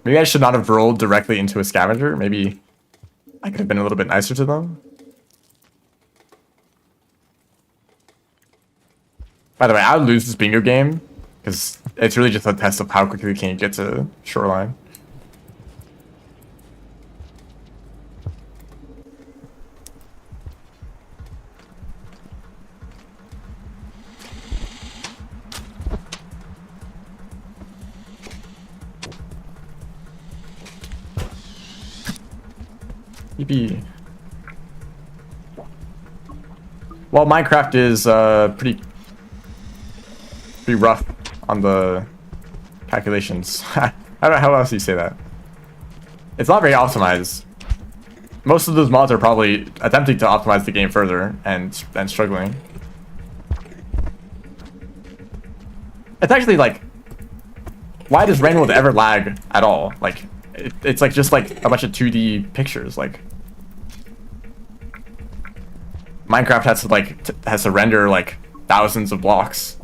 Maybe I should not have rolled directly into a scavenger. Maybe I could have been a little bit nicer to them. By the way, I would lose this bingo game because it's really just a test of how quickly can you get to shoreline. Yippee. Well, Minecraft is pretty rough on the calculations. I don't know how else you say that. It's not very optimized. Most of those mods are probably attempting to optimize the game further and struggling. It's actually like, why does Rain World ever lag at all? Like, it's like just like a bunch of 2D pictures. Like, Minecraft has to like has to render like thousands of blocks.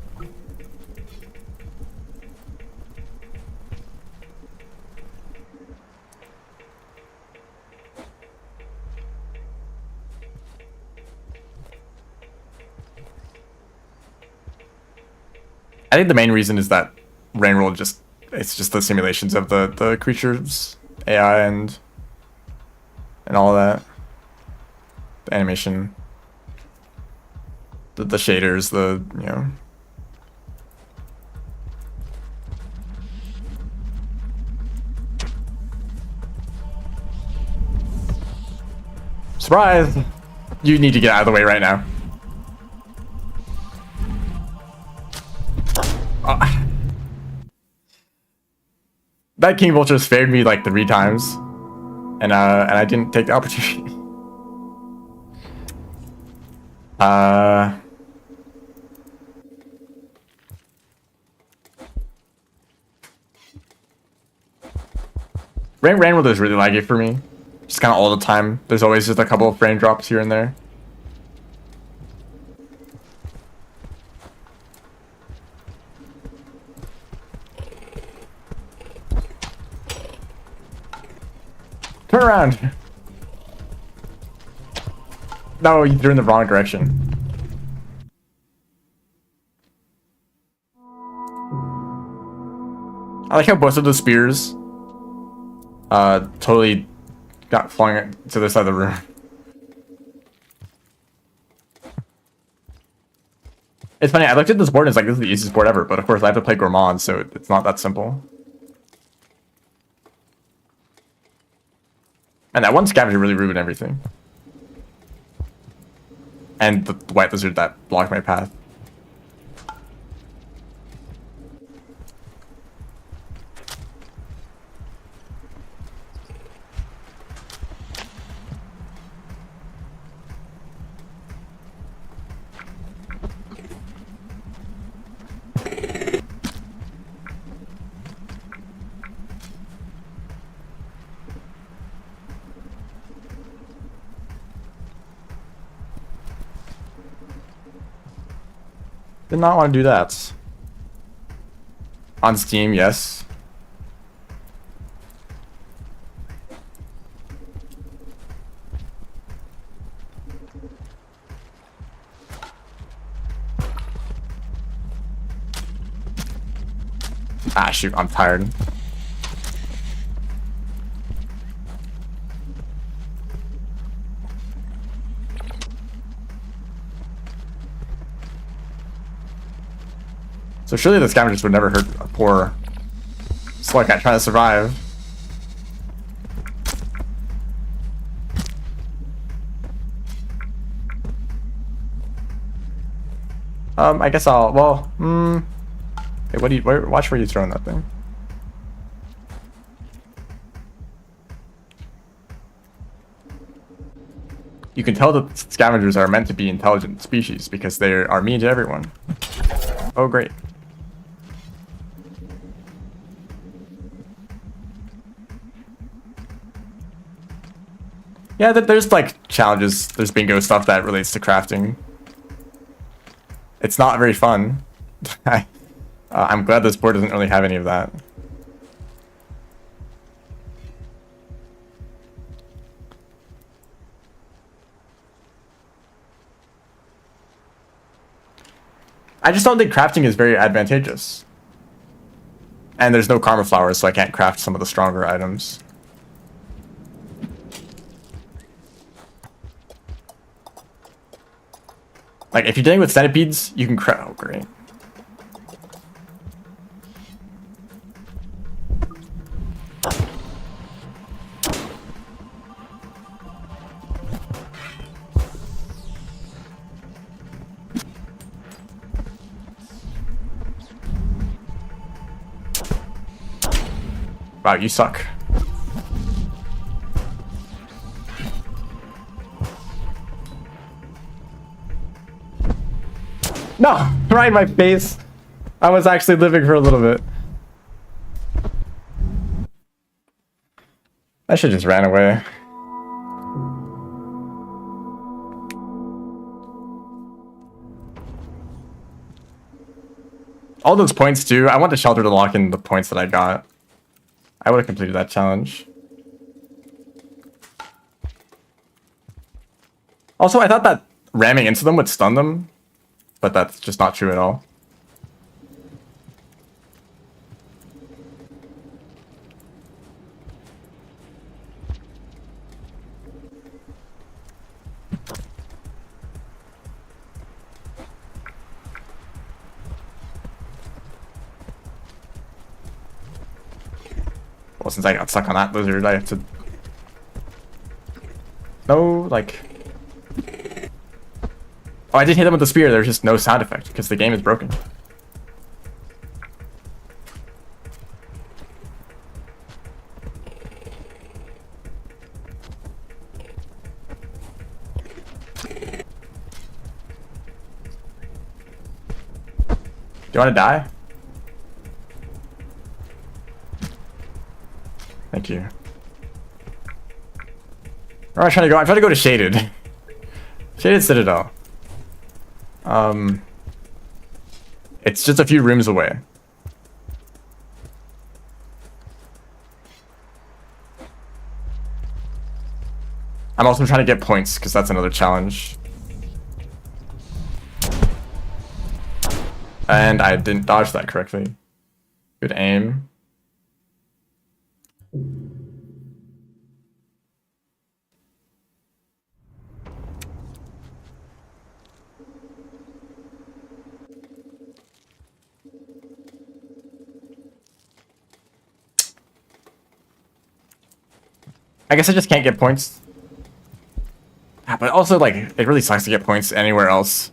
I think the main reason is that Rain World it's just the simulations of the creatures, AI and all of that. The animation. The shaders, you know. Surprise! You need to get out of the way right now. That King Vulture spared me like 3 times, and I didn't take the opportunity. Rain World is really laggy for me. Just kind of all the time. There's always just a couple of frame drops here and there. Turn around! No, you're in the wrong direction. I like how both of the spears totally got flung to the side of the room. It's funny, I looked at this board and it's like, this is the easiest board ever, but of course I have to play Gourmand, so it's not that simple. And that one scavenger really ruined everything. And the white lizard that blocked my path. Did not want to do that. On Steam, yes. Ah, shoot, I'm tired. So surely the scavengers would never hurt a poor slug cat trying to survive. I guess I'll, well, hey, what do you, watch where you're throwing that thing. You can tell that scavengers are meant to be intelligent species because they are mean to everyone. Oh, great. Yeah, there's like challenges, there's bingo stuff that relates to crafting. It's not very fun. I'm glad this board doesn't really have any of that. I just don't think crafting is very advantageous. And there's no karma flowers, so I can't craft some of the stronger items. Like, if you're dealing with centipedes, you can craft. Oh, great. Wow, you suck. No! Right in my face! I was actually living for a little bit. I should just ran away. All those points too. I want the shelter to lock in the points that I got. I would have completed that challenge. Also, I thought that ramming into them would stun them, but that's just not true at all. Well, since I got stuck on that lizard, I have to... No, like... Oh, I did hit him with the spear. There's just no sound effect because the game is broken. Do you want to die? Thank you. Where am I trying to go? I'm trying to go to Shaded. Shaded Citadel. It's just a few rooms away. I'm also trying to get points because that's another challenge. And I didn't dodge that correctly. Good aim. I guess I just can't get points. But also, like, it really sucks to get points anywhere else.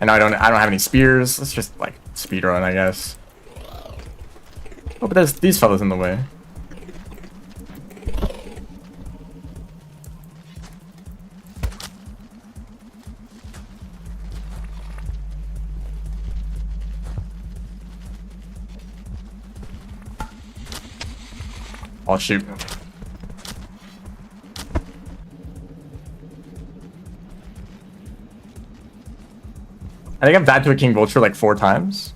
And now I don't have any spears. Let's just, like, speedrun, I guess. Oh, but there's these fellas in the way. I'll shoot. I think I've died to a King Vulture like 4 times.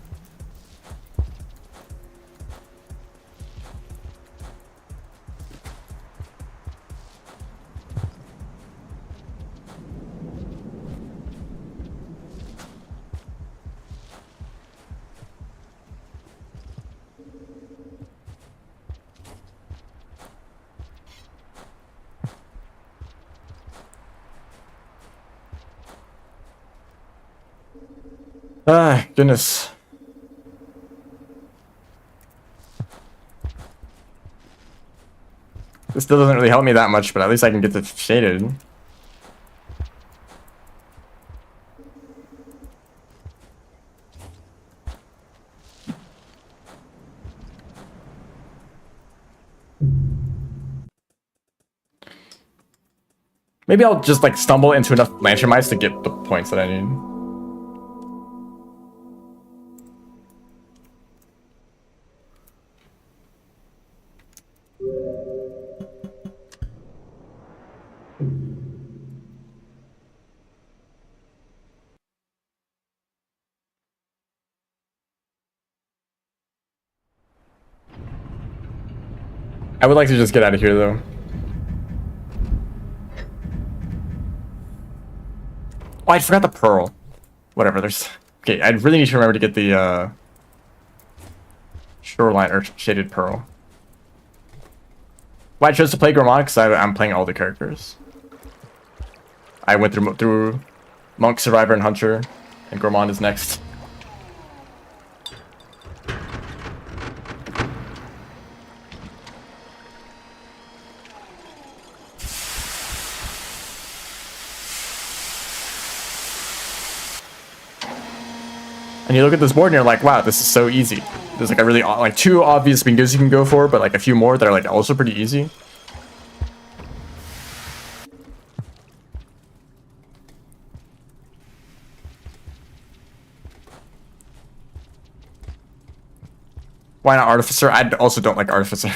Ah, goodness. This still doesn't really help me that much, but at least I can get this shaded. Maybe I'll just like stumble into enough lantern mice to get the points that I need. I would like to just get out of here though. Oh, I forgot the pearl. Whatever, there's... Okay, I really need to remember to get the, shoreline or shaded pearl. Why I chose to play Gormon because I'm playing all the characters. I went through Monk, Survivor, and Hunter, and Gormon is next. And you look at this board and you're like, wow, this is so easy. There's like a really, like 2 obvious bingos you can go for, but like a few more that are like also pretty easy. Why not Artificer? I also don't like Artificer.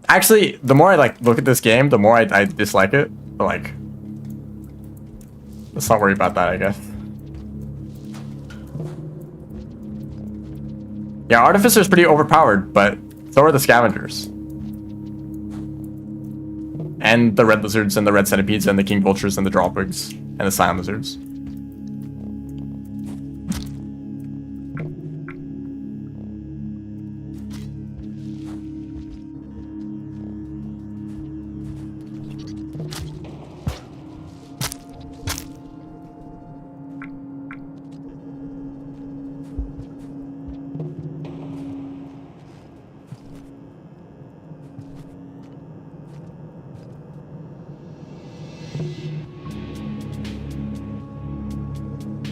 Actually, the more I like look at this game, the more I dislike it. But like, let's not worry about that, I guess. Yeah, Artificer is pretty overpowered, but so are the Scavengers. And the Red Lizards, and the Red Centipedes, and the King Vultures, and the Drawpigs, and the Scion Lizards.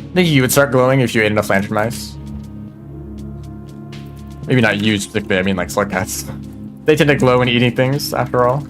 I think you would start glowing if you ate enough lantern mice. Maybe not you specifically, I mean like slug cats. They tend to glow when eating things, after all.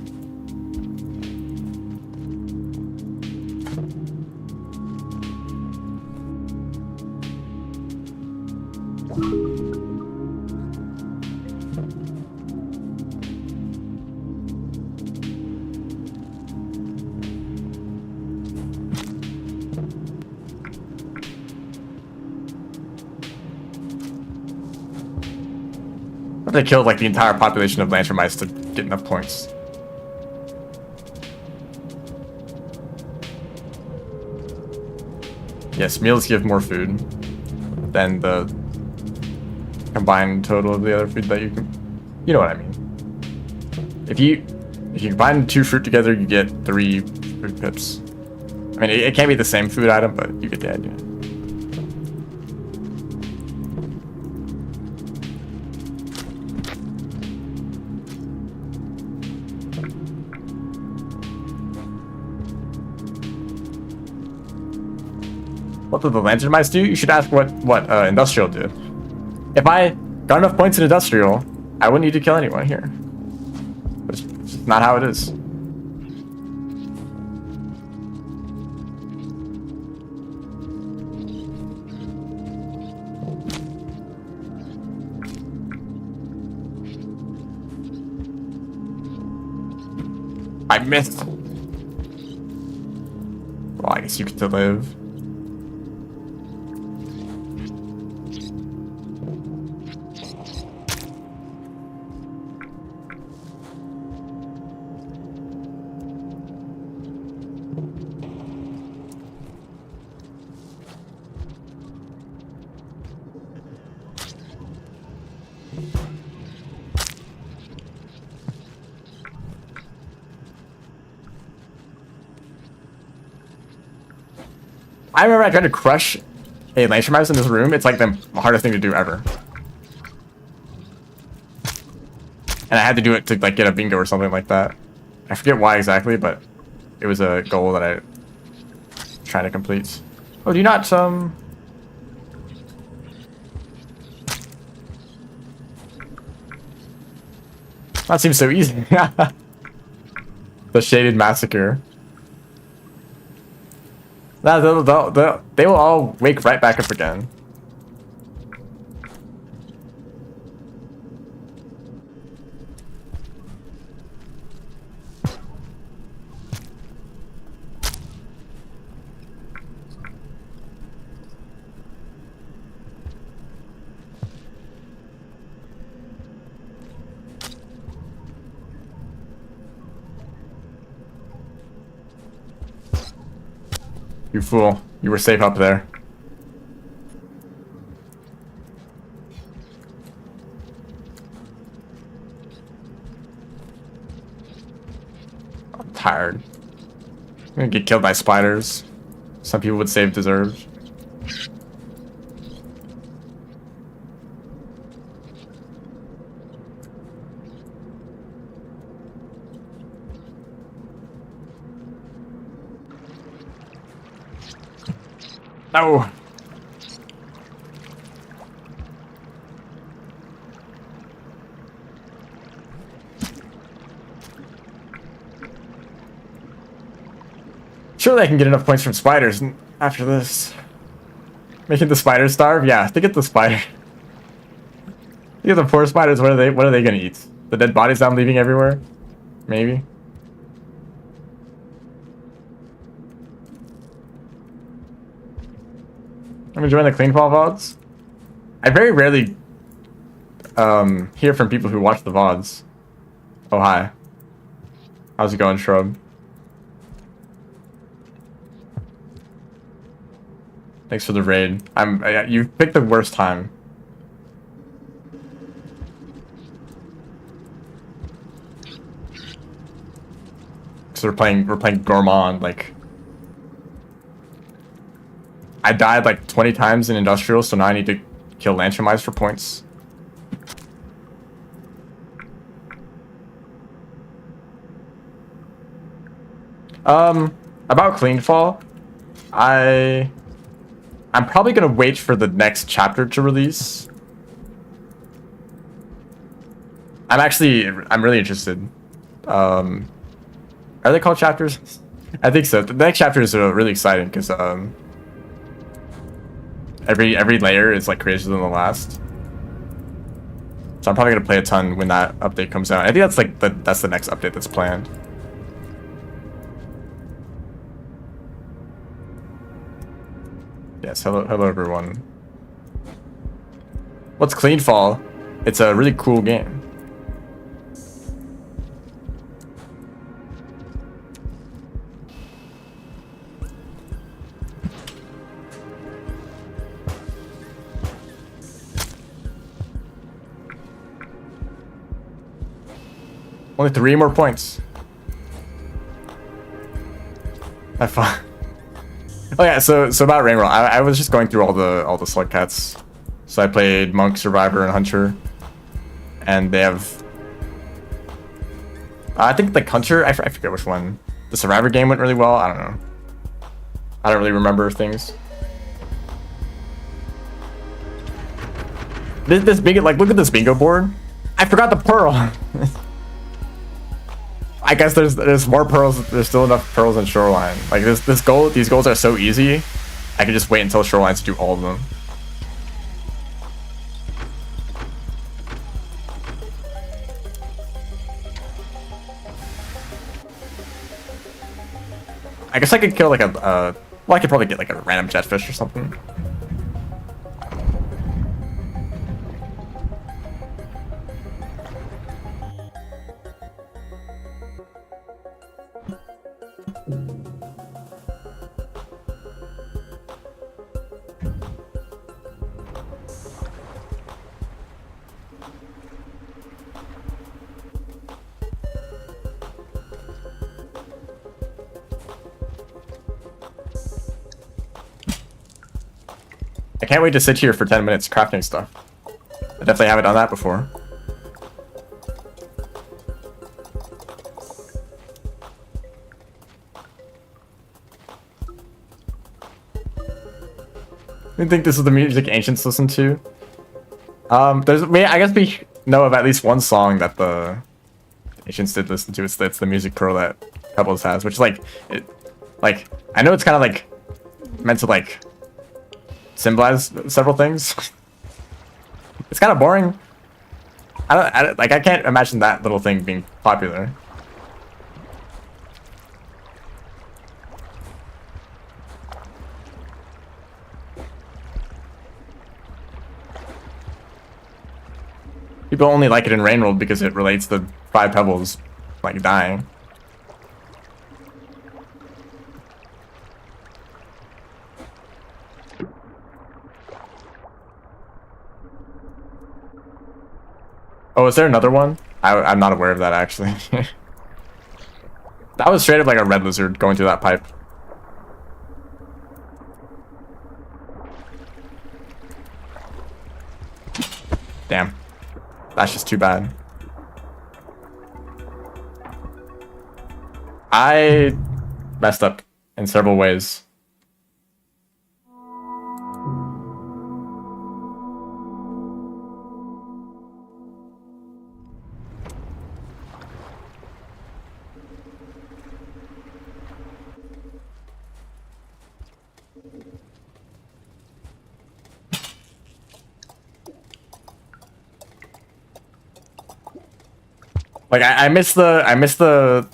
They killed like the entire population of lantern mice to get enough points. Yes, meals give more food than the combined total of the other food that you can. You know what I mean. If you combine 2 fruit together, you get 3 food pips. I mean, it can't be the same food item, but you get the idea. What did the lantern mice do? You should ask what Industrial did. If I got enough points in Industrial, I wouldn't need to kill anyone here. But it's not how it is. I missed. Well, I guess you get to live. I remember I tried to crush a Lantern Mouse in this room. It's like the hardest thing to do ever. And I had to do it to like get a bingo or something like that. I forget why exactly, but it was a goal that I trying to complete. Oh, do you not That seems so easy. The Shaded Massacre. They will all wake right back up again. You fool. You were safe up there. I'm tired. I'm gonna get killed by spiders. Some people would say it deserved. No. Surely I can get enough points from spiders after this. Making the spiders starve? Yeah, to get the spider. You get the poor spiders, what are they gonna eat? The dead bodies I'm leaving everywhere? Maybe. I'm enjoying the clean fall VODs. I very rarely hear from people who watch the VODs. Oh, hi. How's it going, Shrub? Thanks for the raid. You picked the worst time. So we're playing Gourmand, like I died like 20 times in Industrial, so now I need to kill Lantern Mice for points. About Cleanfall, I'm probably gonna wait for the next chapter to release. I'm really interested. Are they called chapters? I think so. The next chapter is really exciting because every layer is like crazier than the last. So I'm probably gonna play a ton when that update comes out. I think that's like that's the next update that's planned. Yes, hello everyone. What's Cleanfall? It's a really cool game. Only 3 more points. Have fun. Oh yeah, so about Rainbow, I was just going through all the slug cats. So I played Monk, Survivor, and Hunter, and they have. I think the Hunter, I forget which one. The Survivor game went really well. I don't know. I don't really remember things. This bingo, like, look at this bingo board. I forgot the pearl. I guess there's more pearls. There's still enough pearls in Shoreline. Like these goals are so easy. I can just wait until Shoreline to do all of them. I guess I could kill like well, I could probably get like a random jetfish or something. I can't wait to sit here for 10 minutes crafting stuff. I definitely haven't done that before. I think this is the music ancients listen to. I guess we know of at least one song that the ancients did listen to. It's the music pearl that Pebbles has, which is like, I know it's kind of like meant to like symbolize several things. It's kind of boring. I can't imagine that little thing being popular. People only like it in Rainworld because it relates to 5 pebbles, like, dying. Oh, is there another one? I'm not aware of that, actually. That was straight up like a red lizard going through that pipe. Damn. That's just too bad. I messed up in several ways. Like I miss the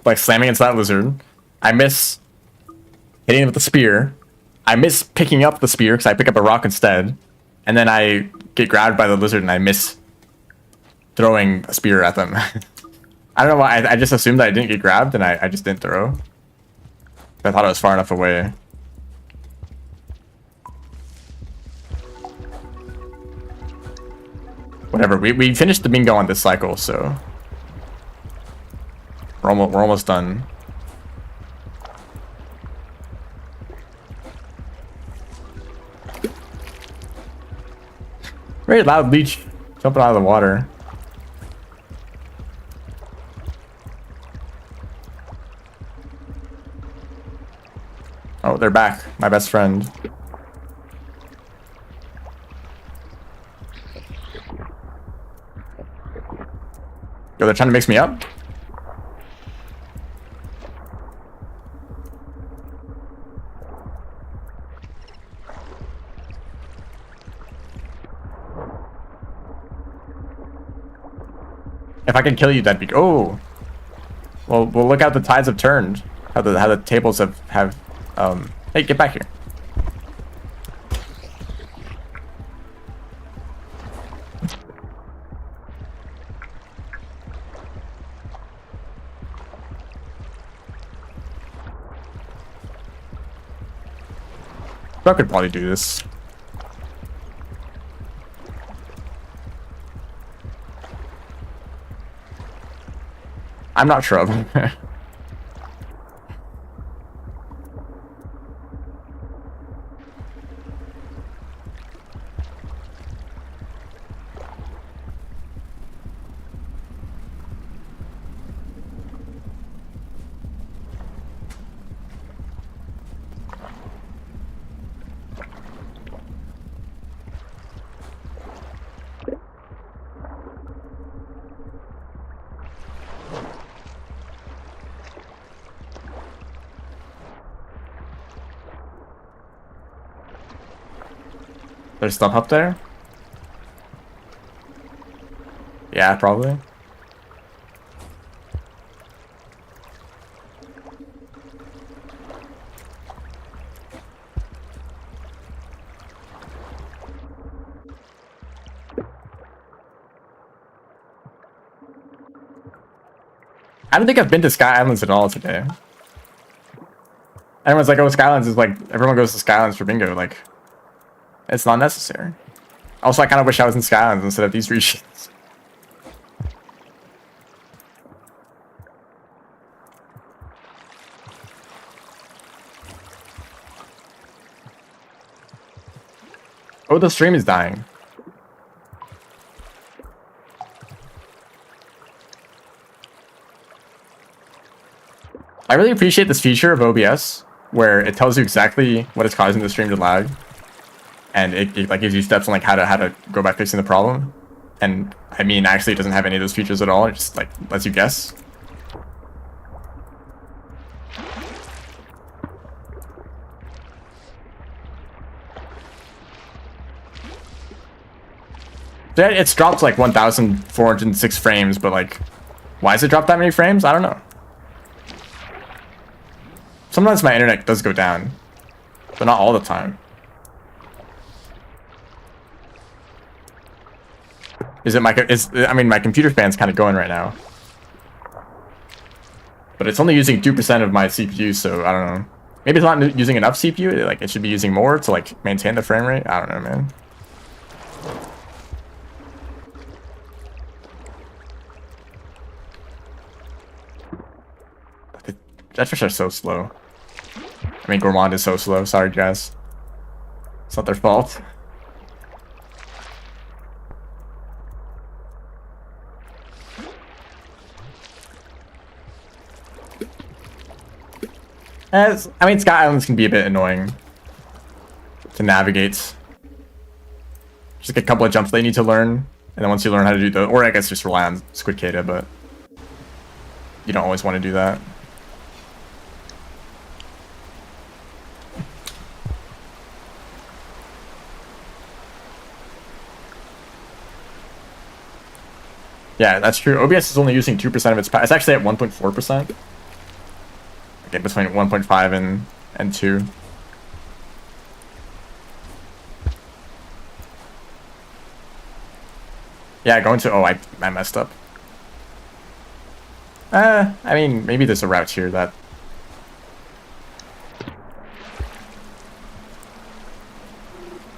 like slamming into that lizard. I miss hitting it with the spear. I miss picking up the spear because I pick up a rock instead. And then I get grabbed by the lizard and I miss throwing a spear at them. I don't know why, I just assumed that I didn't get grabbed and I just didn't throw. I thought it was far enough away. Whatever, we finished the bingo on this cycle, so we're almost done. Very loud leech jumping out of the water. Oh, they're back. My best friend. Yo, they're trying to mix me up? If I can kill you, that'd be... Oh! Well, look how the tides have turned. How the tables have... Hey, get back here. I could probably do this. I'm not sure of him. There's stuff up there? Yeah, probably. I don't think I've been to Sky Islands at all today. Everyone's like, oh, Sky Islands is like, everyone goes to Sky Islands for bingo. Like, it's not necessary. Also, I kind of wish I was in Sky Islands instead of these regions. Oh, the stream is dying. I really appreciate this feature of OBS where it tells you exactly what is causing the stream to lag, and it like gives you steps on like how to go about fixing the problem. And I mean, actually, it doesn't have any of those features at all. It just like lets you guess. Yeah, it's dropped like 1,406 frames, but like, why has it dropped that many frames? I don't know. Sometimes my internet does go down, but not all the time. Is it my? I mean, my computer fan's kind of going right now, but it's only using 2% of my CPU, so I don't know. Maybe it's not using enough CPU. Like, it should be using more to like maintain the frame rate. I don't know, man. Jetfish are so slow. I mean, Gourmand is so slow. Sorry, guys. It's not their fault. I mean, Sky Islands can be a bit annoying to navigate. Just a couple of jumps they need to learn, and then once you learn how to do the, or I guess just rely on Squidcada, but you don't always want to do that. Yeah, that's true. OBS is only using 2% of its power. It's actually at 1.4%. Okay, between 1.5 and 2. Yeah, going to... Oh, I messed up. I mean, maybe there's a route here that...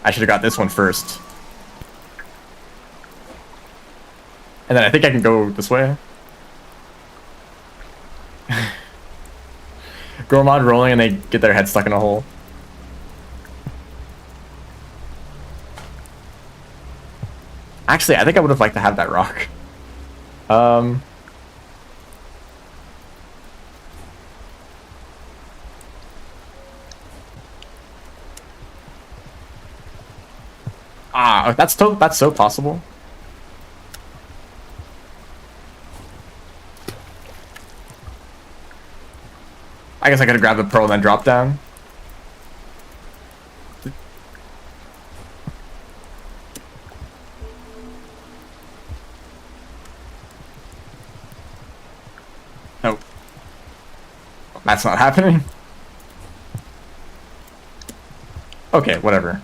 I should have got this one first. And then I think I can go this way. Gourmand rolling and they get their head stuck in a hole. Actually, I think I would have liked to have that rock. That's so possible. I guess I could have grabbed the pearl and then dropped down. Nope. That's not happening. Okay, whatever.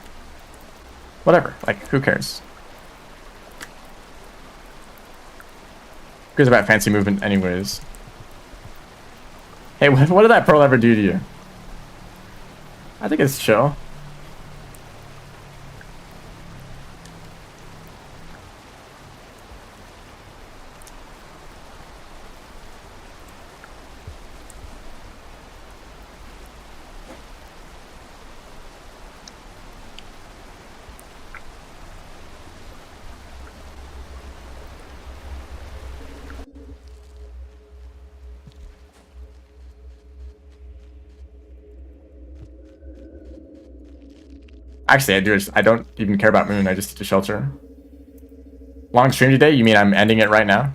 Whatever. Like, who cares? Who cares about fancy movement anyways? Hey, what did that pearl ever do to you? I think it's chill. Actually, I don't even care about Moon. I just need to shelter. Long stream today? You mean I'm ending it right now?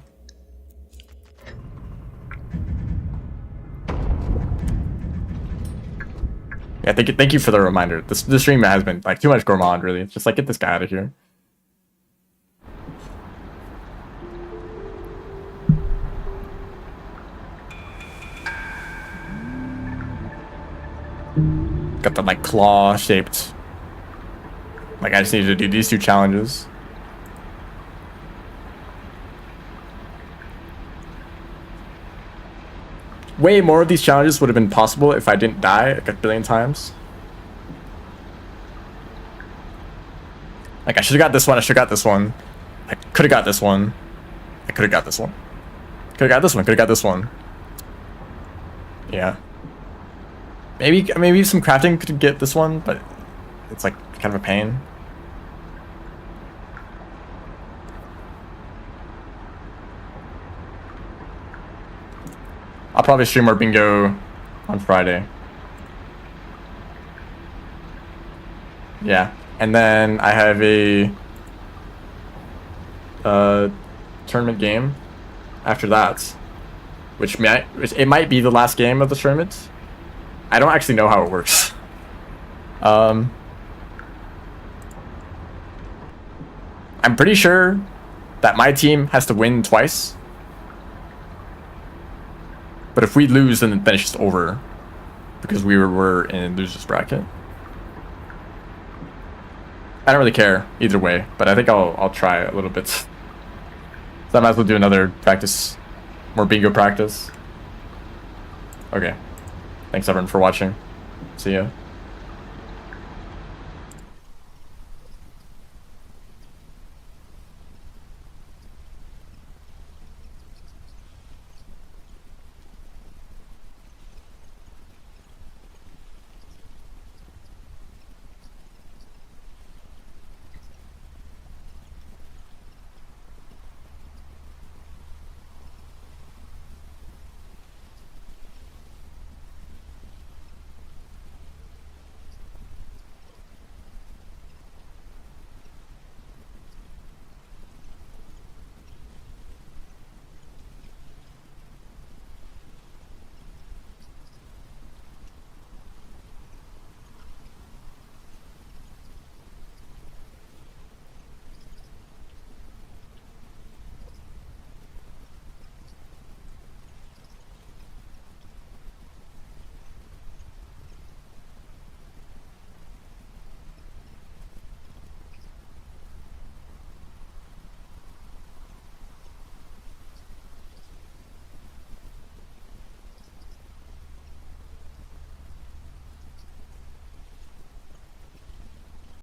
Yeah, thank you for the reminder. The stream has been like too much Gourmand, really. It's just like, get this guy out of here. Got the like claw shaped. Like, I just need to do these two challenges. way more of these challenges would have been possible if I didn't die like a billion times. Like, I should have got this one, I should have got this one. I could have got this one. I could have got this one. Could have got this one, could have got this one. Yeah. Maybe some crafting could get this one, but it's like kind of a pain. I'll probably stream more bingo on Friday. Yeah, and then I have a tournament game after that, which it might be the last game of the tournament. I don't actually know how it works. I'm pretty sure that my team has to win twice. But if we lose, then it's just over. Because we were in loser's bracket. I don't really care either way, but I think I'll try a little bit. So I might as well do another practice. More bingo practice. Okay. Thanks everyone for watching. See ya.